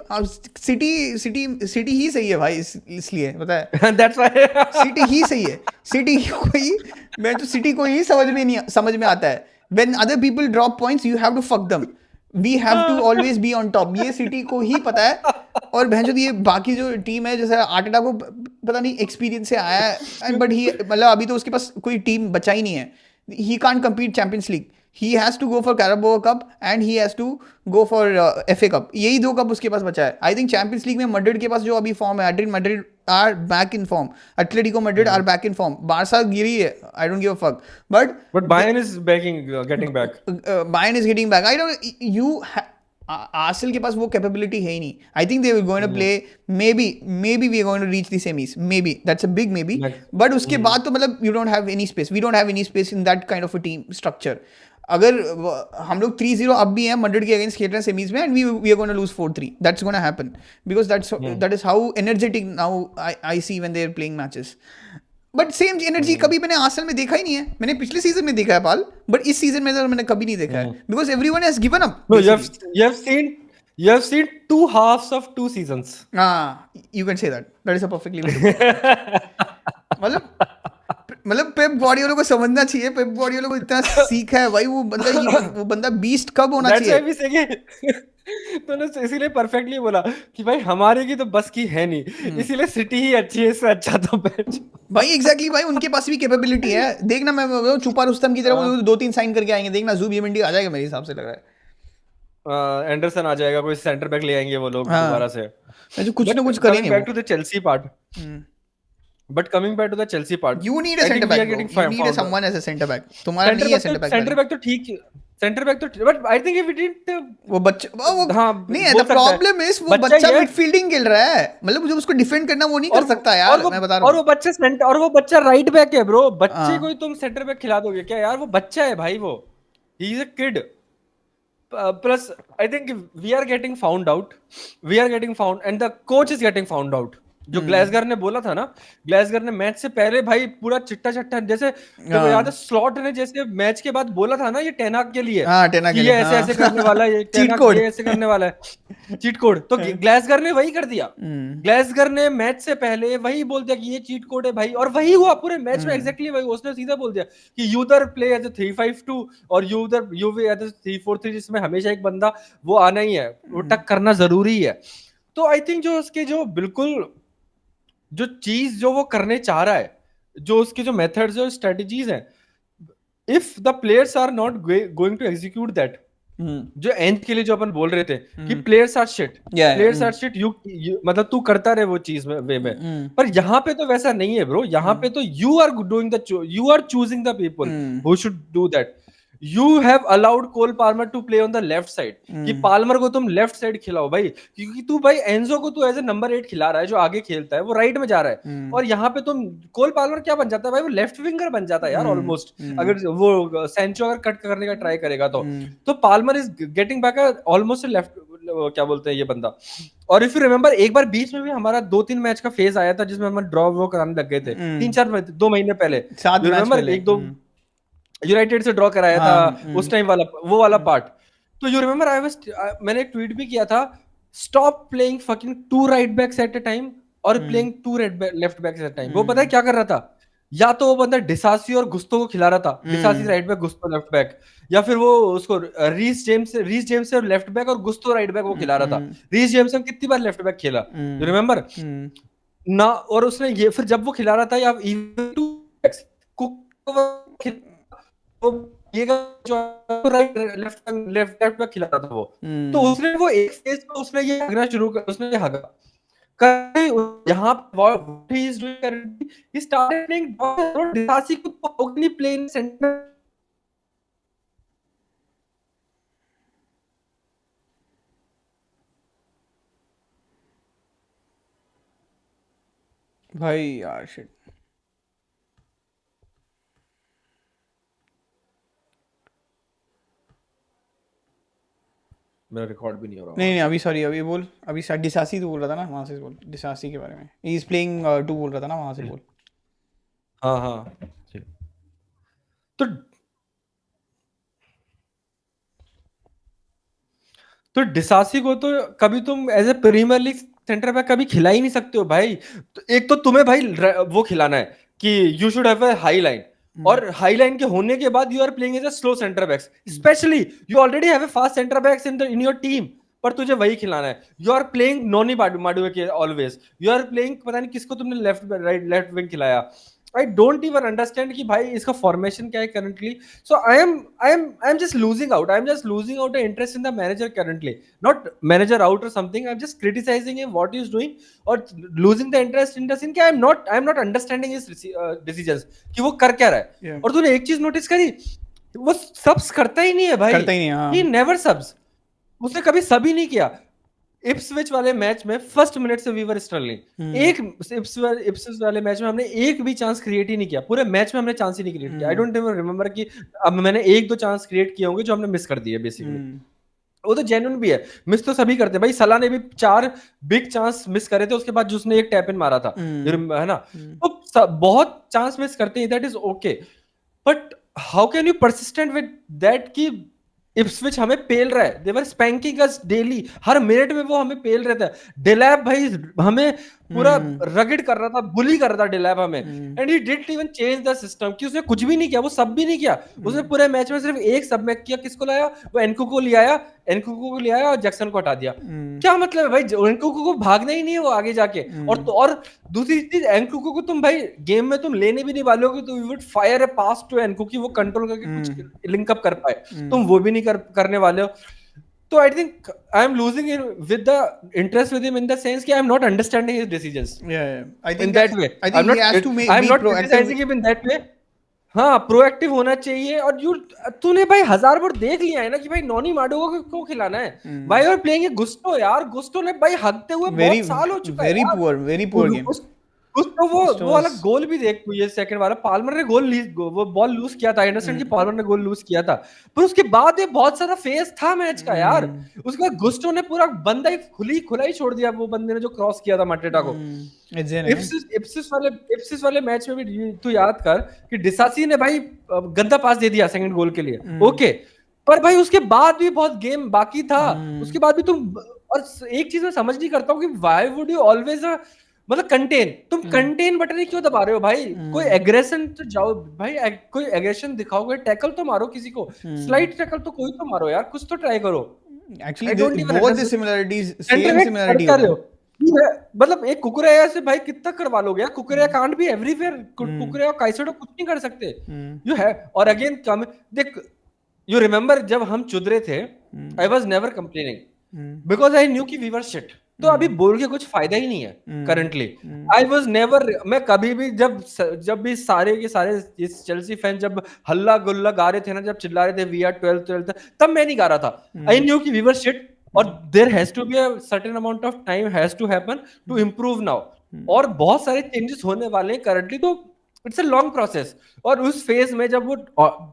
सिटी ही सही है भाई, इसलिए पता है दैट्स व्हाई सिटी ही सही है, सिटी को ही, मैं तो सिटी को ही समझ में आता है, when other people drop points you have to fuck them, we have to always be on top, ये सिटी को ही पता है, और भैंसो ये बाकी जो टीम है, जैसे आर्टेटा को पता नहीं एक्सपीरियंस से आया है, बट ही मतलब अभी तो उसके पास कोई टीम बचा ही नहीं है, he can't compete Champions League, he has to go for Carabao Cup and he has to go for FA Cup, यही 2 कप उसके पास बचा है, आई थिंक चैंपियंस लीग में मैड्रिड के पास जो अभी फॉर्म है, Madrid are back in form, Atletico Madrid are back in form, Barca गिरी है, I don't give a fuck, but Bayern is getting back, Bayern is getting back, I don't you Arsenal के पास वो capability है ही नहीं, I think they will going to play, maybe we are going to reach the semis, maybe that's a big maybe, but उसके बाद तो मतलब you don't have any space, we don't have any space in that kind of a team structure, अगर हम लोग 3-0 अब भी हैं मैड्रिड के अगेंस्ट खेल रहे हैं सेमीज में, and we are going to lose 4-3, that's going to happen because that is how energetic now I see when they are playing matches, but same energy कभी मैंने आर्सेनल में देखा ही नहीं है, मैंने पिछले सीजन में देखा है पाल, बट इस सीजन में तो मैंने कभी नहीं देखा है, because everyone has given up, no you have seen 2 halves of 2 seasons, you can say that is a perfectly way to put it. मतलब पेप गॉर्डियोला को समझना चाहिए, पेप गॉर्डियोला को इतना सीखा है भाई, वो बंदा बीस्ट कब होना That's why चाहिए। we say तूने इसीलिए परफेक्टली बोला कि भाई हमारे की तो बस की है नहीं, इसीलिए सिटी ही अच्छी है, इससे अच्छा तो बेंच। भाई एग्जैक्टली भाई, उनके पास भी कैपेबिलिटी है। देखना, मैं बोल रहा हूं, छुपा रुस्तम की तरह वो 2-3 साइन करके आएंगे, देखना जुबिमेंडी आ जाएगा मेरे हिसाब से, लग रहा है। एंडरसन आ जाएगा, कोई सेंटर बैक ले आएंगे वो लोग दोबारा हाँ, से। जो कुछ ना बट कुछ कमिंग करेंगे बैक वो। To the Chelsea part, but coming back to the Chelsea part, you need a I centre think we back are bro, getting you need found. Someone as a centre back, तुम्हारा नहीं है centre back centre वाली। Back तो ठीक, centre back तो, but I think if we did वो बच्चा वो हाँ नहीं है, बोल द सकता है, प्रॉब्लम इज वो बच्चा बच्चा ही है। मिडफील्डिंग खेल रहा है, मतलब जो उसको डिफेंड करना वो नहीं कर सकता यार, मैं बता रहा और हूँ। वो बच्चा सेंटर, और वो बच्चा राइट बैक है ब्रो, बच्चे हाँ। को ही तुम सेंटर बैक खिला दोगे क्या यार? वो बच्चा है भाई, वो he is a kid. Plus I think we are getting found out, we are getting found and the coach is getting found out. जो ग्लेसगर ने बोला था ना, ग्लेसगर ने मैच से पहले भाई पूरा चिट्टा चट्टा, जैसे देखो याद है स्लॉट ने जैसे मैच के बाद बोला था ना ये टेनहाग के लिए, हाँ, टेना कि के ये लिए, ऐसे हाँ। ऐसे करने वाला है, ये चीट टेनहाग कोड। ये ऐसे करने वाला है, चीट कोड। तो ग्लेसगर ने वही कर दिया, ग्लेसगर ने मैच से पहले वही बोल दिया कि ये चीट कोड है भाई, और वही हुआ पूरे मैच में एग्जैक्टली वही। उसने सीधा बोल दिया कि यू उधर प्ले एज अ 3-5-2 और यू उधर यू एज अ 3-4-3, जिसमें हमेशा एक बंदा वो आना ही है, वो टक करना जरूरी है। तो आई थिंक जो उसके जो बिल्कुल जो चीज जो वो करने चाह रहा है, जो उसके जो मेथड्स और स्ट्रेटजीज हैं, if the players are not going to execute that, जो एंड के लिए जो अपन बोल रहे थे कि players are shit, players are shit, you मतलब तू करता रहे वो चीज में वे में, पर यहाँ पे तो वैसा नहीं है ब्रो। यहाँ पे तो you are doing the, you are choosing the people who should do that. You have allowed Cole Palmer to play on the left side, कि पाल्मर को तुम लेफ्ट साइड खिलाओ भाई, क्योंकि तू भाई एंजो को तू एज ए नंबर 8 खिला रहा है, जो आगे खेलता है, वो राइट में जा रहा है, और यहाँ पे तुम कोल पाल्मर क्या बन जाता है भाई, वो लेफ्ट विंगर बन जाता है यार ऑलमोस्ट, अगर वो सेंचो अगर कट करने का ट्राई करेगा तो Palmer is getting back almost left, क्या बोलते हैं ये बंदा। और इफ यू रिमेंबर एक बार बीच में भी हमारा 2-3 मैच का फेज आया था जिसमें हम ड्रॉ वो कराने लग गए थे, 3-4 2 महीने पहले, 7 मैच रिमेंबर पहले। एक दो यूनाइटेड से ड्रॉ कराया था उस टाइम वाला, वो वाला पार्ट। तो यू रिमेंबर आई वाज, मैंने एक ट्वीट भी किया था, stop playing fucking 2 right backs at a time और playing 2 left backs at a time. वो पता है क्या कर रहा था, या तो वो बंदा डिसासी और गुस्तो को खिला रहा था, डिसासी राइट बैक गुस्तो लेफ्ट बैक, या फिर वो उसको रीस जेम्स से लेफ्ट बैक और गुस्तो राइट बैक वो खिला रहा था। रीस जेम्स ने कितनी बार लेफ्ट बैक खेला, यू रिमेंबर ना? और उसने ये फिर जब वो खिला रहा था, या इवन टू वो ये जो राइट लेफ्ट लेफ्ट बैक खिला रहा था वो, तो उसने वो एक फेज में उसने ये हगना शुरू कर, उसने ये हगा यहाँ what he is doing currently, he started playing डिसासी को ओगनी प्ले इन सेंटर। भाई यार शिट, मेरा रिकॉर्ड भी नहीं हो रहा। नहीं अभी सॉरी, अभी बोल, अभी डिसासी तो बोल रहा था ना, वहां से बोल, डिसासी के बारे में, ही इज प्लेइंग 2 बोल रहा था ना, वहां से बोल। हाँ हाँ, तो डिसासी को तो कभी तुम as a Premier League centre back कभी खिला ही नहीं सकते हो भाई। तो एक तो तुम्हें भाई वो खिलाना है कि you should have a high line, और हाई लाइन के होने के बाद you are playing as a slow centre backs, specially you already have a fast centre backs in your team, पर तुझे वही खिलाना है। You are playing Noni Madueke always, you are playing पता नहीं किसको तुमने लेफ्ट विंग खिलाया। I don't even understand कि भाई इसका फॉर्मेशन क्या है currently. So I am just losing out. I am just losing out the interest in the manager currently. Not manager out or something. I'm just criticizing him what he's doing, or losing the interest in the scene कि I am not understanding his decisions कि वो कर क्या रहा है। Yeah. और तूने एक चीज नोटिस करी, वो subs करता ही नहीं है भाई, करता ही नहीं, हाँ। He never subs. उसने कभी सब ही नहीं किया। इप्सविच वाले मैच में फर्स्ट मिनट से वी वर स्ट्रगलिंग, एक इप्सविच वाले मैच में हमने एक भी चांस क्रिएट ही नहीं किया, पूरे मैच में हमने चांस ही नहीं क्रिएट किया। आई डोंट इवन रिमेंबर कि अब मैंने 1-2 चांस क्रिएट किए होंगे जो हमने मिस कर दिए बेसिकली। वो तो जेन्युइन भी है, मिस तो सभी करते हैं भाई। सलाह ने भी 4 बिग चांस मिस करे थे उसके बाद जो उसने एक टैप इन मारा था, है ना? तो बहुत चांस मिस करते हैं, that is okay, but how can you persistent with that कि इप्सविच हमें पेल रहा है, दे वर स्पैंकिंग अस डेली, हर मिनट में वो हमें पेल रहे थे। डेलैप भाई हमें पूरा रगड़ कर रहा था, बुली कर रहा था डिलैप हमें, and he didn't even change the system, कि उसने कुछ भी नहीं किया, वो सब भी नहीं किया, उसने पूरे मैच में सिर्फ एक सब में किया, किसको लाया, वो एनकुकू को ले आया और जैक्सन को हटा दिया। क्या मतलब है भाई, एनकुकू को भागना ही नहीं है वो आगे जाके, और दूसरी चीज, एनकुकू को तुम भाई गेम में तुम लेने भी नहीं वाले हो, तो you would fire a pass to Nkunku, वो कंट्रोल करके कुछ लिंक अप कर पाए, तुम वो भी नहीं करने वाले हो। So I think I am losing it with the interest with him in the sense that I am not understanding his decisions. Yeah. I think in that way. I think he has to I'm be not proactive. criticizing him in that way. हाँ, proactive होना चाहिए। और तूने भाई 1000 बार देख लिया है ना कि भाई नॉनी माडोगो को क्यों खिलाना है भाई, और प्लेइंग ए गुस्टो यार, गुस्टो ने भाई हगते हुए बहुत साल हो चुका है यार। Very poor game. तो वो वाला गोल भी देख तू, ये सेकंड वाला पाल्मर ने वो बॉल लूज किया था, अंडरस्टैंड कि पाल्मर ने गोल लूज किया था, पर उसके बाद ये बहुत सारा फेस था मैच का यार। उसके बाद गुस्टो ने पूरा बंदा ही खुला ही छोड़ दिया, वो बंदे ने जो क्रॉस किया था माटेटा को। इप्सिस वाले मैच में भी तू याद कर कि डिसासी ने भाई गंदा पास दे दिया सेकंड गोल के लिए, ओके, पर भाई उसके बाद भी बहुत गेम बाकी था, उसके बाद भी तुम, और एक चीज मैं समझ नहीं करता हूँ कि व्हाई वुड यू ऑलवेज मतलब तुम कंटेन बटन ही क्यों दबा रहे हो भाई? कोई एग्रेशन तो जाओ भाई, कोई एग्रेशन दिखाओ, कोई टैकल तो मारो किसी को, स्लाइड टैकल तो कोई तो मारो यार, कुछ तो ट्राई करो। एक्चुअली बहुत सी सिमिलरिटीज, सेम सिमिलरिटी मतलब एक कुकुरेया से भाई कितना करवा लोगे यार, कुकुरेया कांट बी एवरीवेयर, कुकुरेया काइसेडो कुछ नहीं कर सकते, यू है। और अगेन देख, यू रिमेंबर जब हम चुदरे थे, I was never complaining because I knew कि वी वर शिट, तो अभी बोल के कुछ फायदा ही नहीं है करंटली। आई वाज नेवर, मैं कभी भी जब भी सारे के सारे चेल्सी फैन जब हल्ला गुल्ला गा रहे थे ना, जब चिल्ला रहे थे वी आर 12th, तब मैं नहीं गा रहा था। आई न्यू कि वी वर शिट, और there has to be a certain amount of time has to happen to improve now, और बहुत सारे चेंजेस होने वाले हैं करंटली, तो इट्स अ लॉन्ग प्रोसेस। और उस फेज में जब वो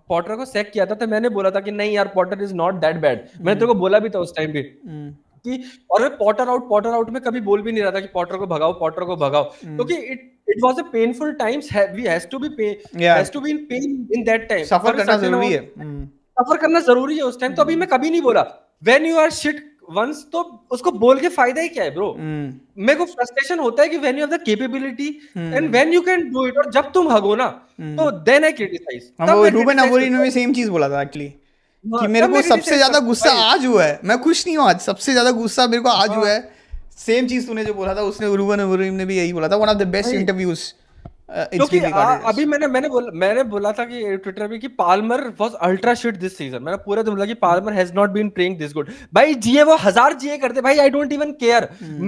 पॉटर को सेक किया था, तो मैंने बोला था कि नहीं यार, Potter is not that bad, मैंने तेरे को बोला भी था उस टाइम पे कि, और मैं पॉटर आउट में कभी बोल भी नहीं रहा था कि पॉटर को भगाओ, क्योंकि it was a painful times, we has to be in pain in that time, suffer करना जरूरी है उस टाइम। तो अभी मैं कभी नहीं बोला when you are shit once, तो उसको बोल के फायदा ही क्या है ब्रो? मेरे को फ्रस्ट्रेशन होता है कि when you have the capability and when you can do it, और जब तुम हगो ना तो देन आई क्रिटिसाइज। वो रूबेन अमोरीम ने भी सेम चीज बोला था एक्चुअली, कि मेरे को सबसे ज्यादा गुस्सा आज हुआ है, मैं खुश नहीं हूँ आज, सबसे ज्यादा गुस्सा मेरे को आज हुआ है। सेम चीज तूने जो बोला था, उसने रूबेन अमोरीम ने भी यही बोला था, one of the best interviews. क्योंकि अभी मैंने बोला था कि ट्विटर पे कि Palmer was ultra shit this season, मैंने पूरा दिन बोला कि Palmer has not been playing this good. भाई जीए वो 1000 जीए करते भाई, आई डोंट इवन केयर।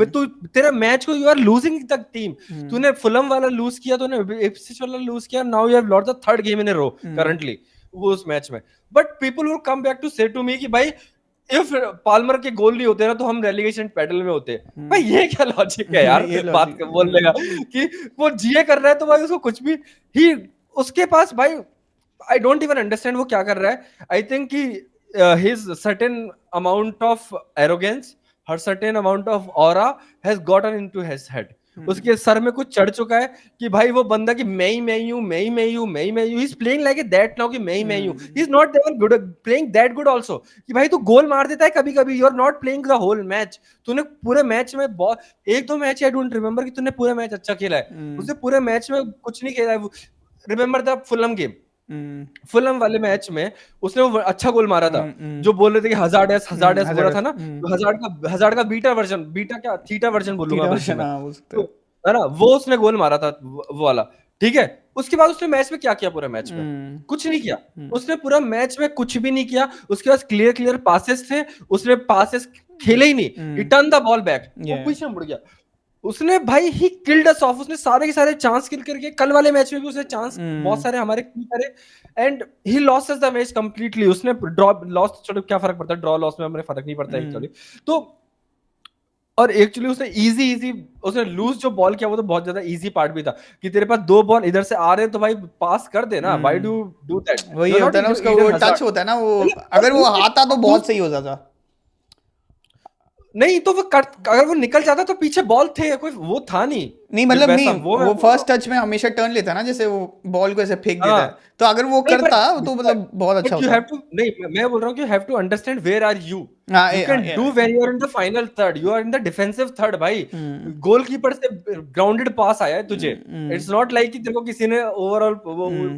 तू तेरा मैच को you are losing the team, तूने फुलम वाला लूज किया, तूने इप्सिच वाला लूज किया, now you have lost the third game in a row currently वो उस मैच में। But people will come back to say to me कि भाई इफ पाल्मर के गोल नहीं होते ना तो हम रेलीगेशन बैटल में होते। भाई ये क्या लॉजिक है यार बात बोलने का, कि वो जीए कर रहा है तो भाई उसको कुछ भी ही उसके पास भाई, आई डोंट इवन अंडरस्टैंड वो क्या कर रहा है। आई थिंक कि his certain amount of arrogance, her certain amount of aura has gotten into his head, उसके सर में कुछ चढ़ चुका है कि भाई वो बंदा कि मैं ही हूं, he is playing like that now कि मैं ही हूं। He is not good playing that good also, कि भाई तू गोल मार देता है कभी कभी, you are not playing the whole match. तूने पूरे मैच में एक दो मैच आई डोंट रिमेंबर कि तूने पूरे मैच अच्छा खेला है, उसने पूरे मैच में कुछ नहीं खेला है। Remember the Fulham game, Fulham वाले मैच में उसने वो अच्छा गोल मारा था, जो बोल रहे थे कि हजार्ड एस बोला था ना, हजार्ड का थीटा वर्जन बोलूंगा है ना, वो उसने गोल मारा था वो वाला, ठीक है। उसके बाद उसने मैच में क्या किया? पूरे मैच में कुछ नहीं किया, उसने पूरा मैच में कुछ भी नहीं किया। उसके पास क्लियर पासेस थे, उसने पासेस खेले ही नहीं, ही टर्न द बॉल बैक, वो पीछे मुड़ गया। उसने भाई ही किल्ड अस ऑफ, उसने सारे के सारे चांस किल करके, कल वाले मैच में भी उसने चांस बहुत सारे हमारे किल करे, and he lost the match completely. उसने ड्रॉ लॉस, चलो क्या फर्क पड़ता है, ड्रॉ लॉस में हमें फर्क नहीं पड़ता एक्चुअली। तो और एक्चुअली उसने इजी उसने लूज जो बॉल किया वो तो बहुत ज्यादा इजी पार्ट भी था, कि तेरे पास दो बॉल इधर से आ रहे हैं तो भाई पास कर देना, व्हाई डू डू दैट? वही होता है ना उसका, वो टच होता है ना, वो अगर वो आता तो बहुत सही हो जाता, नहीं तो वो अगर वो निकल जाता तो पीछे बॉल थे, कोई वो था नहीं, नहीं मतलब वैसा नहीं, वो मैं वो बोल रहा फर्स्ट टच में हमेशा टर्न लेता है ना, जैसे वो बॉल को ऐसे फेंक हूँ। देता हाँ है, तो अगर वो नहीं करता तो मतलब बहुत अच्छा बट यू होता। हैव टू नहीं मैं बोल रहा हूँ कि you have to understand where are you हाँ you can do when you are in the final third you are in the defensive third भाई गोलकीपर से ग्राउंडेड पास आया है तुझे इट्स नॉट लाइक कि तेरे को किसी ने ओवरऑल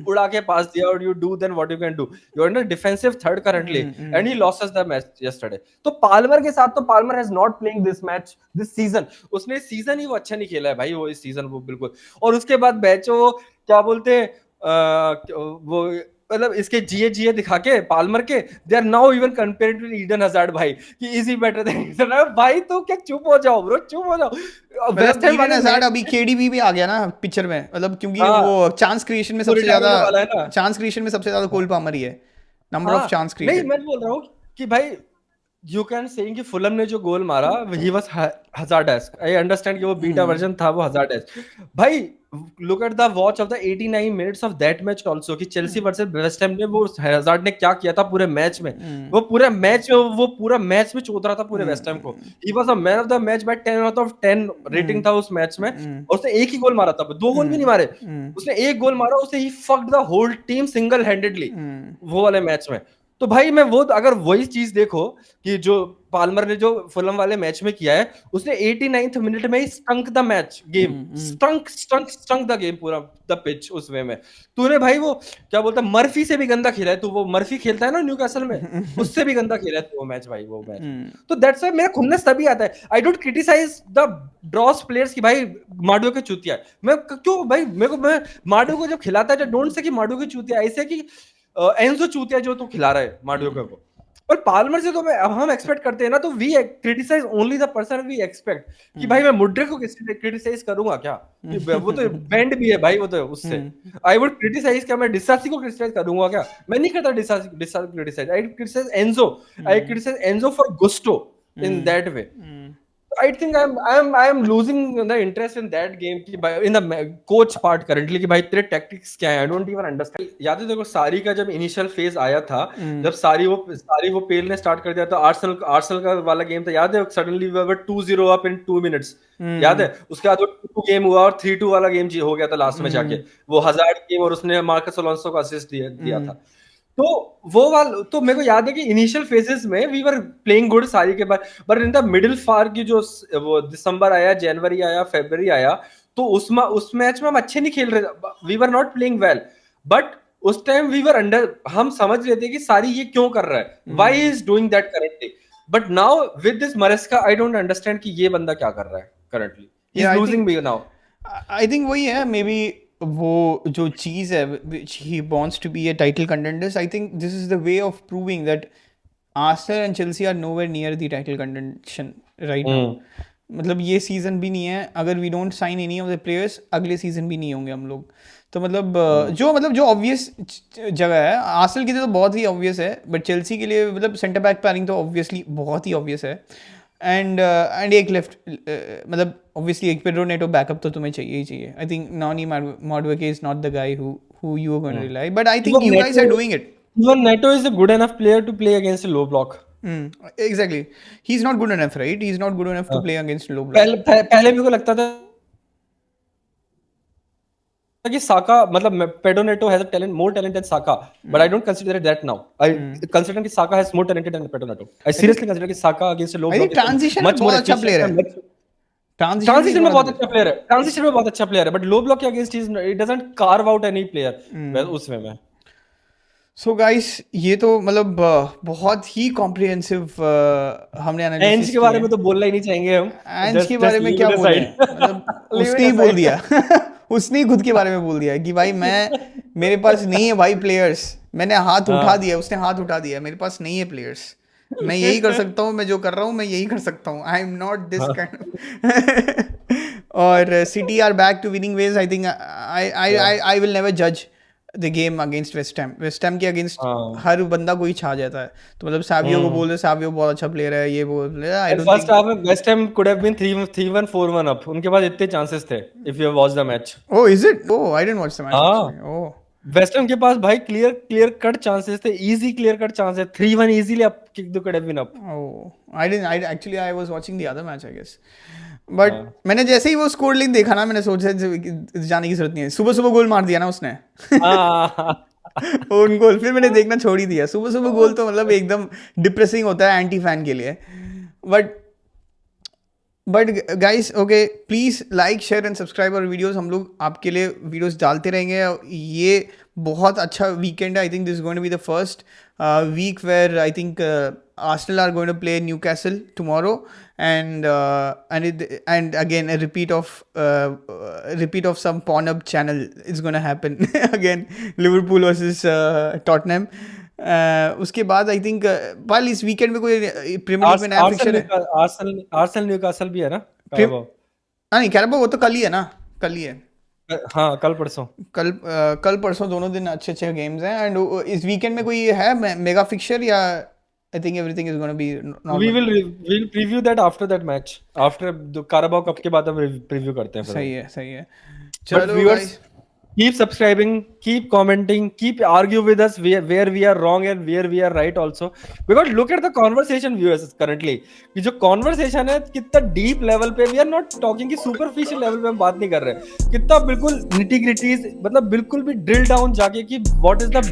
उड़ा के पास दिया और you do then what you can do you are in the defensive third currently and he lost us the match yesterday तो पाल्मर के साथ तो Palmer has not playing this match this season उसने season ही वो अच्छा नहीं खेला है भाई वो इस सीजन वो बिल्कुल और उसके बाद मैच वो क्या बोलते हैं वो मतलब इसके जिए दिखा के पाल्मर के they are now even compared to Eden Hazard भाई कि is he better than Eden भाई तो क्या चुप हो जाओ ब्रो चुप हो जाओ वेस्ट मतलब हैम ईडन वाले हज़ार्ड मैच अभी केडीबी भी आ गया ना पिक्चर में, मतलब क्योंकि हाँ वो चांस क्रिएशन में वो सबसे रिटायर ज्यादा, होने वाला है ना चांस क्रिएशन में सबसे ज्यादा कोल पामर ही है, नंबर ऑफ हाँ चांस नहीं क्रिएटेड। मैं बोल रहा हूँ कि भाई यू कैन सेइंग कि फुलम ने जो गोल मारा ही वाज हजार्डस्क आई अंडरस्टैंड कि वो बीटा वर्जन था वो हजार्डस्क भाई look at the watch of the 89 minutes of that match also कि चेल्सी वर्सेस वेस्ट हैम ने वो हजार्ड ने क्या किया था पूरे मैच में वो पूरा मैच में चोद रहा था पूरे वेस्ट हैम को ही was a man of the match by 10 out of 10 rating था उस मैच में और उसने एक ही गोल मारा था दो गोल भी नहीं मारे उसने एक गोल मारा उसने ही fucked the whole team single handedly वो वाले मैच में तो भाई मैं वो अगर वही चीज देखो कि जो पाल्मर ने जो फुलम वाले मैच में किया है उसने 89th मिनट में ही stunk the match game stunk the game पूरा द पिच उस वे में तूने भाई वो क्या बोलता है मर्फी से भी गंदा खेला है तू वो मर्फी खेलता है ना न्यूकासल में उससे भी गंदा खेला है तू वो मैच भाई वो मैच तो दैट्स व्हाई मेरा खुन्नस तभी आता है I don't criticise the dross players की भाई माडो के चूतिया है मैं क्यों भाई मेरे को मैं माडो को जब खिलाता है डोंट से कि माडो की चूतिया ऐसे कि एंजो चूतिया जो तू खिला रहा है माडुयोको को पर पाल्मर से तो हम एक्सपेक्ट करते हैं ना तो we criticize only the person we expect कि भाई मैं मुड्रे को क्रिटिसाइज करूंगा क्या वो तो बैंड भी है भाई वो तो उससे आई वुड क्रिटिसाइज क्या मैं डिसासी को क्रिटिसाइज करूंगा क्या मैं नहीं करता Disasi criticize I criticize Enzo for Gusto in that way I think I am losing the interest in that game कि भाई in the coach part currently कि भाई तेरे tactics क्या है I don't even understand याद है देखो सारी का जब इनिशियल फेज आया था जब सारी वो पेल ने स्टार्ट कर दिया था आर्सेनल का वाला गेम था याद है suddenly we were 2-0 up in 2 minutes याद है उसके बाद वो 2 गेम हुआ और 3-2 वाला गेम हो गया था लास्ट में जाके वो हजार्ड गेम और उसने मार्कस अलोंसो को असिस्ट दिया था तो वो वाला तो मेरे को याद है कि इनिशियल फेजेस में वी वर प्लेइंग गुड सारी के बाद बट इन द मिडिल फार की जो वो दिसंबर आया जनवरी आया फरवरी आया तो उस मैच में हम अच्छे नहीं खेल रहे we were not playing well but उस टाइम वी वर अंडर हम समझ रहे थे कि सारी ये क्यों कर रहा है why is doing that correctly but now with this मरेस्का I don't understand कि ये बंदा क्या कर रहा है currently he is losing me now I think वही है मे बी वो जो चीज़ है which he wants to be a title contenders. I think this is the way of proving that Arsenal and Chelsea are nowhere near the title contention right now. मतलब ये season भी नहीं है, अगर we don't sign any of the players अगले season भी नहीं होंगे हम लोग, तो मतलब जो ऑब्वियस जगह है आर्सेनल के लिए तो बहुत ही ऑब्वियस है, बट चेल्सी के लिए मतलब सेंटर बैक पैरिंग तो ऑब्वियसली बहुत ही ऑब्वियस है, एंड एक लेफ्ट मतलब ऑब्वियसली एक पेड्रो नेटो बैकअप तो तुम्हें चाहिए ही चाहिए. I think Noni Madueke is not the guy who you are going to rely, but I think you guys are doing it. Even Neto is a good enough player to play against a low block. Exactly. He's not good enough, right? He's not good enough to play against low block. पहले मेरे को लगता था कि Saka मतलब Pedro Neto has a talent more talent than Saka but I don't consider it that now I consider कि Saka has more talent than Pedro Neto I seriously consider कि Saka against low block transition में बहुत अच्छा player है, transition में बहुत अच्छा player है ट्रांजिशन में बहुत अच्छा प्लेयर है बट लो ब्लॉक के against it doesn't carve out any player उसमें में सो गाइस ये तो मतलब बहुत ही कॉम्प्रिहेंसिव हमने एनालिसिस एंज के बारे में तो बोलना ही नहीं चाहेंगे हम एंज के बारे में क्या बोले मतलब उसने ही बोल दिया उसने ही खुद के बारे में बोल दिया कि भाई मेरे पास नहीं है भाई प्लेयर्स, मैंने हाथ उठा दिया, उसने हाथ उठा दिया, मेरे पास नहीं है प्लेयर्स, मैं यही कर सकता हूँ, मैं जो कर रहा हूँ मैं यही कर सकता हूँ, I am not this kind और City are back to winning ways. I think I will never जज the game against West Ham के अगेंस्ट हर बंदा कोई छा जाता है, तो मतलब सावियो को बोल रहे सावियो बहुत अच्छा प्लेयर है ये वो आई डोंट फर्स्ट हाफ में West Ham could have been 3-1 4-1 up उनके पास इतने चांसेस थे if you watch the match. Oh is it? Oh I didn't watch the match actually. Oh West Ham के पास भाई क्लियर कट चांसेस थे, easy clear cut chances 3-1 easily up kick the could have been up. Oh I didn't I actually I was watching the other match I guess. But मैंने जैसे ही वो score line देखा ना, मैंने सोचा जाने की जरूरत नहीं है। सुबह सुबह गोल मार दिया ना उसने ओन गोल, फिर मैंने देखना छोड़ ही दिया। सुबह सुबह गोल तो मतलब एकदम डिप्रेसिंग होता है एंटी फैन के लिए। But guys, okay, please like share and subscribe और वीडियोस। हम लोग आपके लिए वीडियोस डालते रहेंगे। ये बहुत अच्छा वीकेंड है। I think this is going to be the first week where I think Arsenal are going to play Newcastle tomorrow, and again a repeat of some Pornhub channel is going to happen again, Liverpool versus Tottenham. उसके बाद I think पाल इस weekend में कोई premiere league में नया fixture है? Arsenal Newcastle भी है ना हाँ नहीं, कैराबो वो तो कल ही है ना, कल ही है। हाँ, कल परसों परसों दोनों दिन अच्छे अच्छे गेम्स हैं। एंड इस वीकेंड में कोई है मेगा फिक्चर, या I think everything is gonna be normal? we'll preview that after that match, after the Carabao Cup के बाद हम प्रीव्यू करते हैं फिर। सही है। But चलो viewers, guys, keep subscribing, keep commenting, keep argue with us where we are wrong and where we are right also, because look at the conversation viewers currently, कि जो conversation है कितना deep level पे, we are not talking कि superficial level पे हम बात नहीं कर रहे, कितना बिल्कुल nitty gritties, मतलब बिल्कुल भी drill down जाके कि what is the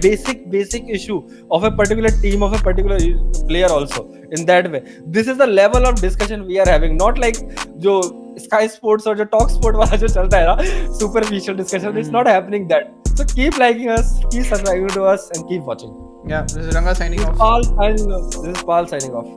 basic issue of a particular team, of a particular player also, in that way this is the level of discussion we are having, not like जो Sky Sports और जो Talk Sport वाला जो चलता है ना superficial discussion, it's not happening that. So keep liking us, keep subscribing to us, and keep watching. Yeah, this is Ranga signing off. This is Paul signing off.